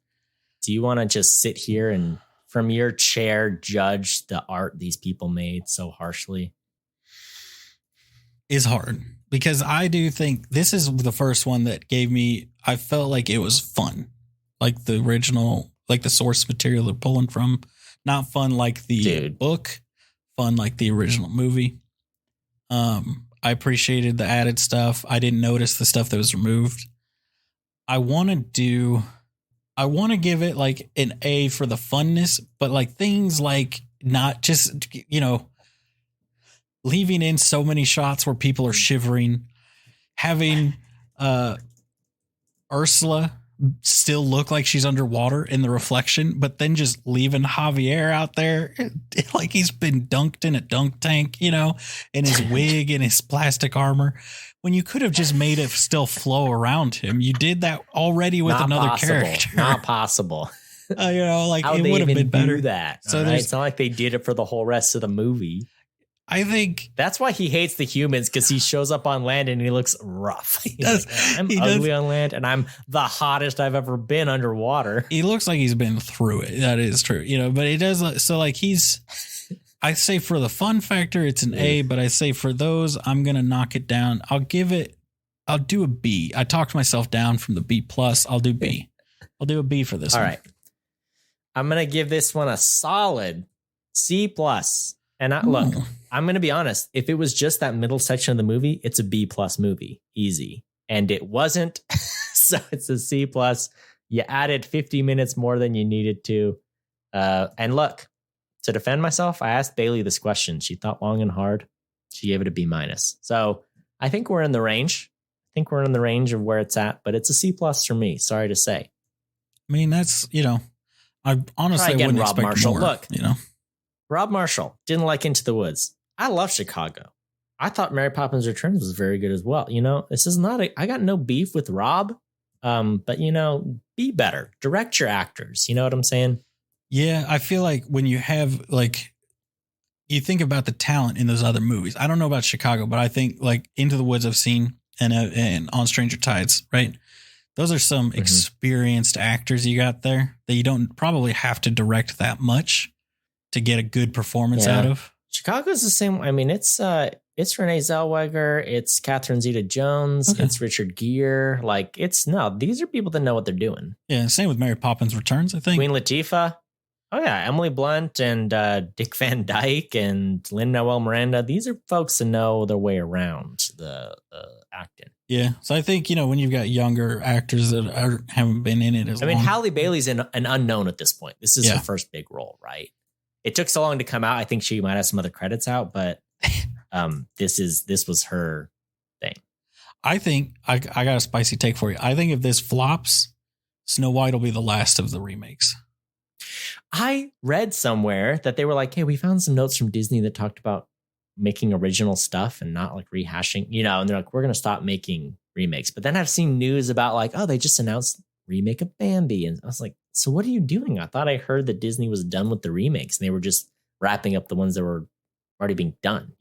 [SPEAKER 1] Do you want to just sit here and from your chair judge the art these people made so harshly?
[SPEAKER 2] Is hard because I do think this is the first one that I felt like it was fun, like the original, like the source material they're pulling from. Not fun like the book, fun like the original movie. I appreciated the added stuff. I didn't notice the stuff that was removed. I want to give it like an A for the funness, but like things like not just, leaving in so many shots where people are shivering, having Ursula still look like she's underwater in the reflection, but then just leaving Javier out there like he's been dunked in a dunk tank, in his wig and his plastic armor, when you could have just made it still flow around him. You did that already with another character.
[SPEAKER 1] Not possible.
[SPEAKER 2] It would have been better.
[SPEAKER 1] Do that. So it's not like they did it for the whole rest of the movie.
[SPEAKER 2] I think
[SPEAKER 1] that's why he hates the humans, because he shows up on land and he looks rough. I'm ugly on land and I'm the hottest I've ever been underwater.
[SPEAKER 2] He looks like he's been through it. That is true, but it does. So like I say for the fun factor, it's an A, but I say for those, I'm going to knock it down. I'll do a B. I talked myself down from the B plus. I'll do B. I'll do a B for this one.
[SPEAKER 1] All right. I'm going to give this one a solid C plus. And look, I'm going to be honest. If it was just that middle section of the movie, it's a B plus movie. Easy. And it wasn't. So it's a C plus. You added 50 minutes more than you needed to. And look, to defend myself, I asked Bailey this question. She thought long and hard. She gave it a B minus. So I think we're in the range. I think we're in the range of where it's at, but it's a C plus for me. Sorry to say.
[SPEAKER 2] I mean, that's, I honestly wouldn't
[SPEAKER 1] Rob
[SPEAKER 2] expect
[SPEAKER 1] Marshall.
[SPEAKER 2] more.
[SPEAKER 1] Look, Rob Marshall didn't like Into the Woods. I love Chicago. I thought Mary Poppins Returns was very good as well. This is not I got no beef with Rob. But be better. Direct your actors. You know what I'm saying?
[SPEAKER 2] Yeah, I feel like when you have you think about the talent in those other movies. I don't know about Chicago, but I think like Into the Woods I've seen and On Stranger Tides, right? Those are some experienced actors you got there that you don't probably have to direct that much to get a good performance out of.
[SPEAKER 1] Chicago's the same. I mean, it's Renee Zellweger, it's Catherine Zeta-Jones, it's Richard Gere. These are people that know what they're doing.
[SPEAKER 2] Yeah, same with Mary Poppins Returns, I think.
[SPEAKER 1] Queen Latifah. Oh yeah, Emily Blunt and Dick Van Dyke and Lin-Manuel Miranda. These are folks that know their way around the acting.
[SPEAKER 2] Yeah, so I think when you've got younger actors that haven't been in it as long.
[SPEAKER 1] I mean, Halle Bailey's an unknown at this point. This is her first big role, right? It took so long to come out. I think she might have some other credits out, but this was her thing.
[SPEAKER 2] I think I got a spicy take for you. I think if this flops, Snow White will be the last of the remakes.
[SPEAKER 1] I read somewhere that they were like, hey, we found some notes from Disney that talked about making original stuff and not like rehashing, and they're like, we're going to stop making remakes. But then I've seen news about they just announced remake of Bambi. And I was like, so what are you doing? I thought I heard that Disney was done with the remakes and they were just wrapping up the ones that were already being done,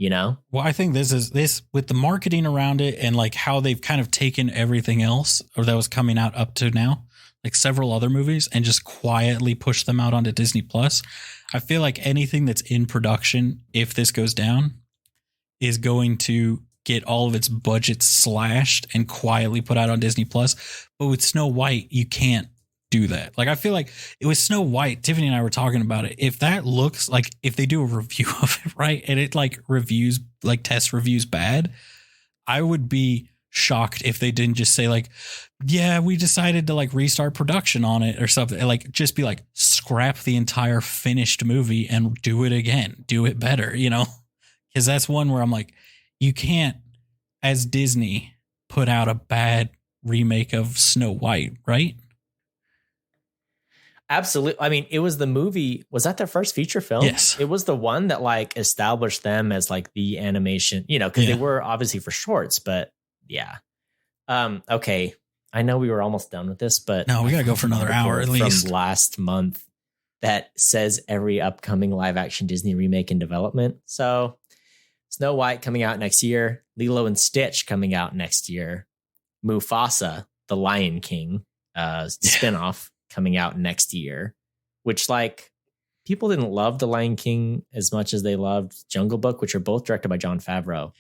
[SPEAKER 1] Well,
[SPEAKER 2] I think this with the marketing around it and like how they've kind of taken everything else or that was coming out up to now, like several other movies, and just quietly push them out onto Disney Plus. I feel like anything that's in production, if this goes down, is going to get all of its budget slashed and quietly put out on Disney Plus. But with Snow White, you can't do that. Like, I feel like it was Snow White. Tiffany and I were talking about it. If that looks like, if they do a review of it, right, and it test reviews bad, I would be shocked if they didn't just say yeah, we decided to restart production on it or something. Just be scrap the entire finished movie and do it again, do it better, because that's one where I'm like, you can't, as Disney, put out a bad remake of Snow White, right?
[SPEAKER 1] Absolutely. I mean, it was the movie. Was that their first feature film?
[SPEAKER 2] Yes.
[SPEAKER 1] It was the one that like established them as like the animation, because they were obviously for shorts, but yeah. Okay. I know we were almost done with this, but
[SPEAKER 2] no, we got to go for another hour at least.
[SPEAKER 1] From last month that says every upcoming live action Disney remake in development. So Snow White coming out next year, Lilo and Stitch coming out next year, Mufasa, the Lion King spinoff coming out next year, which like people didn't love the Lion King as much as they loved Jungle Book, which are both directed by Jon Favreau.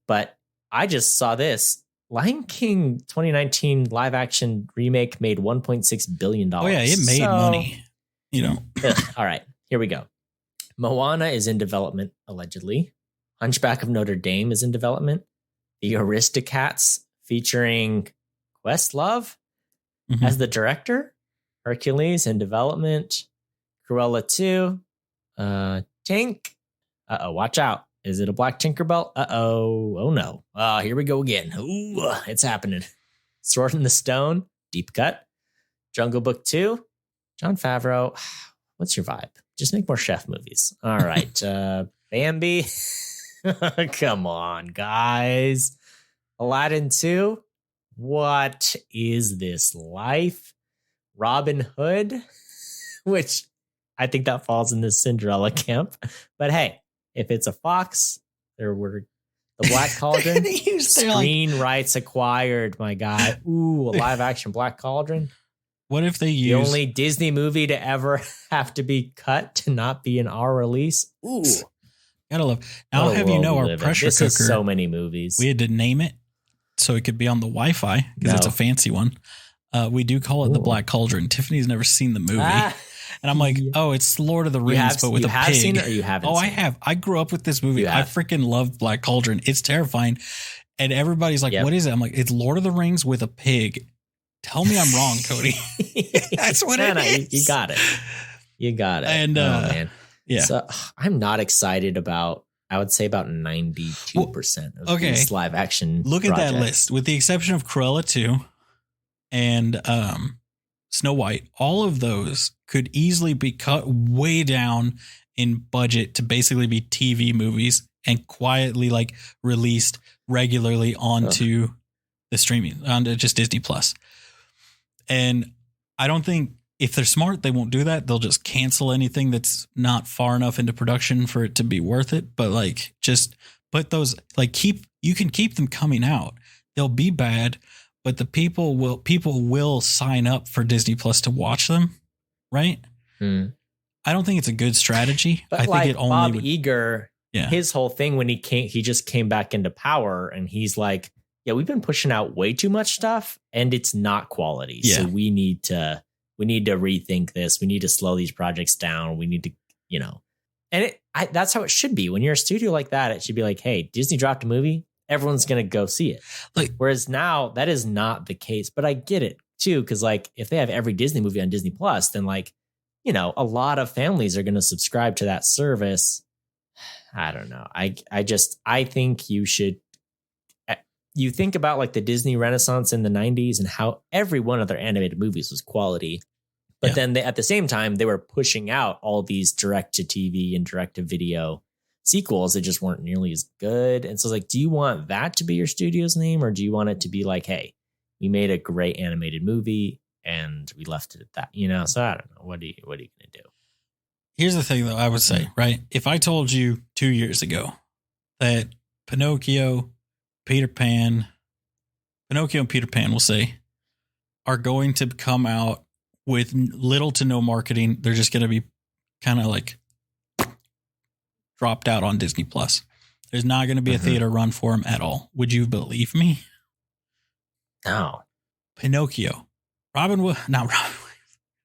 [SPEAKER 1] But I just saw this Lion King 2019 live action remake made $1.6 billion.
[SPEAKER 2] Oh yeah, it made money.
[SPEAKER 1] All right, here we go. Moana is in development, allegedly. Hunchback of Notre Dame is in development. The Aristocats featuring Questlove as the director. Hercules in development. Cruella 2. Tink. Watch out. Is it a Black Tinkerbell? Oh no. Here we go again. Ooh, it's happening. Sword in the Stone. Deep Cut. Jungle Book 2. Jon Favreau. What's your vibe? Just make more chef movies. All right. Bambi. Come on, guys. Aladdin 2. What is this life? Robin Hood, which I think that falls in the Cinderella camp. But hey, if it's a Fox, there were the Black Cauldron. Screen rights acquired, my guy. Ooh, a live action Black Cauldron.
[SPEAKER 2] What if they use
[SPEAKER 1] the only Disney movie to ever have to be cut to not be an R release? Ooh.
[SPEAKER 2] Gotta love. I'll have you know our pressure cooker.
[SPEAKER 1] Is so many movies.
[SPEAKER 2] We had to name it so it could be on the Wi-Fi because it's a fancy one. We do call it the Black Cauldron. Tiffany's never seen the movie. And I'm like, oh, it's Lord of the Rings, but with a pig. You have seen it or you haven't seen it? I have. I grew up with this movie. I freaking love Black Cauldron. It's terrifying. And everybody's like, what is it? I'm like, it's Lord of the Rings with a pig. Tell me I'm wrong, Cody. That's what it is.
[SPEAKER 1] You got it. You got it.
[SPEAKER 2] And,
[SPEAKER 1] man. Yeah. So I'm not excited about, I would say about 92% of these live action
[SPEAKER 2] Look at that list. With the exception of Cruella 2 and Snow White, all of those could easily be cut way down in budget to basically be TV movies and quietly like released regularly onto the streaming, onto just Disney Plus. And I don't think if they're smart, they won't do that. They'll just cancel anything that's not far enough into production for it to be worth it. But like, just put those, like you can keep them coming out. They'll be bad, but the people will sign up for Disney Plus to watch them. Right. I don't think it's a good strategy.
[SPEAKER 1] But
[SPEAKER 2] I
[SPEAKER 1] like
[SPEAKER 2] think it only
[SPEAKER 1] Bob Iger, his whole thing when he just came back into power and he's like, yeah, we've been pushing out way too much stuff and it's not quality. Yeah. So we need to rethink this. We need to slow these projects down. We need to, and that's how it should be. When you're a studio like that, it should be like, hey, Disney dropped a movie. Everyone's going to go see it. Like, whereas now that is not the case, but I get it too. Cause like if they have every Disney movie on Disney Plus, then like, a lot of families are going to subscribe to that service. I don't know. I think you think about like the Disney Renaissance in the 90s and how every one of their animated movies was quality. But then at the same time, they were pushing out all these direct to TV and direct to video sequels that just weren't nearly as good. And so it's like, do you want that to be your studio's name? Or do you want it to be like, hey, we made a great animated movie and we left it at that, So I don't know. What are you going to do?
[SPEAKER 2] Here's the thing though, I would say, right? If I told you 2 years ago that Pinocchio and Peter Pan, we'll say, are going to come out with little to no marketing. They're just going to be kind of like dropped out on Disney Plus. There's not going to be a theater run for them at all. Would you believe me?
[SPEAKER 1] No.
[SPEAKER 2] Pinocchio. Not Robin.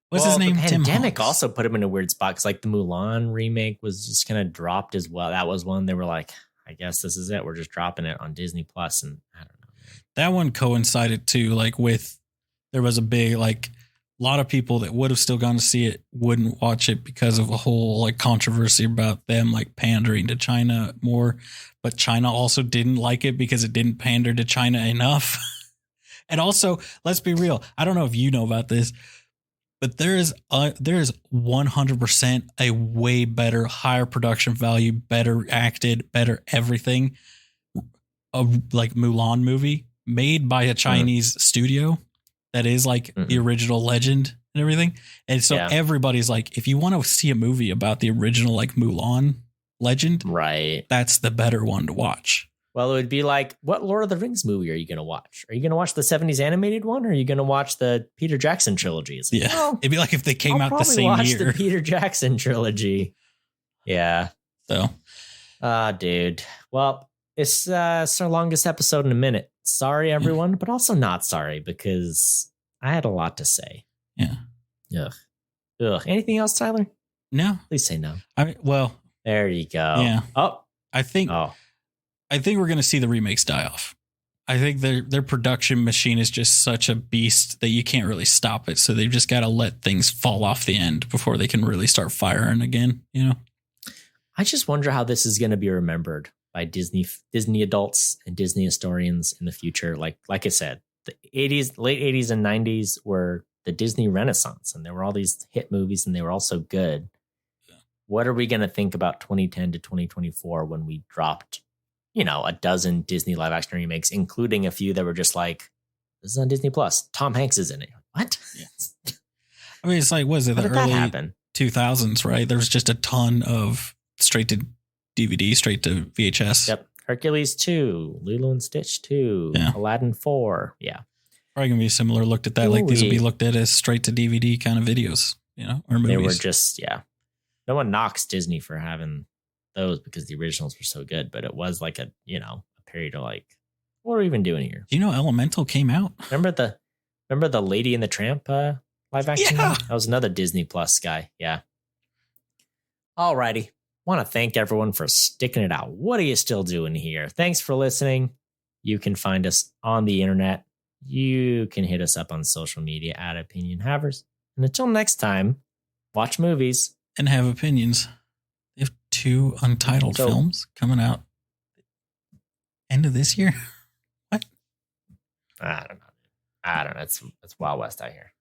[SPEAKER 2] What's his name?
[SPEAKER 1] The pandemic also put him in a weird spot because like the Mulan remake was just kind of dropped as well. That was one they were like, I guess this is it. We're just dropping it on Disney Plus, and I don't know.
[SPEAKER 2] That one coincided too, like with there was a big like a lot of people that would have still gone to see it wouldn't watch it because of a whole like controversy about them like pandering to China more, but China also didn't like it because it didn't pander to China enough. And also, let's be real. I don't know if you know about this. But there is 100% a way better, higher production value, better acted, better everything, like Mulan movie made by a Chinese studio that is like the original Legend and everything. And so everybody's like, if you want to see a movie about the original like Mulan Legend,
[SPEAKER 1] right,
[SPEAKER 2] that's the better one to watch.
[SPEAKER 1] Well, it would be like, what Lord of the Rings movie are you going to watch? Are you going to watch the 70s animated one, or are you going to watch the Peter Jackson trilogy? Like,
[SPEAKER 2] yeah, well, it'd be like if they came out the same
[SPEAKER 1] watch
[SPEAKER 2] year.
[SPEAKER 1] The Peter Jackson trilogy. Yeah.
[SPEAKER 2] So,
[SPEAKER 1] dude. Well, it's our longest episode in a minute. Sorry, everyone, but also not sorry because I had a lot to say.
[SPEAKER 2] Yeah.
[SPEAKER 1] Ugh. Anything else, Tyler?
[SPEAKER 2] No.
[SPEAKER 1] Please say no.
[SPEAKER 2] There
[SPEAKER 1] you go.
[SPEAKER 2] Yeah.
[SPEAKER 1] I think
[SPEAKER 2] we're going to see the remakes die off. I think their production machine is just such a beast that you can't really stop it. So they've just got to let things fall off the end before they can really start firing again. You know,
[SPEAKER 1] I just wonder how this is going to be remembered by Disney adults and Disney historians in the future. Like I said, the late 80s and 90s were the Disney Renaissance, and there were all these hit movies, and they were all so good. What are we going to think about 2010 to 2024 when we dropped, a dozen Disney live action remakes, including a few that were just like, this is on Disney Plus. Tom Hanks is in it. What?
[SPEAKER 2] Yeah. I mean, it's like, was it the early 2000s, right? There was just a ton of straight to DVD, straight to VHS.
[SPEAKER 1] Yep. Hercules 2, Lilo and Stitch 2, Aladdin 4. Yeah.
[SPEAKER 2] Probably going to be similar looked at that. Like these will be looked at as straight to DVD kind of videos, or movies.
[SPEAKER 1] They were just, no one knocks Disney for having those because the originals were so good, but it was like a period of like, what are we even doing here?
[SPEAKER 2] Do you know Elemental came out?
[SPEAKER 1] Remember the Lady and the Tramp live action?
[SPEAKER 2] Yeah.
[SPEAKER 1] That was another Disney Plus guy. Yeah. Alrighty. Want to thank everyone for sticking it out. What are you still doing here? Thanks for listening. You can find us on the internet. You can hit us up on social media at Opinion Havers. And until next time, watch movies
[SPEAKER 2] and have opinions. They have 2 untitled films coming out end of this year. What?
[SPEAKER 1] I don't know. It's Wild West out here.